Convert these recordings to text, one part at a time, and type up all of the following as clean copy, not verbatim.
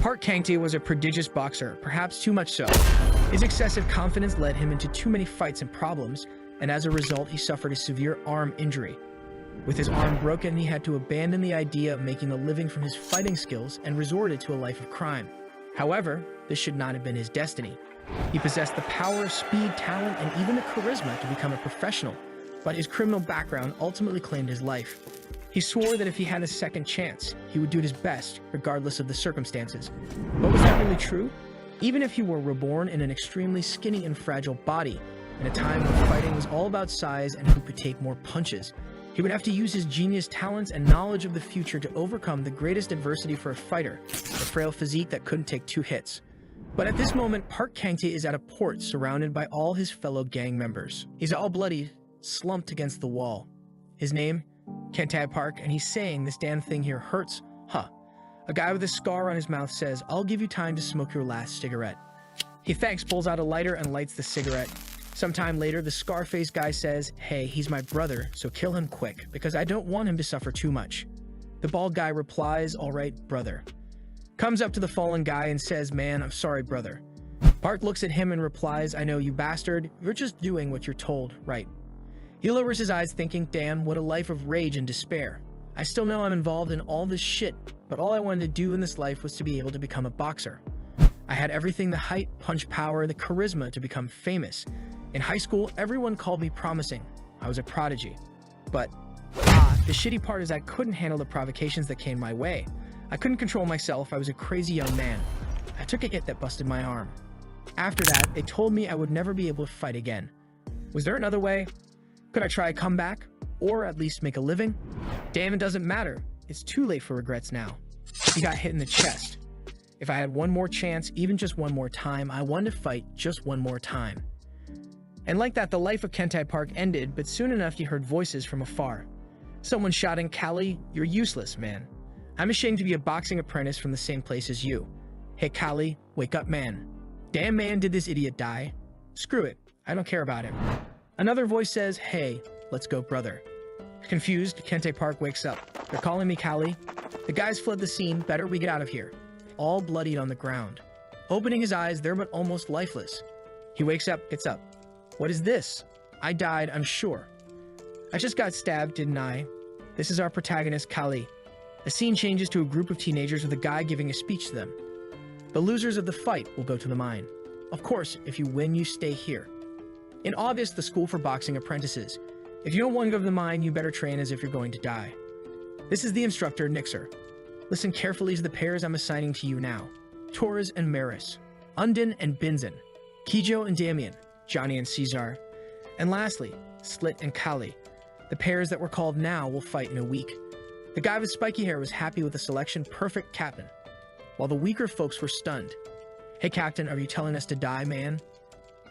Park Kangtae was a prodigious boxer, perhaps too much so. His excessive confidence led him into too many fights and problems, and as a result, he suffered a severe arm injury. With his arm broken, he had to abandon the idea of making a living from his fighting skills and resorted to a life of crime. However, this should not have been his destiny. He possessed the power, speed, talent, and even the charisma to become a professional, but his criminal background ultimately claimed his life. He swore that if he had a second chance, he would do his best, regardless of the circumstances. But was that really true? Even if he were reborn in an extremely skinny and fragile body, in a time when fighting was all about size and who could take more punches, he would have to use his genius talents and knowledge of the future to overcome the greatest adversity for a fighter, a frail physique that couldn't take 2 hits. But at this moment, Park Kangtae is at a port surrounded by all his fellow gang members. He's all bloody, slumped against the wall. His name? Kangtae Park, and he's saying, "This damn thing here hurts, huh?" A guy with a scar on his mouth says, "I'll give you time to smoke your last cigarette." He thanks, pulls out a lighter, and lights the cigarette. Sometime later, the scar-faced guy says, "Hey, he's my brother, so kill him quick, because I don't want him to suffer too much." The bald guy replies, "All right, brother." Comes up to the fallen guy and says, "Man, I'm sorry, brother." Park looks at him and replies, "I know, you bastard. You're just doing what you're told, right?" He lowers his eyes thinking, "Damn, what a life of rage and despair. I still know I'm involved in all this shit, but all I wanted to do in this life was to be able to become a boxer. I had everything, the height, punch power, the charisma to become famous. In high school, everyone called me promising. I was a prodigy. But, the shitty part is I couldn't handle the provocations that came my way. I couldn't control myself. I was a crazy young man. I took a hit that busted my arm. After that, they told me I would never be able to fight again. Was there another way? Could I try a comeback? Or at least make a living? Damn, it doesn't matter. It's too late for regrets now." He got hit in the chest. If I had one more chance, even just one more time, I wanted to fight just one more time. And like that, the life of Kangtae Park ended, but soon enough he heard voices from afar. Someone shouting, "Kali, you're useless, man. I'm ashamed to be a boxing apprentice from the same place as you. Hey, Kali, wake up, man. Damn, man, did this idiot die? Screw it, I don't care about him." Another voice says, "Hey, let's go, brother." Confused, Kangtae Park wakes up. "They're calling me, Kali. The guys fled the scene, better we get out of here." All bloodied on the ground. Opening his eyes, they're but almost lifeless. He wakes up, gets up. "What is this? I died, I'm sure. I just got stabbed, didn't I? This is our protagonist, Kali." The scene changes to a group of teenagers with a guy giving a speech to them. "The losers of the fight will go to the mine. Of course, if you win, you stay here. In August, the school for boxing apprentices. If you don't want to go to the mine, you better train as if you're going to die. This is the instructor, Nixer. Listen carefully to the pairs I'm assigning to you now. Torres and Maris, Undin and Binzen, Kijo and Damien, Johnny and Caesar. And lastly, Slit and Kali. The pairs that were called now will fight in a week." The guy with spiky hair was happy with the selection, perfect captain, while the weaker folks were stunned. "Hey, Captain, are you telling us to die, man?"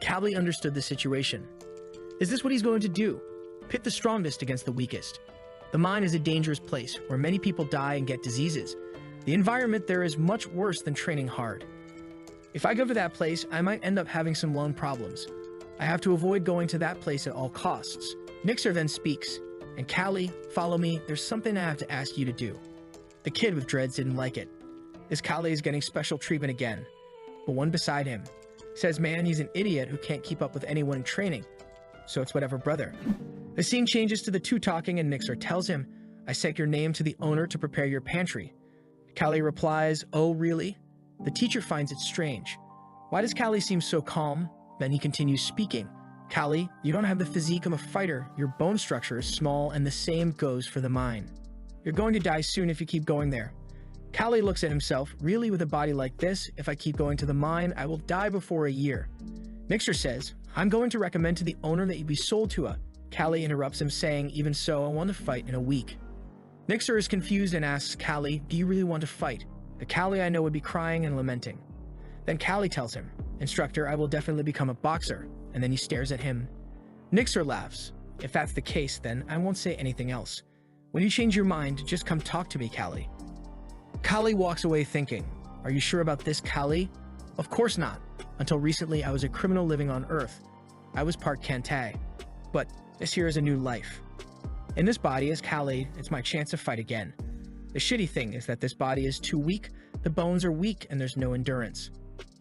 Kali understood the situation. Is this what he's going to do? Pit the strongest against the weakest? The mine is a dangerous place where many people die and get diseases. The environment there is much worse than training hard. If I go to that place, I might end up having some lung problems. I have to avoid going to that place at all costs. Nixer then speaks, and Kali, follow me, there's something I have to ask you to do. The kid with dreads didn't like it. This Kali is getting special treatment again. But one beside him says, "Man, he's an idiot who can't keep up with anyone in training. So it's whatever, brother." The scene changes to the two talking, and Nixer tells him, "I sent your name to the owner to prepare your pantry." Kali replies, "Oh, really?" The teacher finds it strange. Why does Kali seem so calm? Then he continues speaking. "Kali, you don't have the physique of a fighter. Your bone structure is small, and the same goes for the mine. You're going to die soon if you keep going there." Kali looks at himself. "Really, with a body like this, if I keep going to the mine, I will die before a year." Nixer says, "I'm going to recommend to the owner that you be sold to a..." Kali interrupts him saying, "Even so, I want to fight in a week." Nixer is confused and asks Kali, "Do you really want to fight?" The Kali I know would be crying and lamenting. Then Kali tells him, "Instructor, I will definitely become a boxer." And then he stares at him. Nixer laughs. "If that's the case, then I won't say anything else. When you change your mind, just come talk to me, Kali." Kali walks away thinking, "Are you sure about this, Kali?" Of course not. Until recently, I was a criminal living on Earth. I was part Kangtae. But this here is a new life. In this body as Kali, it's my chance to fight again. The shitty thing is that this body is too weak, The bones are weak and there's no endurance.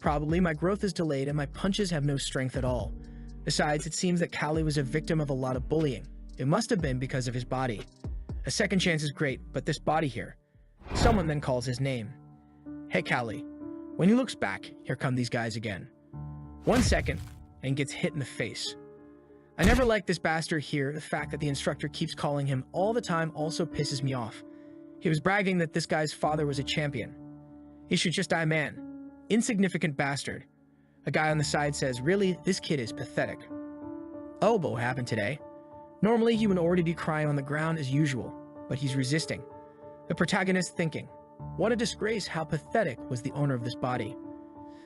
Probably my growth is delayed and my punches have no strength at all. Besides, it seems that Kangtae was a victim of a lot of bullying. It must have been because of his body. A second chance is great, but this body here. Someone then calls his name. Hey Kangtae. When he looks back, here come these guys again. 1 second, and gets hit in the face. I never liked this bastard here. The fact that the instructor keeps calling him all the time also pisses me off. He was bragging that this guy's father was a champion. He should just die, man. Insignificant bastard. A guy on the side says, really, this kid is pathetic. Oh, but what happened today? Normally, he would already be crying on the ground as usual, but he's resisting. The protagonist thinking, what a disgrace, how pathetic was the owner of this body.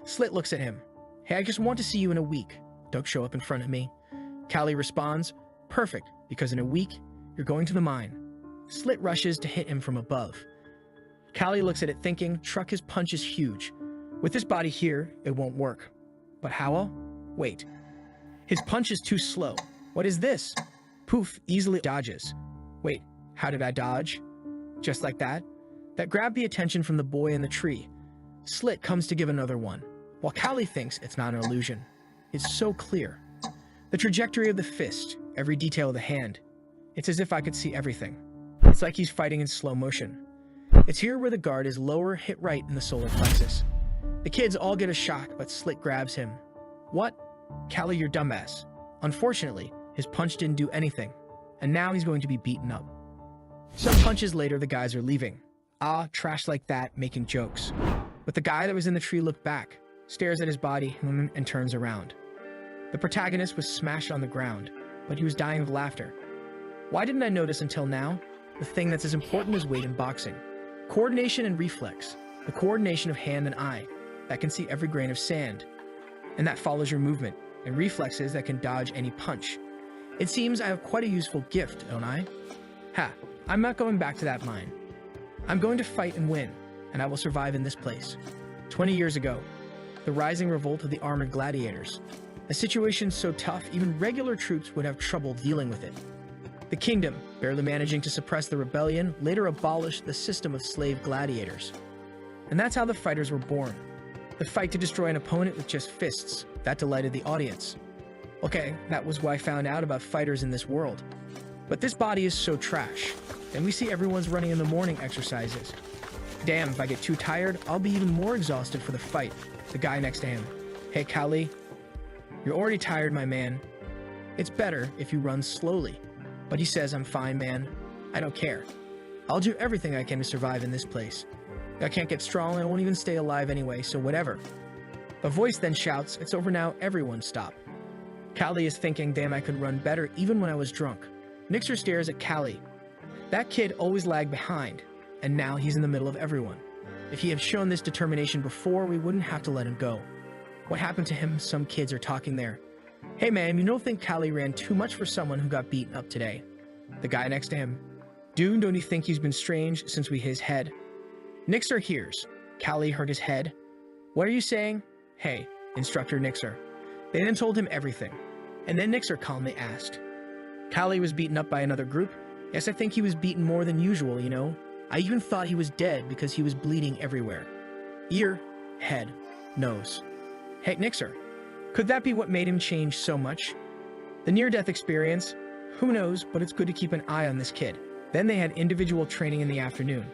Slit looks at him. Hey, I just want to see you in a week. Don't show up in front of me. Kangtae responds, perfect, because in a week, you're going to the mine. Slit rushes to hit him from above. Kangtae looks at it thinking, truck, his punch is huge. With this body here, it won't work. But how? Wait. His punch is too slow. What is this? Poof, easily dodges. Wait, how did I dodge? Just like that? That grabbed the attention from the boy in the tree. Slit comes to give another one, while Kangtae thinks it's not an illusion. It's so clear. The trajectory of the fist, every detail of the hand. It's as if I could see everything. It's like he's fighting in slow motion. It's here where the guard is lower, hit right in the solar plexus. The kids all get a shock, but Slit grabs him. What? Kangtae, you're dumbass. Unfortunately, his punch didn't do anything, and now he's going to be beaten up. Some punches later, the guys are leaving. Ah, trash like that, making jokes. But the guy that was in the tree looked back, stares at his body, and turns around. The protagonist was smashed on the ground, but he was dying of laughter. Why didn't I notice until now? The thing that's as important as weight in boxing. Coordination and reflex. The coordination of hand and eye that can see every grain of sand. And that follows your movement, and reflexes that can dodge any punch. It seems I have quite a useful gift, don't I? Ha, I'm not going back to that mine. I'm going to fight and win, and I will survive in this place. 20 years ago, the rising revolt of the armored gladiators. A situation so tough, even regular troops would have trouble dealing with it. The kingdom, barely managing to suppress the rebellion, later abolished the system of slave gladiators. And that's how the fighters were born. The fight to destroy an opponent with just fists. That delighted the audience. Okay, that was why I found out about fighters in this world. But this body is so trash. Then we see everyone's running in the morning exercises. Damn, if I get too tired, I'll be even more exhausted for the fight. The guy next to him. Hey, Kangtae. You're already tired, my man. It's better if you run slowly. But he says, I'm fine, man. I don't care. I'll do everything I can to survive in this place. I can't get strong and I won't even stay alive anyway, so whatever. A voice then shouts, it's over now, everyone stop. Kangtae is thinking, damn, I could run better even when I was drunk. Nixer stares at Kangtae. That kid always lagged behind, and now he's in the middle of everyone. If he had shown this determination before, we wouldn't have to let him go. What happened to him? Some kids are talking there. Hey man, you don't think Kangtae ran too much for someone who got beaten up today? The guy next to him. Dude, don't you think he's been strange since we hit his head? Nixer hears. Kangtae hurt his head. What are you saying? Hey, Instructor Nixer. They then told him everything. And then Nixer calmly asked. Kangtae was beaten up by another group? Yes, I think he was beaten more than usual, you know. I even thought he was dead because he was bleeding everywhere. Ear, head, nose. Hey, Nixer. Could that be what made him change so much? The near-death experience? Who knows, but it's good to keep an eye on this kid. Then they had individual training in the afternoon.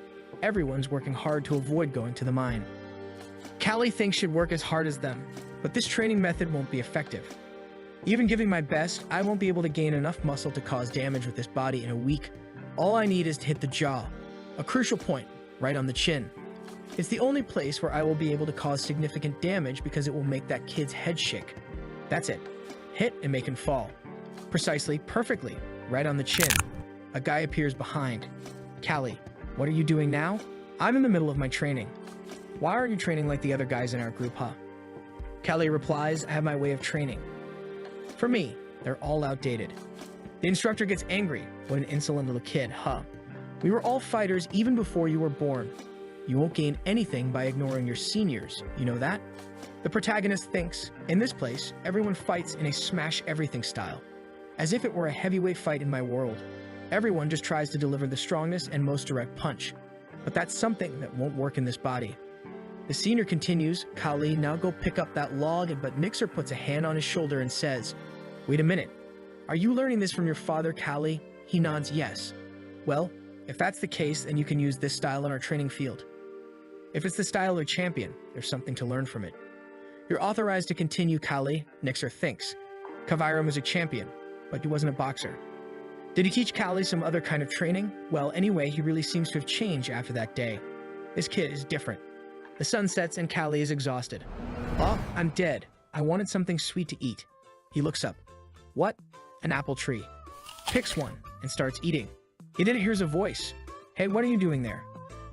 Everyone's working hard to avoid going to the mine. Kangtae thinks she'd work as hard as them, but this training method won't be effective. Even giving my best, I won't be able to gain enough muscle to cause damage with this body in a week. All I need is to hit the jaw, a crucial point, right on the chin. It's the only place where I will be able to cause significant damage because it will make that kid's head shake. That's it. Hit and make him fall. Precisely, perfectly, right on the chin. A guy appears behind. Kangtae, what are you doing now? I'm in the middle of my training. Why aren't you training like the other guys in our group, huh? Kangtae replies, I have my way of training. For me, they're all outdated. The instructor gets angry. What an insolent little kid, huh? We were all fighters even before you were born. You won't gain anything by ignoring your seniors, you know that? The protagonist thinks, in this place, everyone fights in a smash-everything style, as if it were a heavyweight fight in my world. Everyone just tries to deliver the strongest and most direct punch, but that's something that won't work in this body. The senior continues, Kali, now go pick up that log, but Nixer puts a hand on his shoulder and says, wait a minute. Are you learning this from your father, Kali? He nods yes. Well, if that's the case, then you can use this style on our training field. If it's the style of champion, there's something to learn from it. You're authorized to continue, Kali, Nixer thinks. Kaviram was a champion, but he wasn't a boxer. Did he teach Kali some other kind of training? Well, anyway, he really seems to have changed after that day. This kid is different. The sun sets and Kali is exhausted. Oh, I'm dead. I wanted something sweet to eat. He looks up. What? An apple tree. Picks one and starts eating. He then hears a voice. Hey, what are you doing there?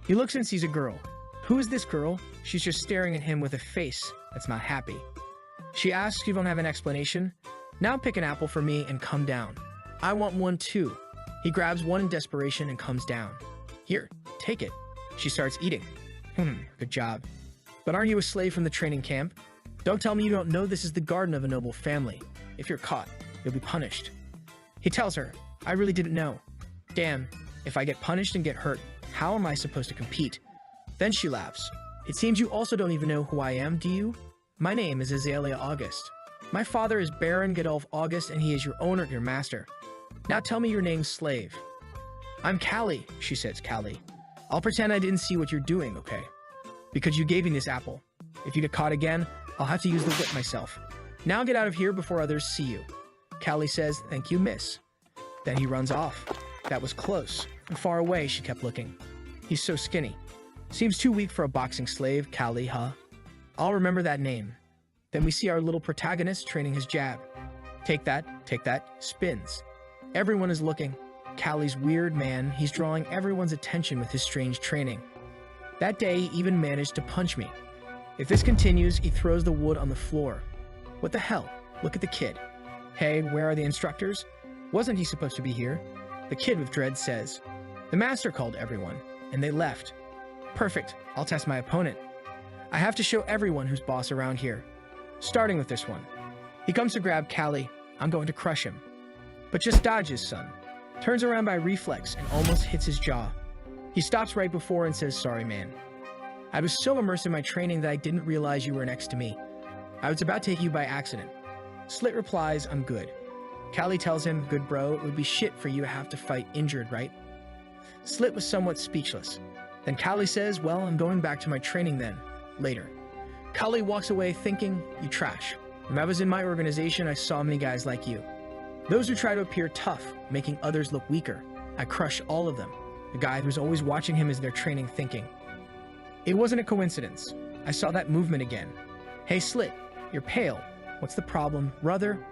He looks and sees a girl. Who is this girl? She's just staring at him with a face that's not happy. She asks if you don't have an explanation. Now pick an apple for me and come down. I want one too. He grabs one in desperation and comes down. Here, take it. She starts eating. Good job. But aren't you a slave from the training camp? Don't tell me you don't know this is the garden of a noble family. If you're caught, you'll be punished. He tells her, I really didn't know. Damn, if I get punished and get hurt, how am I supposed to compete? Then she laughs. It seems you also don't even know who I am, do you? My name is Azalea August. My father is Baron Godolph August and he is your owner, your master. Now tell me your name, slave. I'm Kali, she says, Kali. I'll pretend I didn't see what you're doing, okay? Because you gave me this apple. If you get caught again, I'll have to use the whip myself. Now get out of here before others see you. Kali says, thank you, miss. Then he runs off. That was close. And far away, she kept looking. He's so skinny. Seems too weak for a boxing slave, Kali, huh? I'll remember that name. Then we see our little protagonist training his jab. Take that, spins. Everyone is looking. Kali's weird man, he's drawing everyone's attention with his strange training. That day, he even managed to punch me. If this continues, he throws the wood on the floor. What the hell? Look at the kid. Hey, where are the instructors? Wasn't he supposed to be here? The kid with dread says. The master called everyone, and they left. Perfect, I'll test my opponent. I have to show everyone who's boss around here. Starting with this one. He comes to grab Kali. I'm going to crush him. But just dodges, son. Turns around by reflex and almost hits his jaw. He stops right before and says, sorry, man. I was so immersed in my training that I didn't realize you were next to me. I was about to hit you by accident. Slit replies, I'm good. Kali tells him, good bro, it would be shit for you to have to fight injured, right? Slit was somewhat speechless. Then Kali says, well, I'm going back to my training then, later. Kali walks away thinking, you trash. When I was in my organization, I saw many guys like you. Those who try to appear tough, making others look weaker. I crush all of them. The guy who's always watching him as they're training thinking. It wasn't a coincidence. I saw that movement again. Hey, Slit, you're pale. What's the problem, brother?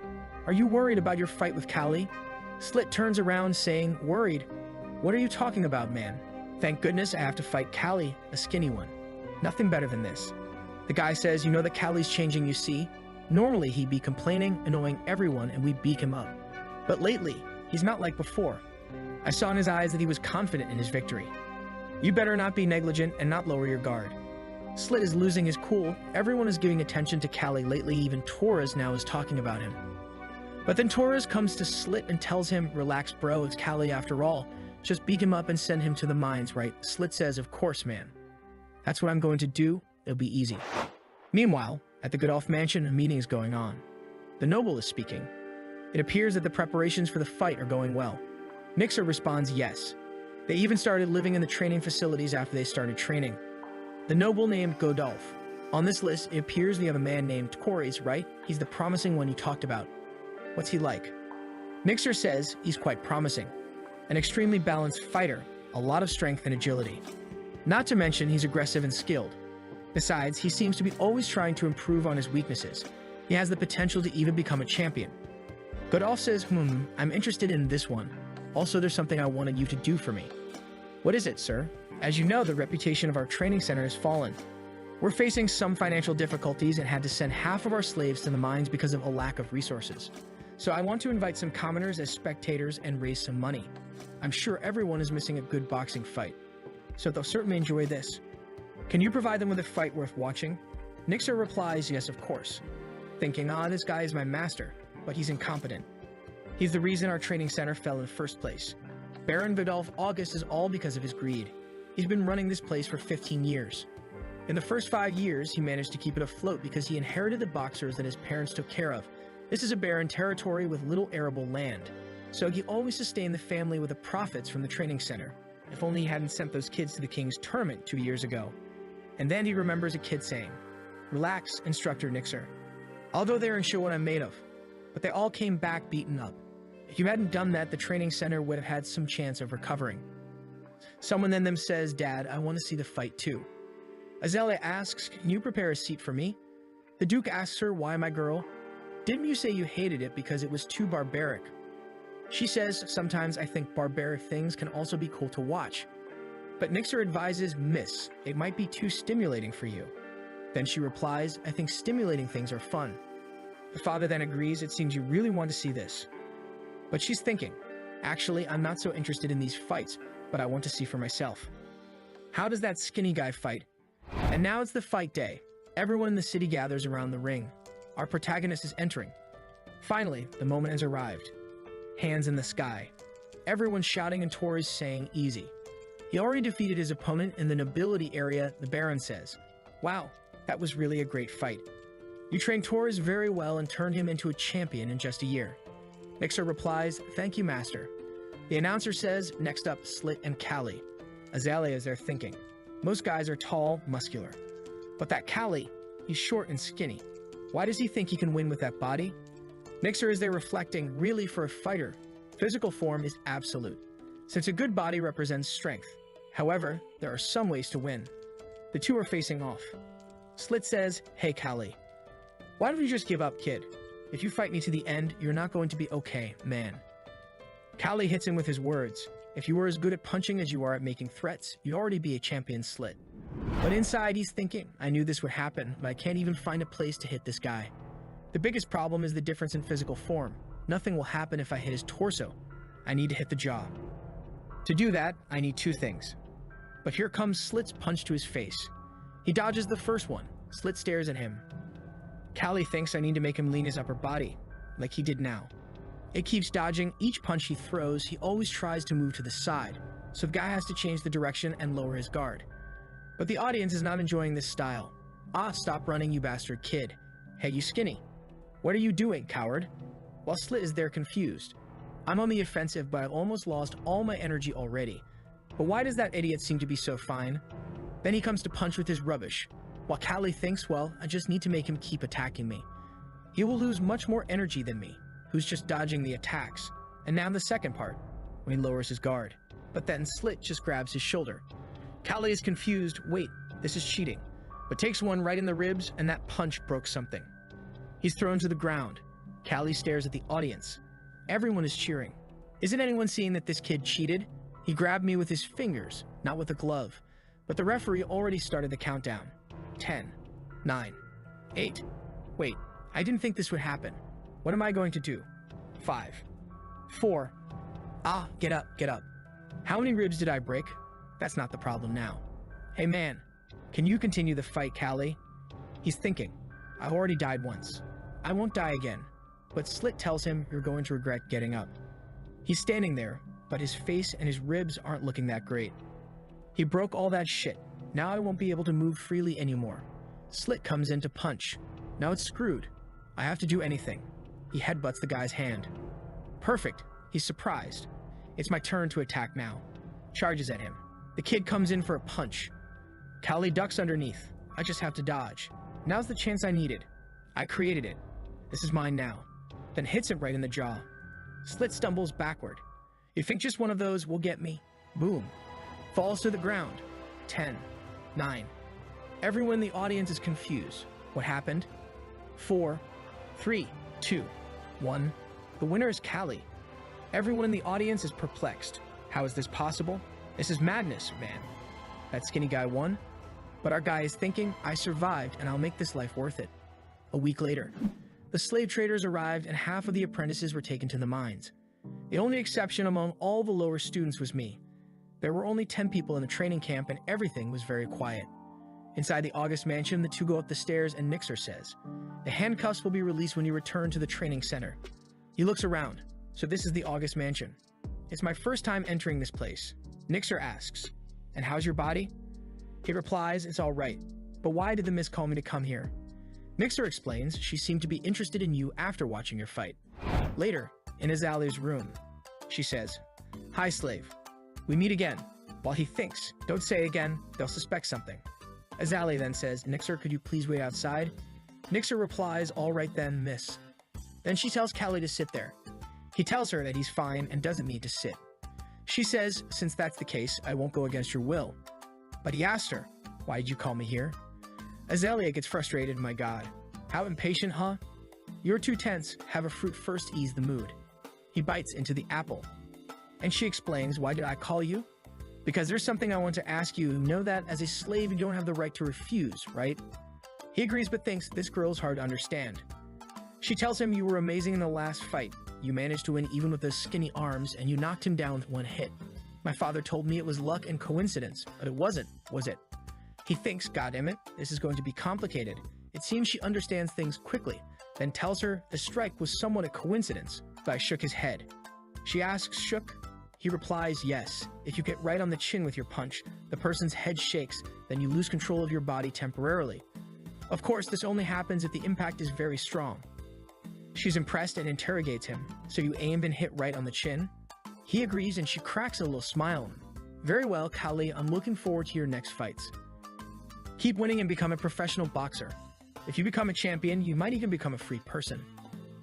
Are you worried about your fight with Kali? Slit turns around saying, worried? What are you talking about, man? Thank goodness I have to fight Kali, a skinny one. Nothing better than this. The guy says, you know that Kali's changing, you see? Normally he'd be complaining, annoying everyone, and we'd beat him up. But lately, he's not like before. I saw in his eyes that he was confident in his victory. You better not be negligent and not lower your guard. Slit is losing his cool. Everyone is giving attention to Kali lately. Even Torres now is talking about him. But then Torres comes to Slit and tells him, relax bro, it's Kali after all. Just beat him up and send him to the mines, right? Slit says, of course, man. That's what I'm going to do. It'll be easy. Meanwhile, at the Godolph mansion, a meeting is going on. The noble is speaking. It appears that the preparations for the fight are going well. Nixer responds yes. They even started living in the training facilities after they started training. The noble named Godolph. On this list, it appears we have a man named Corys, right? He's the promising one you talked about. What's he like? Nixer says he's quite promising. An extremely balanced fighter, a lot of strength and agility. Not to mention he's aggressive and skilled. Besides, he seems to be always trying to improve on his weaknesses. He has the potential to even become a champion. Godolph says, I'm interested in this one. Also, there's something I wanted you to do for me. What is it, sir? As you know, the reputation of our training center has fallen. We're facing some financial difficulties and had to send half of our slaves to the mines because of a lack of resources. So I want to invite some commoners as spectators and raise some money. I'm sure everyone is missing a good boxing fight, so they'll certainly enjoy this. Can you provide them with a fight worth watching? Nixer replies, yes, of course. Thinking, this guy is my master, but he's incompetent. He's the reason our training center fell in the first place. Baron Godolph August is all because of his greed. He's been running this place for 15 years. In the first 5 years, he managed to keep it afloat because he inherited the boxers that his parents took care of. This is a barren territory with little arable land, so he always sustained the family with the profits from the training center. If only he hadn't sent those kids to the king's tournament 2 years ago. And then he remembers a kid saying, "Relax, instructor Nixer. I'll go there and show what I'm made of." But they all came back beaten up. If you hadn't done that, the training center would have had some chance of recovering. Someone then says, "Dad, I want to see the fight too." Azalea asks, "Can you prepare a seat for me?" The Duke asks her, "Why, my girl? Didn't you say you hated it because it was too barbaric?" She says, "Sometimes I think barbaric things can also be cool to watch." But Nixer advises, "Miss, it might be too stimulating for you." Then she replies, "I think stimulating things are fun." The father then agrees, "It seems you really want to see this." But she's thinking, "Actually, I'm not so interested in these fights, but I want to see for myself. How does that skinny guy fight?" And now it's the fight day. Everyone in the city gathers around the ring. Our protagonist is entering. Finally, the moment has arrived. Hands in the sky. Everyone's shouting and Tor is saying, "Easy." He already defeated his opponent in the nobility area, the Baron says. "Wow, that was really a great fight. You trained Tor very well and turned him into a champion in just a year." Nixer replies, "Thank you, master." The announcer says, "Next up, Slit and Callie." Azalea is there thinking. Most guys are tall, muscular. But that Callie, he's short and skinny. Why does he think he can win with that body? Nixer is there reflecting, really for a fighter, physical form is absolute, since a good body represents strength. However, there are some ways to win. The two are facing off. Slit says, "Hey Callie, why don't you just give up, kid? If you fight me to the end, you're not going to be okay, man." Callie hits him with his words. "If you were as good at punching as you are at making threats, you'd already be a champion, Slit." But inside he's thinking, "I knew this would happen, but I can't even find a place to hit this guy. The biggest problem is the difference in physical form. Nothing will happen if I hit his torso. I need to hit the jaw. To do that, I need 2 things." But here comes Slit's punch to his face. He dodges the first one. Slit stares at him. Callie thinks I need to make him lean his upper body, like he did now. It keeps dodging. Each punch he throws, he always tries to move to the side, so the guy has to change the direction and lower his guard. But the audience is not enjoying this style. "Ah, stop running, you bastard kid. Hey, you skinny. What are you doing, coward?" While Slit is there confused. "I'm on the offensive, but I've almost lost all my energy already. But why does that idiot seem to be so fine?" Then he comes to punch with his rubbish, while Callie thinks, "Well, I just need to make him keep attacking me. He will lose much more energy than me, who's just dodging the attacks." And now the second part, when he lowers his guard. But then Slit just grabs his shoulder. Callie is confused. Wait, this is cheating. But takes one right in the ribs, and that punch broke something. He's thrown to the ground. Callie stares at the audience. Everyone is cheering. Isn't anyone seeing that this kid cheated? He grabbed me with his fingers, not with a glove. But the referee already started the countdown. 10, 9, 8. Wait, I didn't think this would happen. What am I going to do? 5, 4. Ah, get up, get up. How many ribs did I break? That's not the problem now. Hey man, can you continue the fight, Callie? He's thinking, I already died once. I won't die again. But Slit tells him you're going to regret getting up. He's standing there, but his face and his ribs aren't looking that great. He broke all that shit. Now I won't be able to move freely anymore. Slit comes in to punch. Now it's screwed. I have to do anything. He headbutts the guy's hand. Perfect. He's surprised. It's my turn to attack now. Charges at him. The kid comes in for a punch. Callie ducks underneath. I just have to dodge. Now's the chance I needed. I created it. This is mine now. Then hits him right in the jaw. Slit stumbles backward. You think just one of those will get me? Boom. Falls to the ground. 10, 9. Everyone in the audience is confused. What happened? 4, 3, 2, 1. The winner is Callie. Everyone in the audience is perplexed. How is this possible? This is madness, man. That skinny guy won? But our guy is thinking, I survived and I'll make this life worth it. A week later, the slave traders arrived and half of the apprentices were taken to the mines. The only exception among all the lower students was me. There were only 10 people in the training camp and everything was very quiet. Inside the August mansion, the two go up the stairs and Nixer says, the handcuffs will be released when you return to the training center. He looks around. So this is the August mansion. It's my first time entering this place. Nixer asks, and how's your body? He replies, it's all right. But why did the miss call me to come here? Nixer explains she seemed to be interested in you after watching your fight. Later, in Azalea's room, she says, "Hi, slave. We meet again." While he thinks, "Don't say again, they'll suspect something." Azalea then says, "Nixer, could you please wait outside?" Nixer replies, "All right then, miss." Then she tells Callie to sit there. He tells her that he's fine and doesn't need to sit. She says, "Since that's the case, I won't go against your will." But he asks her, "Why did you call me here?" Azalea gets frustrated. "My God, how impatient, huh? You're too tense. Have a fruit first, ease the mood." He bites into the apple. And she explains, "Why did I call you? Because there's something I want to ask you. You know that as a slave, you don't have the right to refuse, right?" He agrees but thinks this girl's hard to understand. She tells him, "You were amazing in the last fight. You managed to win even with those skinny arms, and you knocked him down with one hit. My father told me it was luck and coincidence, but it wasn't, was it?" He thinks, "Goddammit, this is going to be complicated." It seems she understands things quickly, then tells her the strike was somewhat a coincidence, but I shook his head. She asks, "Shook?" He replies, "Yes. If you get right on the chin with your punch, the person's head shakes, then you lose control of your body temporarily. Of course, this only happens if the impact is very strong." She's impressed and interrogates him, "So you aimed and hit right on the chin?" He agrees and she cracks a little smile. "Very well, Callie, I'm looking forward to your next fights. Keep winning and become a professional boxer. If you become a champion, you might even become a free person."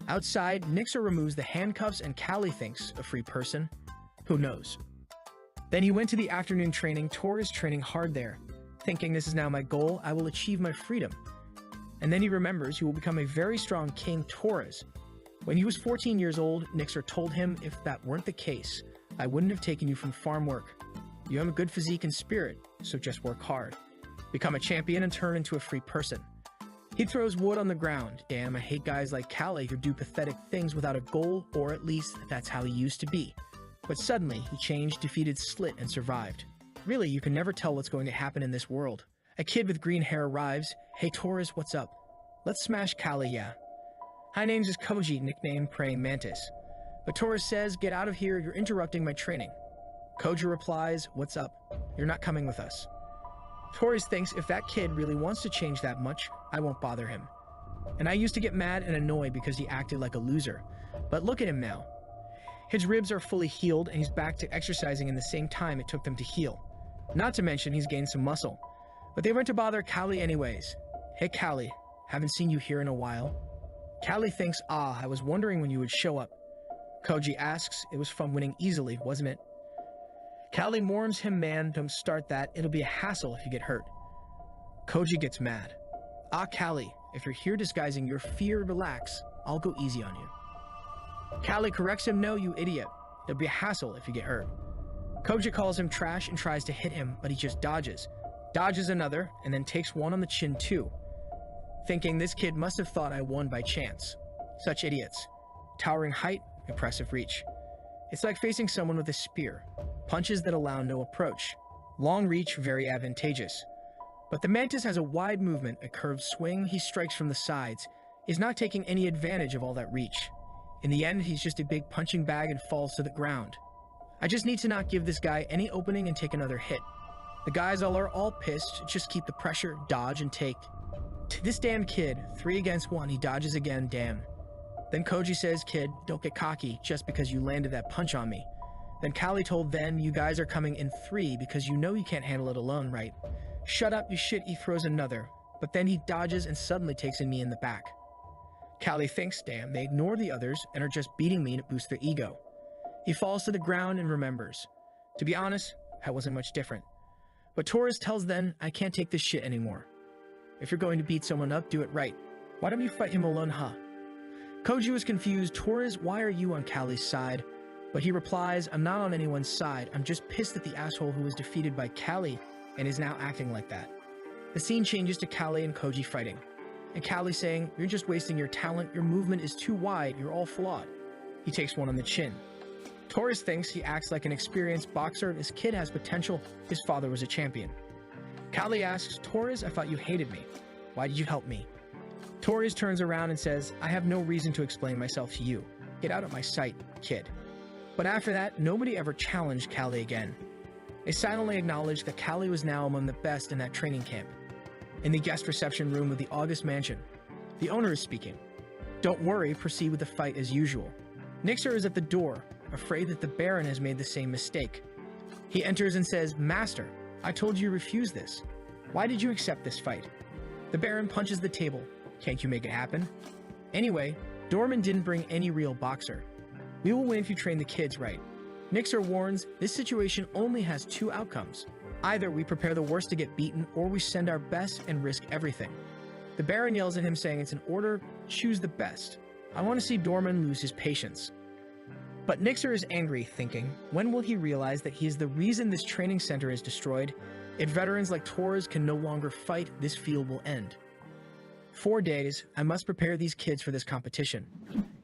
Outside, Nixer removes the handcuffs and Callie thinks, a free person? Who knows? Then he went to the afternoon training. Tor is training hard there, thinking, "This is now my goal, I will achieve my freedom." And then he remembers he will become a very strong king, Torres. When he was 14 years old, Nixer told him, "If that weren't the case, I wouldn't have taken you from farm work. You have a good physique and spirit, so just work hard. Become a champion and turn into a free person." He throws wood on the ground. "Damn, I hate guys like Callie who do pathetic things without a goal, or at least that's how he used to be." But suddenly, he changed, defeated Slit, and survived. Really, you can never tell what's going to happen in this world. A kid with green hair arrives. "Hey, Torres, what's up? Let's smash Callie, yeah." "Hi, name's is Koji, nickname Praying Mantis." But Torres says, "Get out of here, you're interrupting my training." Koji replies, "What's up? You're not coming with us." Torres thinks if that kid really wants to change that much, I won't bother him. And I used to get mad and annoyed because he acted like a loser. But look at him now. His ribs are fully healed and he's back to exercising in the same time it took them to heal. Not to mention he's gained some muscle. But they went to bother Callie anyways. "Hey Callie, haven't seen you here in a while." Callie thinks, I was wondering when you would show up." Koji asks, "It was from winning easily, wasn't it?" Callie warns him, "Man, don't start that. It'll be a hassle if you get hurt." Koji gets mad. Callie, if you're here disguising your fear, relax. I'll go easy on you." Callie corrects him, "No, you idiot. It'll be a hassle if you get hurt." Koji calls him trash and tries to hit him, but he just dodges. Dodges another, and then takes one on the chin too. Thinking this kid must have thought I won by chance. Such idiots. Towering height, impressive reach. It's like facing someone with a spear. Punches that allow no approach. Long reach, very advantageous. But the Mantis has a wide movement, a curved swing. He strikes from the sides. He's not taking any advantage of all that reach. In the end, he's just a big punching bag and falls to the ground. I just need to not give this guy any opening and take another hit. The guys are all pissed. Just keep the pressure, dodge, and take. To this damn kid, 3 against 1, he dodges again, damn. Then Koji says, "Kid, don't get cocky just because you landed that punch on me." Then Callie told them, "You guys are coming in 3 because you know you can't handle it alone, right?" "Shut up, you shit," he throws another. But then he dodges and suddenly takes me in the back. Callie thinks, damn, they ignore the others and are just beating me to boost their ego. He falls to the ground and remembers. To be honest, I wasn't much different. But Torres tells them, "I can't take this shit anymore. If you're going to beat someone up, do it right. Why don't you fight him alone, huh?" Koji was confused. "Torres, why are you on Callie's side?" But he replies, "I'm not on anyone's side. I'm just pissed at the asshole who was defeated by Callie and is now acting like that." The scene changes to Callie and Koji fighting. And Callie saying, "You're just wasting your talent. Your movement is too wide. You're all flawed." He takes one on the chin. Torres thinks he acts like an experienced boxer. This kid has potential. His father was a champion. Callie asks, "Torres, I thought you hated me. Why did you help me?" Torres turns around and says, "I have no reason to explain myself to you. Get out of my sight, kid." But after that, nobody ever challenged Callie again. They silently acknowledged that Callie was now among the best in that training camp. In the guest reception room of the August mansion, the owner is speaking. Don't worry, proceed with the fight as usual. Nixer is at the door, afraid that the Baron has made the same mistake. He enters and says, Master, I told you refuse this. Why did you accept this fight? The Baron punches the table. Can't you make it happen? Anyway, Dorman didn't bring any real boxer. We will win if you train the kids right. Nixer warns, this situation only has two outcomes. Either we prepare the worst to get beaten, or we send our best and risk everything. The Baron yells at him saying it's an order, choose the best. I want to see Dorman lose his patience. But Nixer is angry, thinking, when will he realize that he is the reason this training center is destroyed? If veterans like Torres can no longer fight, this field will end. 4 days, I must prepare these kids for this competition.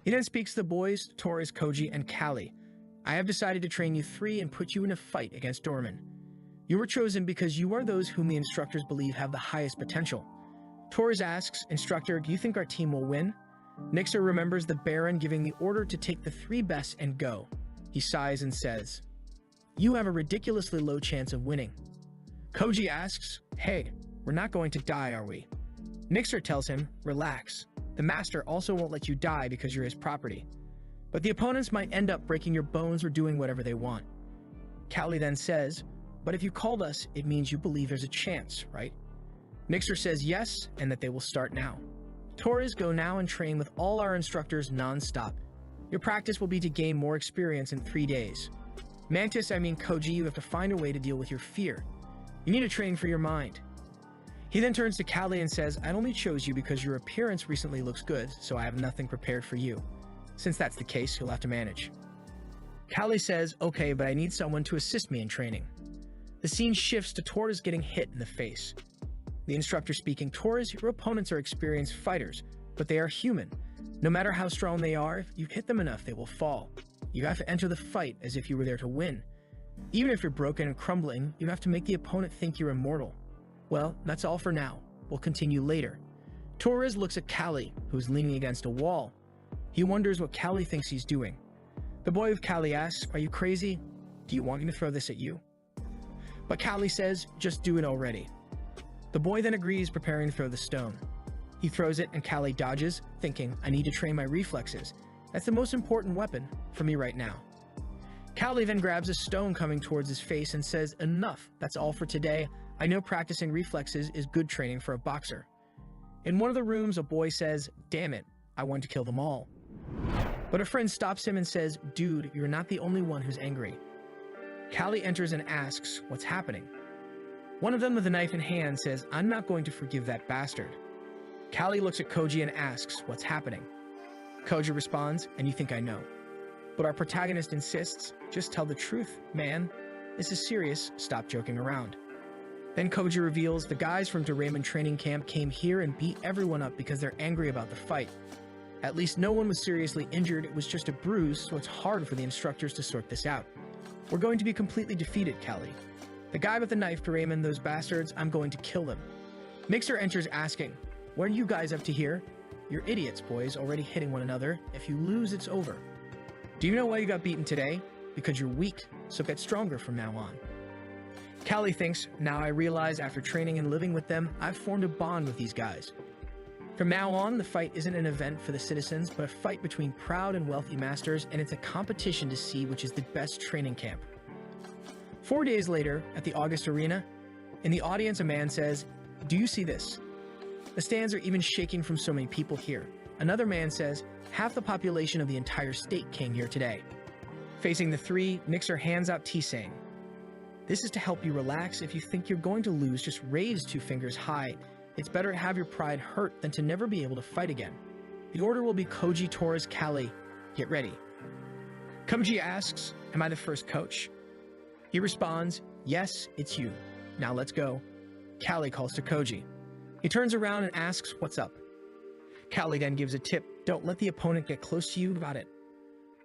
He then speaks to the boys, Torres, Koji, and Callie. I have decided to train you 3 and put you in a fight against Dorman. You were chosen because you are those whom the instructors believe have the highest potential. Torres asks, Instructor, do you think our team will win? Nixer remembers the Baron giving the order to take the 3 best and go. He sighs and says, You have a ridiculously low chance of winning. Koji asks, Hey, we're not going to die, are we? Nixer tells him, Relax. The Master also won't let you die because you're his property. But the opponents might end up breaking your bones or doing whatever they want. Callie then says, But if you called us, it means you believe there's a chance, right? Nixer says yes, and that they will start now. Torres, go now and train with all our instructors non-stop. Your practice will be to gain more experience in 3 days. Mantis, I mean Koji, you have to find a way to deal with your fear. You need to train for your mind. He then turns to Callie and says, I only chose you because your appearance recently looks good, so I have nothing prepared for you. Since that's the case, you'll have to manage. Callie says, okay, but I need someone to assist me in training. The scene shifts to Torres getting hit in the face. The instructor speaking, Torres, your opponents are experienced fighters, but they are human. No matter how strong they are, if you hit them enough, they will fall. You have to enter the fight as if you were there to win. Even if you're broken and crumbling, you have to make the opponent think you're immortal. Well, that's all for now. We'll continue later. Torres looks at Callie, who's leaning against a wall. He wonders what Callie thinks he's doing. The boy with Callie asks, are you crazy? Do you want me to throw this at you? But Callie says, just do it already. The boy then agrees, preparing to throw the stone. He throws it and Callie dodges, thinking, I need to train my reflexes. That's the most important weapon for me right now. Callie then grabs a stone coming towards his face and says, enough, that's all for today. I know practicing reflexes is good training for a boxer. In one of the rooms, a boy says, damn it, I want to kill them all. But a friend stops him and says, dude, you're not the only one who's angry. Callie enters and asks, what's happening? One of them with a knife in hand says, I'm not going to forgive that bastard. Callie looks at Koji and asks, what's happening? Koji responds, and you think I know. But our protagonist insists, just tell the truth, man. This is serious, stop joking around. Then Koji reveals the guys from Doraemon training camp came here and beat everyone up because they're angry about the fight. At least no one was seriously injured, it was just a bruise, so it's hard for the instructors to sort this out. We're going to be completely defeated, Callie. The guy with the knife, Doraemon, those bastards, I'm going to kill them. Mixer enters asking, what are you guys up to here? You're idiots, boys, already hitting one another. If you lose, it's over. Do you know why you got beaten today? Because you're weak, so get stronger from now on. Callie thinks, now I realize after training and living with them, I've formed a bond with these guys. From now on, the fight isn't an event for the citizens, but a fight between proud and wealthy masters, and it's a competition to see which is the best training camp. 4 days later, at the August Arena, in the audience a man says, do you see this? The stands are even shaking from so many people here. Another man says, half the population of the entire state came here today. Facing the 3, Nixer hands out tea saying, this is to help you relax. If you think you're going to lose, just raise 2 fingers high. It's better to have your pride hurt than to never be able to fight again. The order will be Koji, Torres, Callie. Get ready. Koji asks, am I the first coach? He responds, yes, it's you. Now let's go. Callie calls to Koji. He turns around and asks, what's up? Callie then gives a tip, don't let the opponent get close to you about it.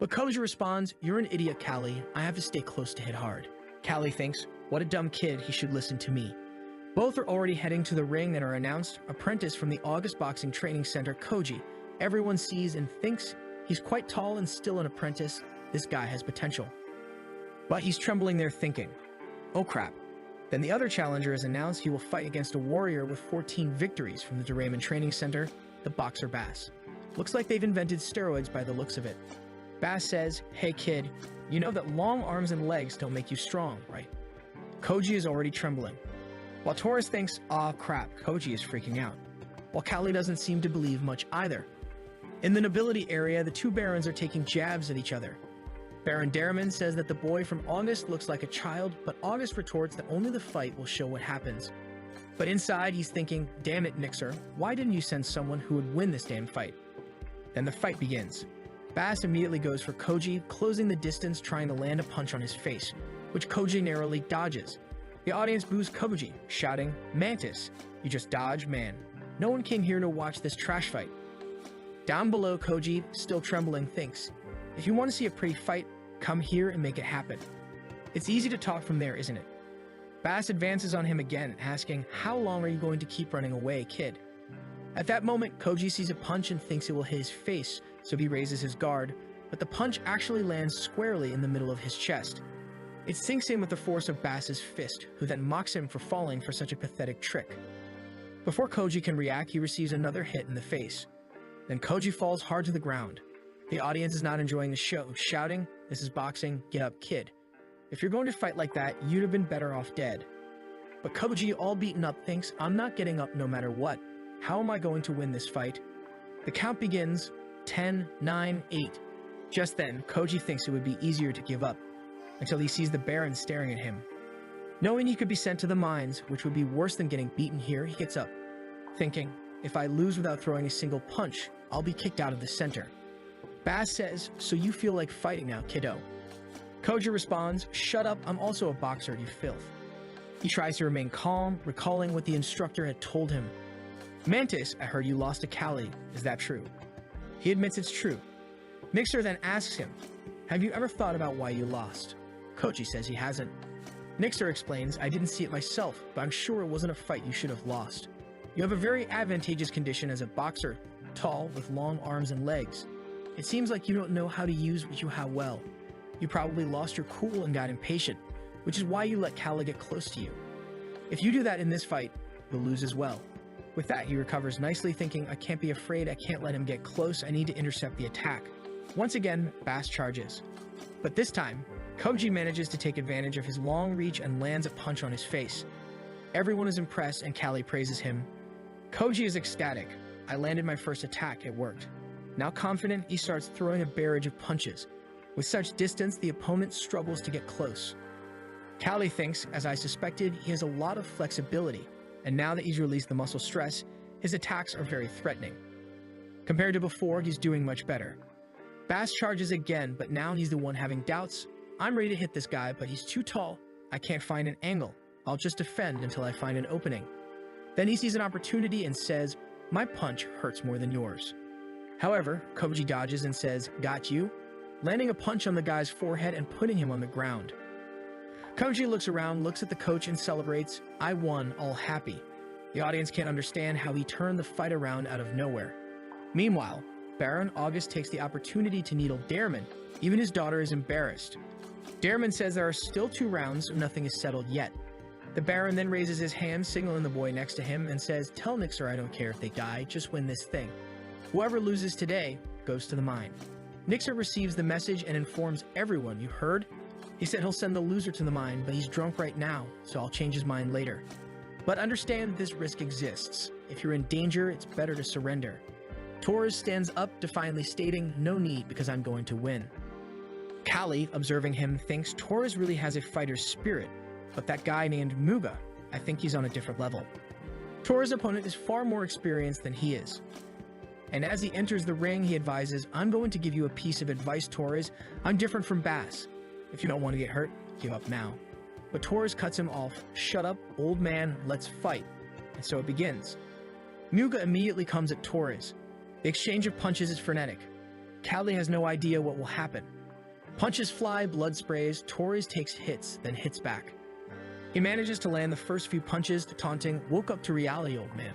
But Koji responds, you're an idiot, Callie. I have to stay close to hit hard. Callie thinks, what a dumb kid, he should listen to me. Both are already heading to the ring and are announced, apprentice from the August Boxing Training Center, Koji. Everyone sees and thinks he's quite tall and still an apprentice. This guy has potential. But he's trembling there thinking, oh crap, Then the other challenger is announced. He will fight against a warrior with 14 victories from the Doraemon Training Center, the boxer Bass. Looks like they've invented steroids by the looks of it. Bass says, "Hey kid, you know that long arms and legs don't make you strong, right?" Koji is already trembling. While Taurus thinks, "Aw crap," Koji is freaking out. While Callie doesn't seem to believe much either. In the nobility area, the two barons are taking jabs at each other. Baron Derriman says that the boy from August looks like a child, but August retorts that only the fight will show what happens. But inside, he's thinking, "Damn it, Nixer, why didn't you send someone who would win this damn fight?" Then the fight begins. Bass immediately goes for Koji, closing the distance, trying to land a punch on his face, which Koji narrowly dodges. The audience boos Koji, shouting, "Mantis, you just dodge, man. No one came here to watch this trash fight." Down below, Koji, still trembling, thinks, "If you want to see a pretty fight, come here and make it happen." It's easy to talk from there, isn't it? Bass advances on him again, asking, "How long are you going to keep running away, kid?" At that moment, Koji sees a punch and thinks it will hit his face, so he raises his guard, but the punch actually lands squarely in the middle of his chest. It sinks in with the force of Bass's fist, who then mocks him for falling for such a pathetic trick. Before Koji can react, he receives another hit in the face. Then Koji falls hard to the ground. The audience is not enjoying the show, shouting, "This is boxing, get up, kid. If you're going to fight like that, you'd have been better off dead." But Koji, all beaten up, thinks, "I'm not getting up no matter what. How am I going to win this fight?" The count begins, 10, 9, 8. Just then, Koji thinks it would be easier to give up, until he sees the Baron staring at him. Knowing he could be sent to the mines, which would be worse than getting beaten here, he gets up, thinking, "If I lose without throwing a single punch, I'll be kicked out of the center." Bass says, "So you feel like fighting now, kiddo?" Koji responds, "Shut up, I'm also a boxer, you filth." He tries to remain calm, recalling what the instructor had told him. "Mantis, I heard you lost to Callie. Is that true?" He admits it's true. Mixer then asks him, "Have you ever thought about why you lost?" Koji says he hasn't. Nixer explains, "I didn't see it myself, but I'm sure it wasn't a fight you should have lost. You have a very advantageous condition as a boxer, tall, with long arms and legs. It seems like you don't know how to use what you have well. You probably lost your cool and got impatient, which is why you let Callie get close to you. If you do that in this fight, you'll lose as well." With that, he recovers nicely, thinking, "I can't be afraid, I can't let him get close, I need to intercept the attack." Once again, Bass charges. But this time, Koji manages to take advantage of his long reach and lands a punch on his face. Everyone is impressed and Callie praises him. Koji is ecstatic. "I landed my first attack, it worked." Now confident, he starts throwing a barrage of punches. With such distance, the opponent struggles to get close. Callie thinks, as I suspected, he has a lot of flexibility, and now that he's released the muscle stress, his attacks are very threatening. Compared to before, he's doing much better. Bass charges again, but now he's the one having doubts. "I'm ready to hit this guy, but he's too tall. I can't find an angle. I'll just defend until I find an opening." Then he sees an opportunity and says, "My punch hurts more than yours." However, Koji dodges and says, "Got you?" landing a punch on the guy's forehead and putting him on the ground. Koji looks around, looks at the coach and celebrates, "I won, all happy." The audience can't understand how he turned the fight around out of nowhere. Meanwhile, Baron August takes the opportunity to needle Derriman. Even his daughter is embarrassed. Derriman says there are still 2 rounds, so nothing is settled yet. The Baron then raises his hand, signaling the boy next to him, and says, "Tell Nixer I don't care if they die, just win this thing. Whoever loses today goes to the mine." Nixer receives the message and informs everyone, "You heard? He said he'll send the loser to the mine, but he's drunk right now, so I'll change his mind later. But understand this risk exists. If you're in danger, it's better to surrender." Taurus stands up, defiantly stating, "No need, because I'm going to win." Callie, observing him, thinks Taurus really has a fighter's spirit, but that guy named Muga, I think he's on a different level. Taurus' opponent is far more experienced than he is. And as he enters the ring, he advises, "I'm going to give you a piece of advice, Taurus. I'm different from Bass. If you don't want to get hurt, give up now." But Taurus cuts him off. "Shut up, old man, let's fight." And so it begins. Muga immediately comes at Taurus. The exchange of punches is frenetic. Callie has no idea what will happen. Punches fly, blood sprays, Taurus takes hits, then hits back. He manages to land the first few punches, taunting, "Woke up to reality, old man."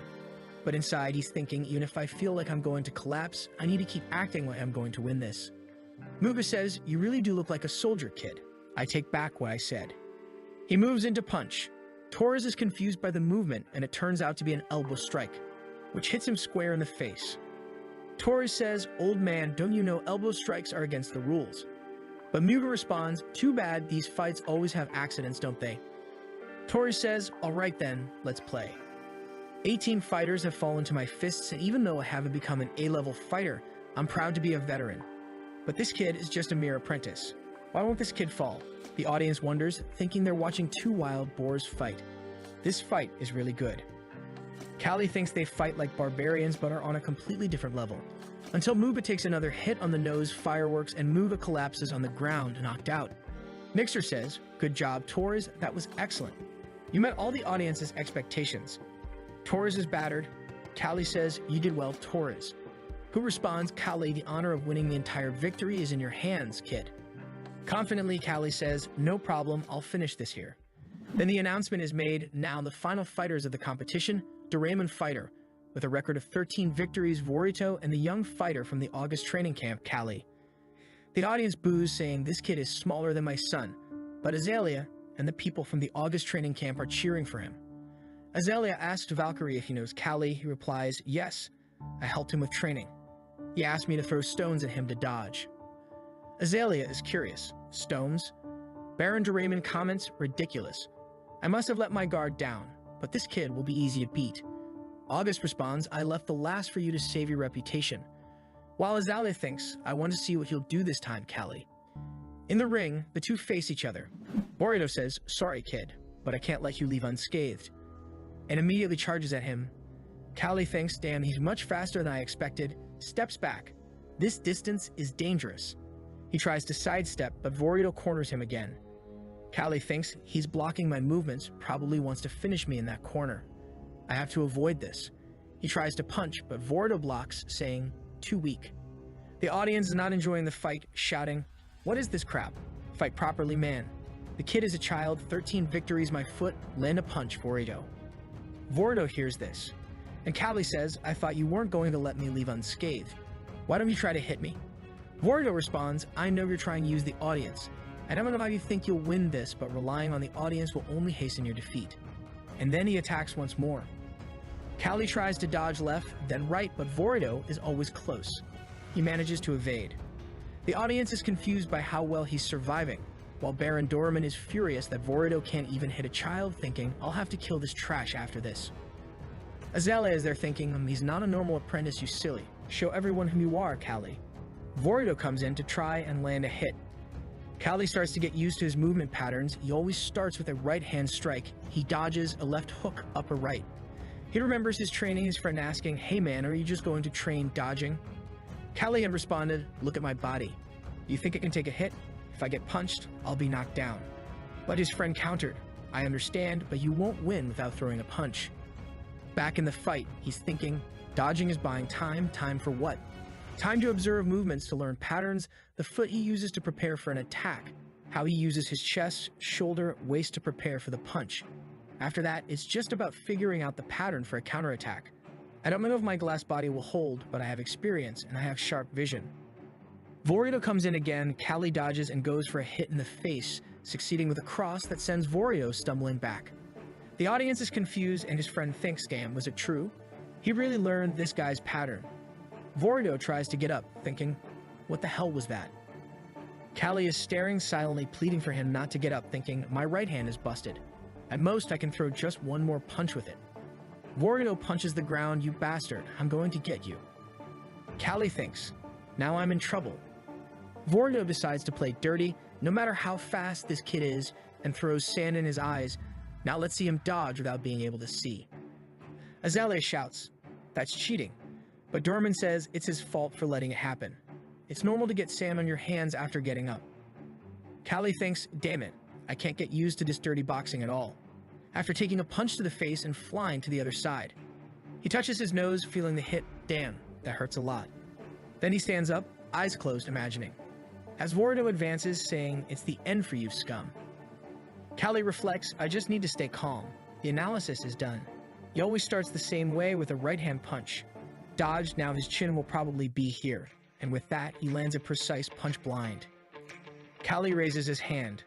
But inside, he's thinking, "Even if I feel like I'm going to collapse, I need to keep acting like I'm going to win this." Muga says, "You really do look like a soldier, kid. I take back what I said." He moves into punch. Torres is confused by the movement, and it turns out to be an elbow strike, which hits him square in the face. Torres says, "Old man, don't you know elbow strikes are against the rules?" But Muga responds, "Too bad, these fights always have accidents, don't they?" Torres says, "All right then, let's play." 18 fighters have fallen to my fists, and even though I haven't become an A-level fighter, I'm proud to be a veteran. But this kid is just a mere apprentice. Why won't this kid fall? The audience wonders, thinking they're watching two wild boars fight. This fight is really good. Callie thinks they fight like barbarians but are on a completely different level. Until Muga takes another hit on the nose fireworks and Muga collapses on the ground, knocked out. Mixer says, "Good job, Torres, that was excellent. You met all the audience's expectations." Torres is battered. Callie says, "You did well, Torres." Who responds, "Callie, the honor of winning the entire victory is in your hands, kid." Confidently, Callie says, "No problem, I'll finish this here." Then the announcement is made, now the final fighters of the competition, Doraemon Fighter, with a record of 13 victories, Vorito, and the young fighter from the August training camp, Callie. The audience boos, saying, "This kid is smaller than my son," but Azalea and the people from the August training camp are cheering for him. Azalea asks Valkyrie if he knows Callie. He replies, "Yes, I helped him with training. He asked me to throw stones at him to dodge." Azalea is curious. Stones? Baron Doraemon comments, "Ridiculous. I must have let my guard down, but this kid will be easy to beat." August responds, "I left the last for you to save your reputation." While Azalea thinks, "I want to see what he'll do this time, Callie." In the ring, the two face each other. Burrito says, "Sorry, kid, but I can't let you leave unscathed," and immediately charges at him. Callie thinks, "Damn, he's much faster than I expected," steps back. This distance is dangerous. He tries to sidestep, but Vorito corners him again. Callie thinks, "He's blocking my movements, probably wants to finish me in that corner. I have to avoid this." He tries to punch, but Vorito blocks, saying, "Too weak." The audience is not enjoying the fight, shouting, "What is this crap? Fight properly, man. The kid is a child, 13 victories, my foot, land a punch, Vorito." Vorito hears this, and Callie says, "I thought you weren't going to let me leave unscathed. Why don't you try to hit me?" Vorito responds, "I know you're trying to use the audience. I don't know how you think you'll win this, but relying on the audience will only hasten your defeat." And then he attacks once more. Callie tries to dodge left, then right, but Vorito is always close. He manages to evade. The audience is confused by how well he's surviving, while Baron Doraemon is furious that Vorito can't even hit a child, thinking, "I'll have to kill this trash after this." Azalea is there thinking, "He's not a normal apprentice, you silly. Show everyone who you are, Callie." Vorito comes in to try and land a hit. Callie starts to get used to his movement patterns. He always starts with a right-hand strike. He dodges a left hook, upper right. He remembers his training, his friend asking, "Hey man, are you just going to train dodging?" Callie had responded, "Look at my body. Do you think it can take a hit? If I get punched, I'll be knocked down." But his friend countered, "I understand, but you won't win without throwing a punch." Back in the fight, he's thinking, dodging is buying time. Time for what? Time to observe movements to learn patterns, the foot he uses to prepare for an attack, how he uses his chest, shoulder, waist to prepare for the punch. After that, it's just about figuring out the pattern for a counterattack. I don't know if my glass body will hold, but I have experience and I have sharp vision. Vorito comes in again. Callie dodges and goes for a hit in the face, succeeding with a cross that sends Vorito stumbling back. The audience is confused and his friend thinks, "Damn, was it true? He really learned this guy's pattern." Vorito tries to get up, thinking, "What the hell was that?" Callie is staring silently, pleading for him not to get up, thinking, "My right hand is busted. At most, I can throw just one more punch with it." Vorito punches the ground, "You bastard, I'm going to get you." Callie thinks, "Now I'm in trouble." Vorito decides to play dirty, no matter how fast this kid is, and throws sand in his eyes. Now let's see him dodge without being able to see. Azalea shouts, "That's cheating." But Doraemon says it's his fault for letting it happen. It's normal to get sand on your hands after getting up. Callie thinks, "Damn it, I can't get used to this dirty boxing at all." After taking a punch to the face and flying to the other side. He touches his nose, feeling the hit. Damn, that hurts a lot. Then he stands up, eyes closed, imagining. As Vorito advances, saying, "It's the end for you, scum." Callie reflects, "I just need to stay calm. The analysis is done. He always starts the same way with a right-hand punch. Dodged, now his chin will probably be here. And with that, he lands a precise punch blind. Callie raises his hand.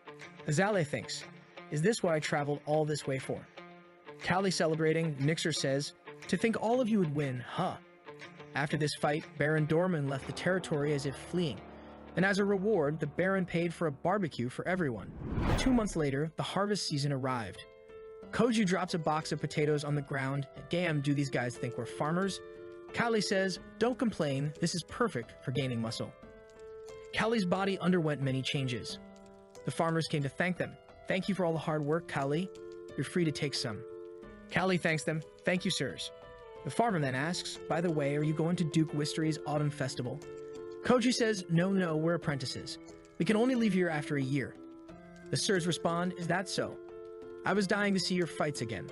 Azalea thinks, "Is this what I traveled all this way for?" Callie celebrating, Nixer says, "To think all of you would win, huh?" After this fight, Baron Dorman left the territory as if fleeing, and as a reward, the Baron paid for a barbecue for everyone. 2 months later, the harvest season arrived. Koji drops a box of potatoes on the ground. Damn, do these guys think we're farmers? Callie says, "Don't complain, this is perfect for gaining muscle." Callie's body underwent many changes. The farmers came to thank them. "Thank you for all the hard work, Callie. You're free to take some." Callie thanks them. "Thank you, sirs." The farmer then asks, "By the way, are you going to Duke Wistery's Autumn Festival?" Koji says, No, we're apprentices. We can only leave here after a year." The sirs respond, "Is that so? I was dying to see your fights again."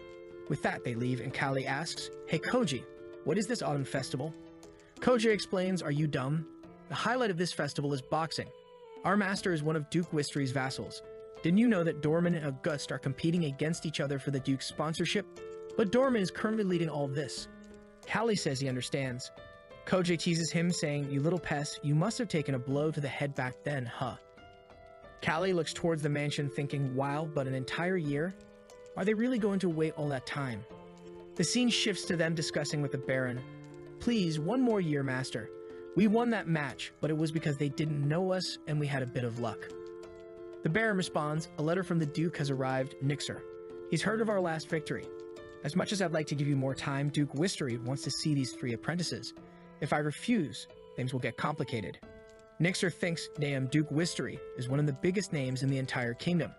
With that, they leave, and Callie asks, "Hey, Koji, what is this Autumn Festival?" Koji explains, "Are you dumb? The highlight of this festival is boxing. Our master is one of Duke Wistery's vassals. Didn't you know that Dorman and August are competing against each other for the Duke's sponsorship? But Dorman is currently leading all this." Callie says he understands. Koji teases him, saying, "You little pest, you must have taken a blow to the head back then, huh?" Callie looks towards the mansion thinking, wow, but an entire year? Are they really going to wait all that time? The scene shifts to them discussing with the Baron. "Please, one more year, Master. We won that match, but it was because they didn't know us and we had a bit of luck." The Baron responds, "A letter from the Duke has arrived, Nixer. He's heard of our last victory. As much as I'd like to give you more time, Duke Wistery wants to see these 3 apprentices. If I refuse, things will get complicated." Nixer thinks, damn, Duke Wistery is one of the biggest names in the entire kingdom.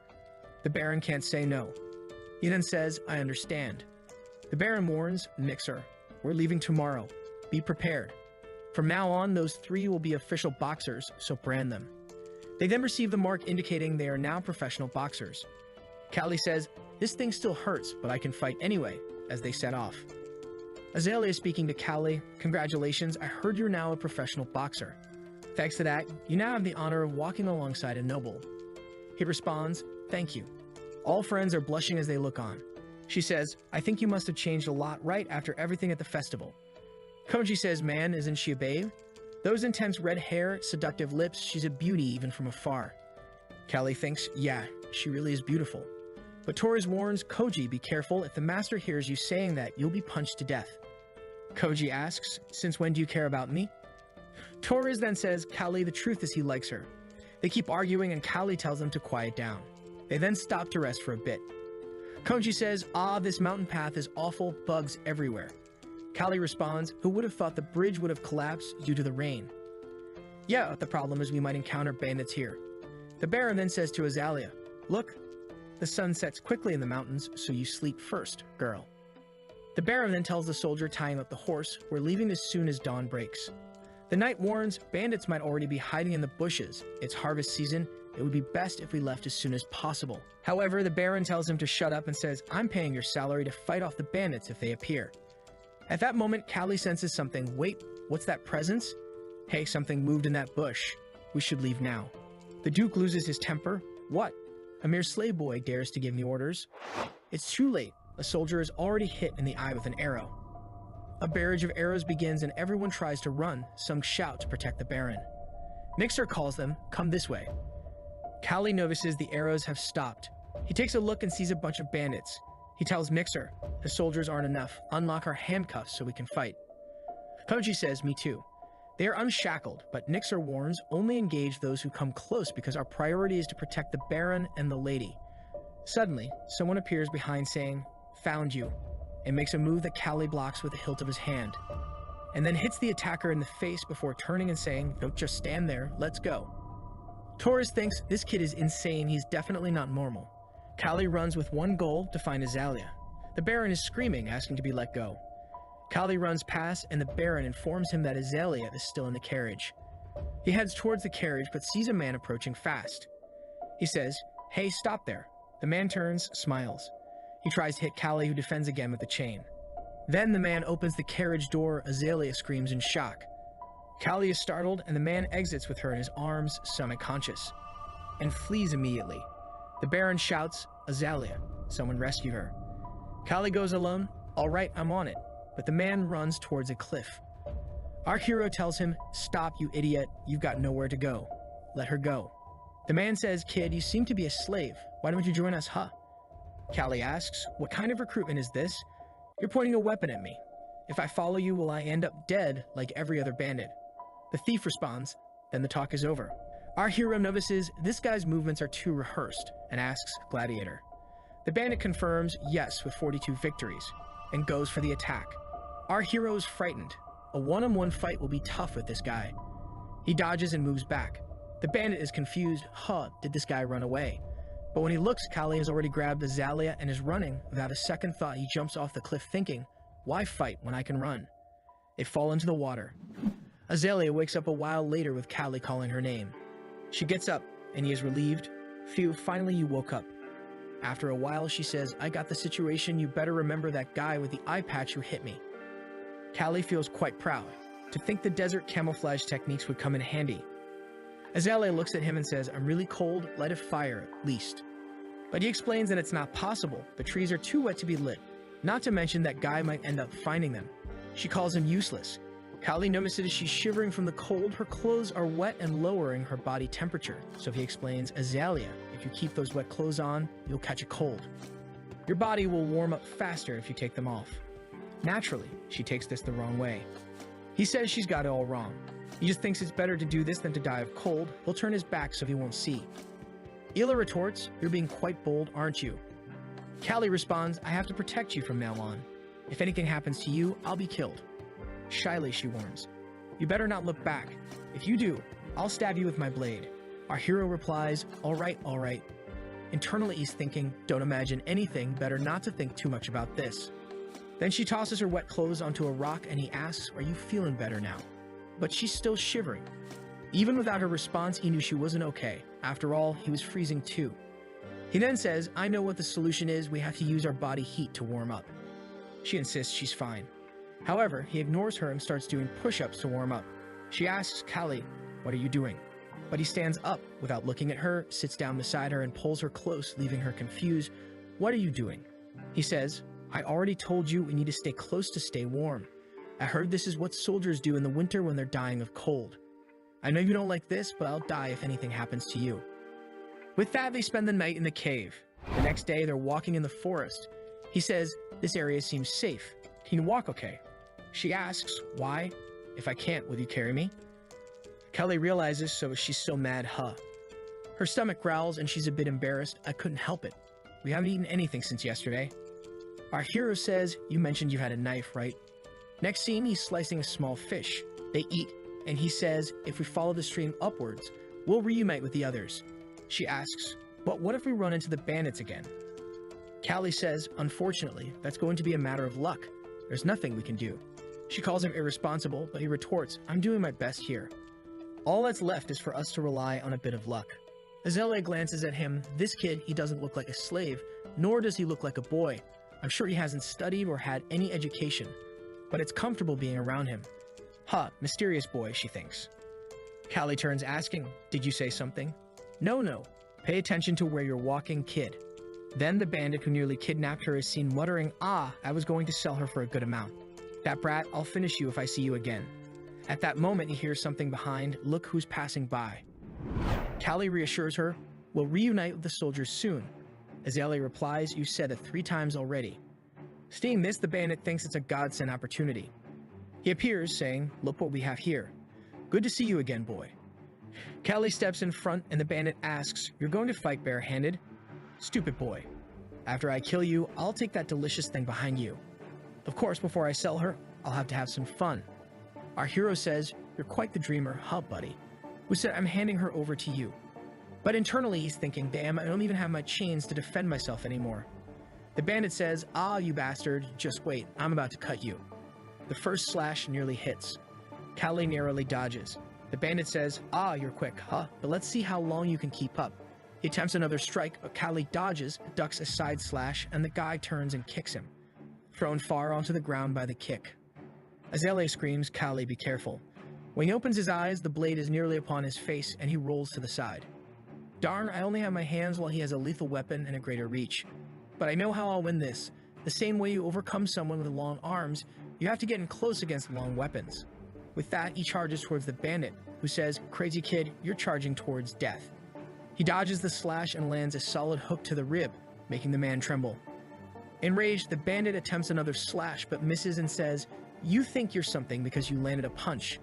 The Baron can't say no. He then says, "I understand." The Baron warns Nixer, "We're leaving tomorrow. Be prepared. From now on, those 3 will be official boxers, so brand them." They then receive the mark indicating they are now professional boxers. Callie says, "This thing still hurts, but I can fight anyway," as they set off. Azalea speaking to Callie, "Congratulations, I heard you're now a professional boxer. Thanks to that, you now have the honor of walking alongside a noble." He responds, "Thank you." All friends are blushing as they look on. She says, "I think you must have changed a lot right after everything at the festival." Koji says, "Man, isn't she a babe? Those intense red hair, seductive lips, she's a beauty even from afar." Callie thinks, "Yeah, she really is beautiful." But Torres warns Koji, "Be careful, if the master hears you saying that, you'll be punched to death." Koji asks, "Since when do you care about me?" Torres then says, "Callie, the truth is he likes her." They keep arguing and Callie tells them to quiet down. They then stop to rest for a bit. Koji says, "This mountain path is awful, bugs everywhere." Callie responds, "Who would have thought the bridge would have collapsed due to the rain?" "Yeah, the problem is we might encounter bandits here." The Baron then says to Azalea, "Look, the sun sets quickly in the mountains, so you sleep first, girl." The Baron then tells the soldier tying up the horse, "We're leaving as soon as dawn breaks." The knight warns, "Bandits might already be hiding in the bushes. It's harvest season. It would be best if we left as soon as possible." However, the Baron tells him to shut up and says, "I'm paying your salary to fight off the bandits if they appear." At that moment, Callie senses something. "Wait, what's that presence? Hey, something moved in that bush. We should leave now." The Duke loses his temper. "What? A mere slave boy dares to give me orders." It's too late. A soldier is already hit in the eye with an arrow. A barrage of arrows begins and everyone tries to run. Some shout to protect the Baron. Nixer calls them, "Come this way." Callie notices the arrows have stopped. He takes a look and sees a bunch of bandits. He tells Nixer, "The soldiers aren't enough. Unlock our handcuffs so we can fight." Koji says, "Me too." They are unshackled, but Nixer warns, "Only engage those who come close because our priority is to protect the Baron and the lady." Suddenly, someone appears behind saying, "Found you," and makes a move that Callie blocks with the hilt of his hand, and then hits the attacker in the face before turning and saying, "Don't just stand there, let's go." Torres thinks this kid is insane, he's definitely not normal. Callie runs with one goal, to find Azalea. The Baron is screaming, asking to be let go. Callie runs past and the Baron informs him that Azalea is still in the carriage. He heads towards the carriage but sees a man approaching fast. He says, "Hey, stop there." The man turns, smiles. He tries to hit Callie, who defends again with the chain. Then the man opens the carriage door. Azalea screams in shock. Callie is startled and the man exits with her in his arms, semi-conscious, and flees immediately. The Baron shouts, "Azalea, someone rescue her." Callie goes alone. "All right, I'm on it." But the man runs towards a cliff. Our hero tells him, "Stop, you idiot. You've got nowhere to go. Let her go." The man says, "Kid, you seem to be a slave. Why don't you join us, huh?" Callie asks, "What kind of recruitment is this? You're pointing a weapon at me. If I follow you, will I end up dead like every other bandit?" The thief responds, then the talk is over. Our hero notices this guy's movements are too rehearsed and asks Gladiator. The bandit confirms yes with 42 victories and goes for the attack. Our hero is frightened. A one-on-one fight will be tough with this guy. He dodges and moves back. The bandit is confused. Did this guy run away? But when he looks, Callie has already grabbed Azalea and is running. Without a second thought, he jumps off the cliff thinking, why fight when I can run? They fall into the water. Azalea wakes up a while later with Callie calling her name. She gets up and he is relieved. Phew, finally you woke up. After a while, she says, I got the situation. You better remember that guy with the eye patch who hit me. Callie feels quite proud. To think the desert camouflage techniques would come in handy. Azalea looks at him and says, I'm really cold, light a fire at least. But he explains that it's not possible. The trees are too wet to be lit. Not to mention that guy might end up finding them. She calls him useless. Callie notices she's shivering from the cold. Her clothes are wet and lowering her body temperature. So he explains, Azalea, if you keep those wet clothes on, you'll catch a cold. Your body will warm up faster if you take them off. Naturally, she takes this the wrong way. He says she's got it all wrong. He just thinks it's better to do this than to die of cold. He'll turn his back so he won't see. Hila retorts, you're being quite bold, aren't you? Callie responds, I have to protect you from now on. If anything happens to you, I'll be killed. Shyly, she warns, you better not look back. If you do, I'll stab you with my blade. Our hero replies, all right, all right. Internally, he's thinking, don't imagine anything, better not to think too much about this. Then she tosses her wet clothes onto a rock and he asks, are you feeling better now? But she's still shivering. Even without her response, he knew she wasn't okay. After all, he was freezing too. He then says, I know what the solution is. We have to use our body heat to warm up. She insists she's fine. However, he ignores her and starts doing push-ups to warm up. She asks Callie, what are you doing? But he stands up without looking at her, sits down beside her and pulls her close, leaving her confused. What are you doing? He says, I already told you we need to stay close to stay warm. I heard this is what soldiers do in the winter when they're dying of cold. I know you don't like this, but I'll die if anything happens to you. With that, they spend the night in the cave. The next day, they're walking in the forest. He says, this area seems safe. Can you walk okay? She asks, why? If I can't, will you carry me? Callie realizes, so she's so mad, Her stomach growls and she's a bit embarrassed. I couldn't help it. We haven't eaten anything since yesterday. Our hero says, you mentioned you had a knife, right? Next scene, he's slicing a small fish. They eat, and he says, if we follow the stream upwards, we'll reunite with the others. She asks, but what if we run into the bandits again? Callie says, unfortunately, that's going to be a matter of luck. There's nothing we can do. She calls him irresponsible, but he retorts, I'm doing my best here. All that's left is for us to rely on a bit of luck. Azalea glances at him. This kid, he doesn't look like a slave, nor does he look like a boy. I'm sure he hasn't studied or had any education, but it's comfortable being around him. Mysterious boy, she thinks. Callie turns asking, did you say something? No. Pay attention to where you're walking, kid. Then the bandit who nearly kidnapped her is seen muttering, I was going to sell her for a good amount. That brat, I'll finish you if I see you again. At that moment, he hears something behind. Look who's passing by. Callie reassures her, we'll reunite with the soldiers soon. Azalea replies, you said it 3 times already. Seeing this, the bandit thinks it's a godsend opportunity. He appears, saying, look what we have here. Good to see you again, boy. Callie steps in front and the bandit asks, you're going to fight barehanded? Stupid boy. After I kill you, I'll take that delicious thing behind you. Of course, before I sell her, I'll have to have some fun. Our hero says, you're quite the dreamer, buddy? Who said I'm handing her over to you. But internally he's thinking, damn, I don't even have my chains to defend myself anymore. The bandit says, you bastard, just wait, I'm about to cut you. The first slash nearly hits. Callie narrowly dodges. The bandit says, you're quick, but let's see how long you can keep up. He attempts another strike, but Callie dodges, ducks a side slash, and the guy turns and kicks him, thrown far onto the ground by the kick. Azalea screams, Callie, be careful. When he opens his eyes, the blade is nearly upon his face, and he rolls to the side. Darn, I only have my hands while he has a lethal weapon and a greater reach. But I know how I'll win this. The same way you overcome someone with long arms, you have to get in close against long weapons. With that, he charges towards the bandit, who says, crazy kid, you're charging towards death. He dodges the slash and lands a solid hook to the rib, making the man tremble. Enraged, the bandit attempts another slash but misses and says, "You think you're something because you landed a punch."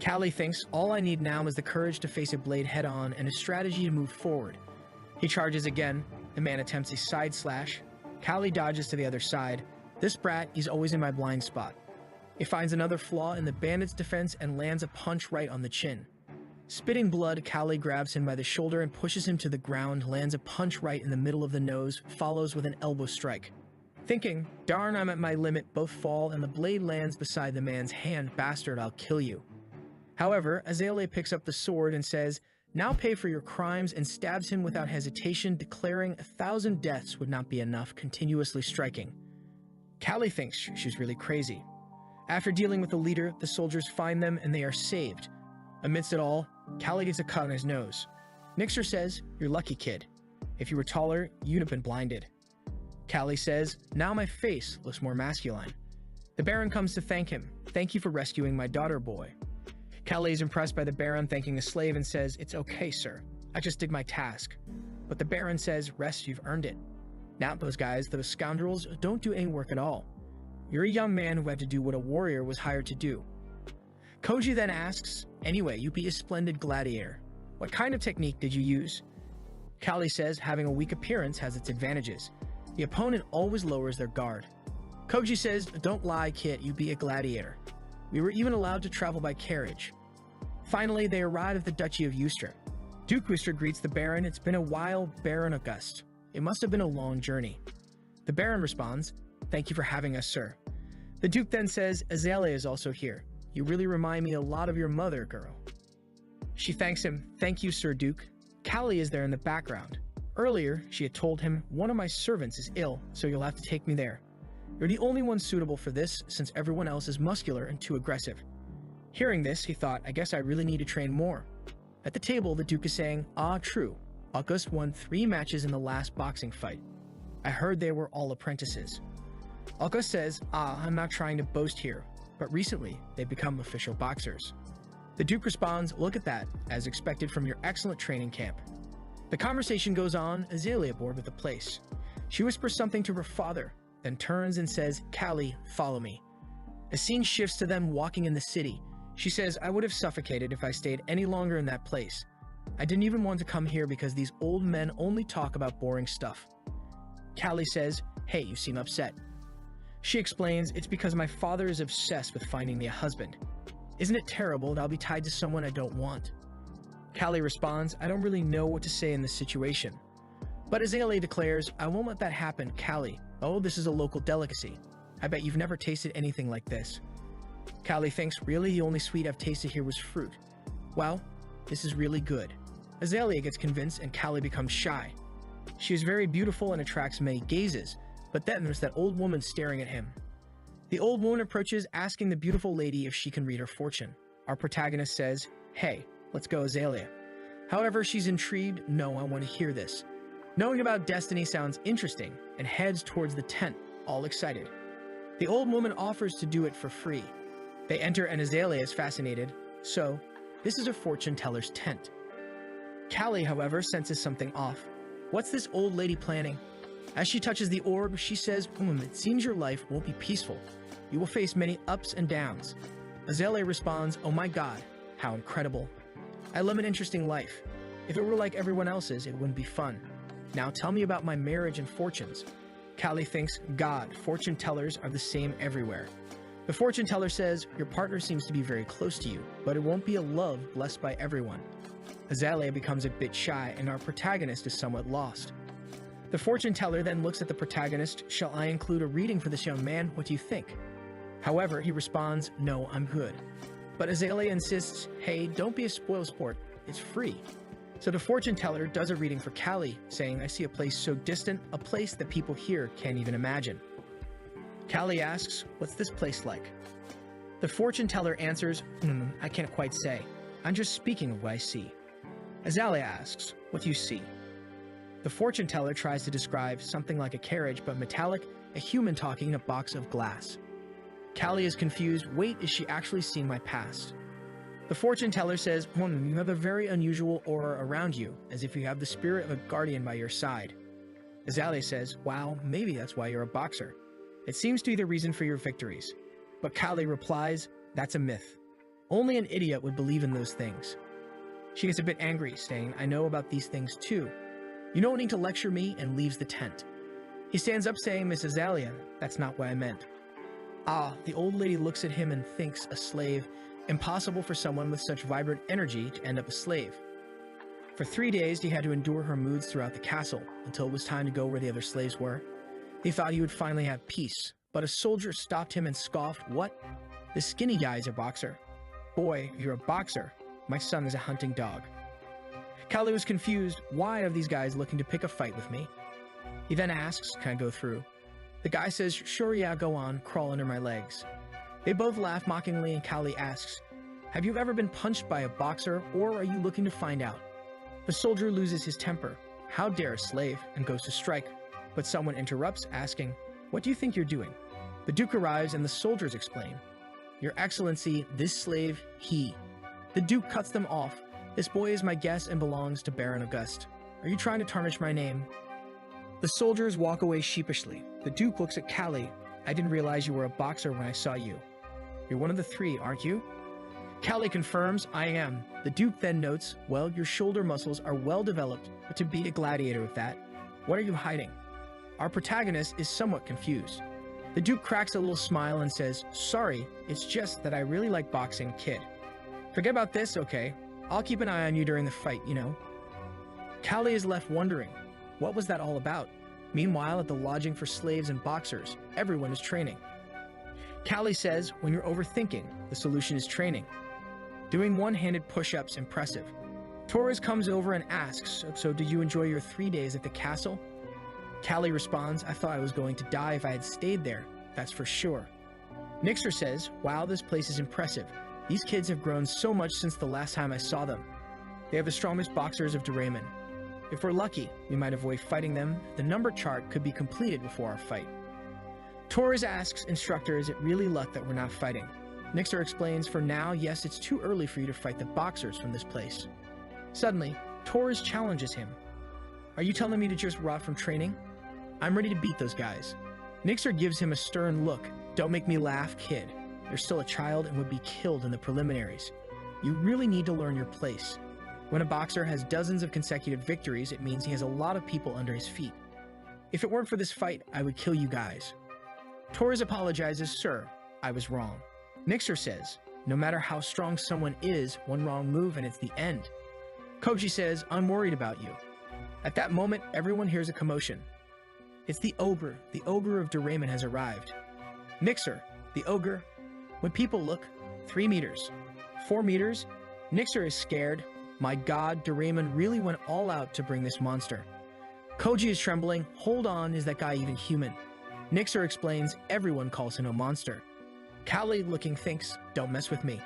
Callie thinks, "All I need now is the courage to face a blade head-on and a strategy to move forward." He charges again. The man attempts a side slash. Callie dodges to the other side. This brat is always in my blind spot. He finds another flaw in the bandit's defense and lands a punch right on the chin. Spitting blood, Callie grabs him by the shoulder and pushes him to the ground, lands a punch right in the middle of the nose, follows with an elbow strike. Thinking, "Darn, I'm at my limit," both fall and the blade lands beside the man's hand. "Bastard, I'll kill you." However, Azalea picks up the sword and says, "Now pay for your crimes," and stabs him without hesitation, declaring 1,000 deaths would not be enough, continuously striking. Callie thinks she's really crazy. After dealing with the leader, the soldiers find them and they are saved. Amidst it all, Callie gets a cut on his nose. Nixer says, "You're lucky, kid. If you were taller, you'd have been blinded." Callie says, "Now my face looks more masculine." The Baron comes to thank him. "Thank you for rescuing my daughter, boy." Callie is impressed by the Baron thanking a slave and says, "It's okay, sir. I just did my task." But the Baron says, "Rest, you've earned it. Now those guys, those scoundrels, don't do any work at all. You're a young man who had to do what a warrior was hired to do." Koji then asks, "Anyway, you be a splendid gladiator. What kind of technique did you use?" Callie says having a weak appearance has its advantages. The opponent always lowers their guard. Koji says, "Don't lie, kid, you be a gladiator. We were even allowed to travel by carriage." Finally, they arrive at the Duchy of Eustra. Duke Wister greets the Baron. "It's been a while, Baron August. It must have been a long journey." The Baron responds, "Thank you for having us, sir." The Duke then says, "Azalea is also here. You really remind me a lot of your mother, girl." She thanks him. "Thank you, Sir Duke." Callie is there in the background. Earlier, she had told him, "One of my servants is ill, so you'll have to take me there. You're the only one suitable for this, since everyone else is muscular and too aggressive." Hearing this, he thought, "I guess I really need to train more." At the table, the Duke is saying, "Ah, true. August won 3 matches in the last boxing fight. I heard they were all apprentices." August says, "I'm not trying to boast here, but recently they've become official boxers." The Duke responds, "Look at that, as expected from your excellent training camp." The conversation goes on, Azalea bored with the place. She whispers something to her father, then turns and says, "Callie, follow me." A scene shifts to them walking in the city. She says, "I would have suffocated if I stayed any longer in that place. I didn't even want to come here because these old men only talk about boring stuff." Callie says, "Hey, you seem upset." She explains, "It's because my father is obsessed with finding me a husband. Isn't it terrible that I'll be tied to someone I don't want?" Callie responds, "I don't really know what to say in this situation." But Azalea declares, "I won't let that happen, Callie. Oh, this is a local delicacy. I bet you've never tasted anything like this." Callie thinks, "Really? The only sweet I've tasted here was fruit. Well, this is really good." Azalea gets convinced and Callie becomes shy. She is very beautiful and attracts many gazes, but then there's that old woman staring at him. The old woman approaches, asking the beautiful lady if she can read her fortune. Our protagonist says, "Hey, let's go, Azalea." However, she's intrigued. "No, I want to hear this." Knowing about destiny sounds interesting, and heads towards the tent, all excited. The old woman offers to do it for free. They enter and Azalea is fascinated. So, this is a fortune teller's tent. Callie, however, senses something off. What's this old lady planning? As she touches the orb, she says, It seems your life won't be peaceful. You will face many ups and downs." Azalea responds, "Oh my god, how incredible. I live an interesting life. If it were like everyone else's, it wouldn't be fun. Now tell me about my marriage and fortunes." Callie thinks, "God, fortune tellers are the same everywhere." The fortune teller says, "Your partner seems to be very close to you, but it won't be a love blessed by everyone." Azalea becomes a bit shy, and our protagonist is somewhat lost. The fortune teller then looks at the protagonist. "Shall I include a reading for this young man? What do you think?" However, he responds, "No, I'm good." But Azalea insists, "Hey, don't be a spoilsport. It's free." So the fortune teller does a reading for Callie, saying, "I see a place so distant, a place that people here can't even imagine." Callie asks, "What's this place like?" The fortune teller answers, I can't quite say. I'm just speaking of what I see." Azalea asks, "What do you see?" The fortune teller tries to describe something like a carriage, but metallic, a human talking in a box of glass. Callie is confused. Wait, is she actually seeing my past? The fortune teller says, "You have a very unusual aura around you, as if you have the spirit of a guardian by your side." Azalea says, wow, maybe that's why you're a boxer. It seems to be the reason for your victories. But Kali replies, that's a myth. Only an idiot would believe in those things. She gets a bit angry, saying, I know about these things too. You don't need to lecture me, and leaves the tent. He stands up saying, Miss Azalea, that's not what I meant. Ah, the old lady looks at him and thinks a slave. Impossible for someone with such vibrant energy to end up a slave. For 3 days, he had to endure her moods throughout the castle until it was time to go where the other slaves were. He thought he would finally have peace, but a soldier stopped him and scoffed, what? The skinny guy is a boxer. Boy, you're a boxer. My son is a hunting dog. Kali was confused. Why are these guys looking to pick a fight with me? He then asks, can I go through? The guy says, sure, yeah, go on, crawl under my legs. They both laugh mockingly, and Kali asks, have you ever been punched by a boxer, or are you looking to find out? The soldier loses his temper. How dare a slave, and goes to strike. But someone interrupts, asking, what do you think you're doing? The Duke arrives, and the soldiers explain, Your Excellency, this slave, he. The Duke cuts them off. This boy is my guest and belongs to Baron Auguste. Are you trying to tarnish my name? The soldiers walk away sheepishly. The Duke looks at Kali. I didn't realize you were a boxer when I saw you. You're one of the three, aren't you? Kali confirms, I am. The Duke then notes, well, your shoulder muscles are well developed, but to beat a gladiator with that, what are you hiding? Our protagonist is somewhat confused. The Duke cracks a little smile and says, sorry, it's just that I really like boxing, kid. Forget about this, okay? I'll keep an eye on you during the fight, you know. Kali is left wondering, what was that all about? Meanwhile, at the lodging for slaves and boxers, everyone is training. Kali says, when you're overthinking, the solution is training. Doing one-handed push-ups, impressive. Torres comes over and asks, so did you enjoy your 3 days at the castle? Kali responds, I thought I was going to die if I had stayed there, that's for sure. Nixer says, wow, this place is impressive. These kids have grown so much since the last time I saw them. They have the strongest boxers of Doraemon. If we're lucky, we might avoid fighting them. The number chart could be completed before our fight. Torres asks, instructor, is it really luck that we're not fighting? Nixer explains, for now, yes, it's too early for you to fight the boxers from this place. Suddenly, Torres challenges him. Are you telling me to just rot from training? I'm ready to beat those guys. Nixer gives him a stern look. Don't make me laugh, kid. You're still a child and would be killed in the preliminaries. You really need to learn your place. When a boxer has dozens of consecutive victories, it means he has a lot of people under his feet. If it weren't for this fight, I would kill you guys. Torres apologizes, sir, I was wrong. Nixer says, no matter how strong someone is, one wrong move and it's the end. Koji says, I'm worried about you. At that moment, everyone hears a commotion. It's the ogre of Doraemon has arrived. Nixer, the ogre. When people look, 3 meters, 4 meters, Nixer is scared. My God, Doraemon really went all out to bring this monster. Koji is trembling. Hold on, is that guy even human? Nixer explains, everyone calls him a monster. Kali, looking, thinks, don't mess with me.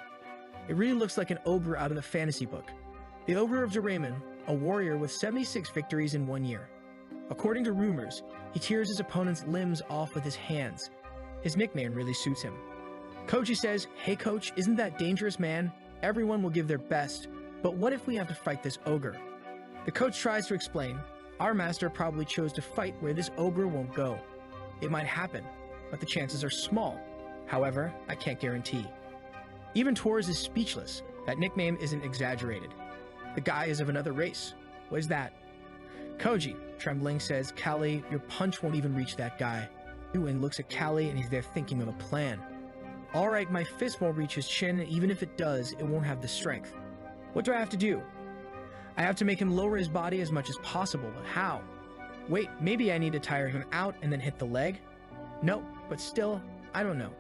It really looks like an ogre out of the fantasy book. The ogre of Doraemon, a warrior with 76 victories in 1 year. According to rumors, he tears his opponent's limbs off with his hands. His nickname really suits him. Koji says, hey coach, isn't that dangerous, man? Everyone will give their best, but what if we have to fight this ogre? The coach tries to explain, our master probably chose to fight where this ogre won't go. It might happen, but the chances are small. However, I can't guarantee. Even Torres is speechless. That nickname isn't exaggerated. The guy is of another race. What is that? Koji, trembling, says, Kali, your punch won't even reach that guy. Weakling looks at Kali and he's there thinking of a plan. Alright, my fist won't reach his chin, and even if it does, it won't have the strength. What do I have to do? I have to make him lower his body as much as possible, but how? Wait, maybe I need to tire him out and then hit the leg? No, but still, I don't know.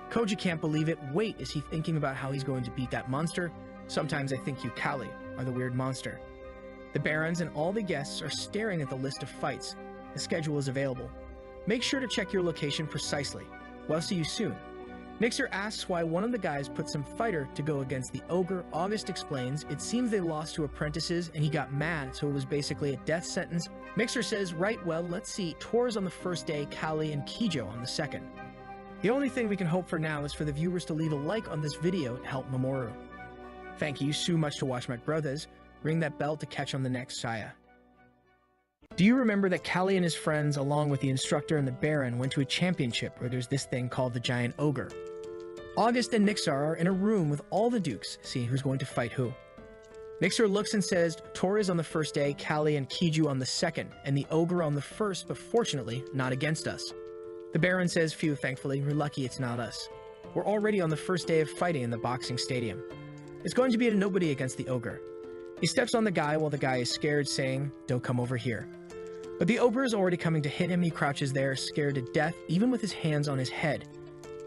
Koji can't believe it. Wait, is he thinking about how he's going to beat that monster? Sometimes I think you, Kali, are the weird monster. The barons and all the guests are staring at the list of fights. The schedule is available. Make sure to check your location precisely. Well, see you soon. Nixer asks why one of the guys put some fighter to go against the ogre. August explains, it seems they lost to apprentices and he got mad, so it was basically a death sentence. Mixer says, right, well, let's see, Torres on the first day, Kali and Kijo on the second. The only thing we can hope for now is for the viewers to leave a like on this video to help Mamoru. Thank you so much to watch my brothers. Ring that bell to catch on the next Saya. Do you remember that Callie and his friends, along with the instructor and the Baron, went to a championship where there's this thing called the Giant Ogre? August and Nixar are in a room with all the dukes, seeing who's going to fight who. Nixar looks and says, Torres on the first day, Callie and Kiju on the second, and the Ogre on the first, but fortunately, not against us. The Baron says, phew, thankfully, we're lucky it's not us. We're already on the first day of fighting in the boxing stadium. It's going to be a nobody against the Ogre. He steps on the guy while the guy is scared, saying, don't come over here. But the Ogre is already coming to hit him. He crouches there, scared to death, even with his hands on his head.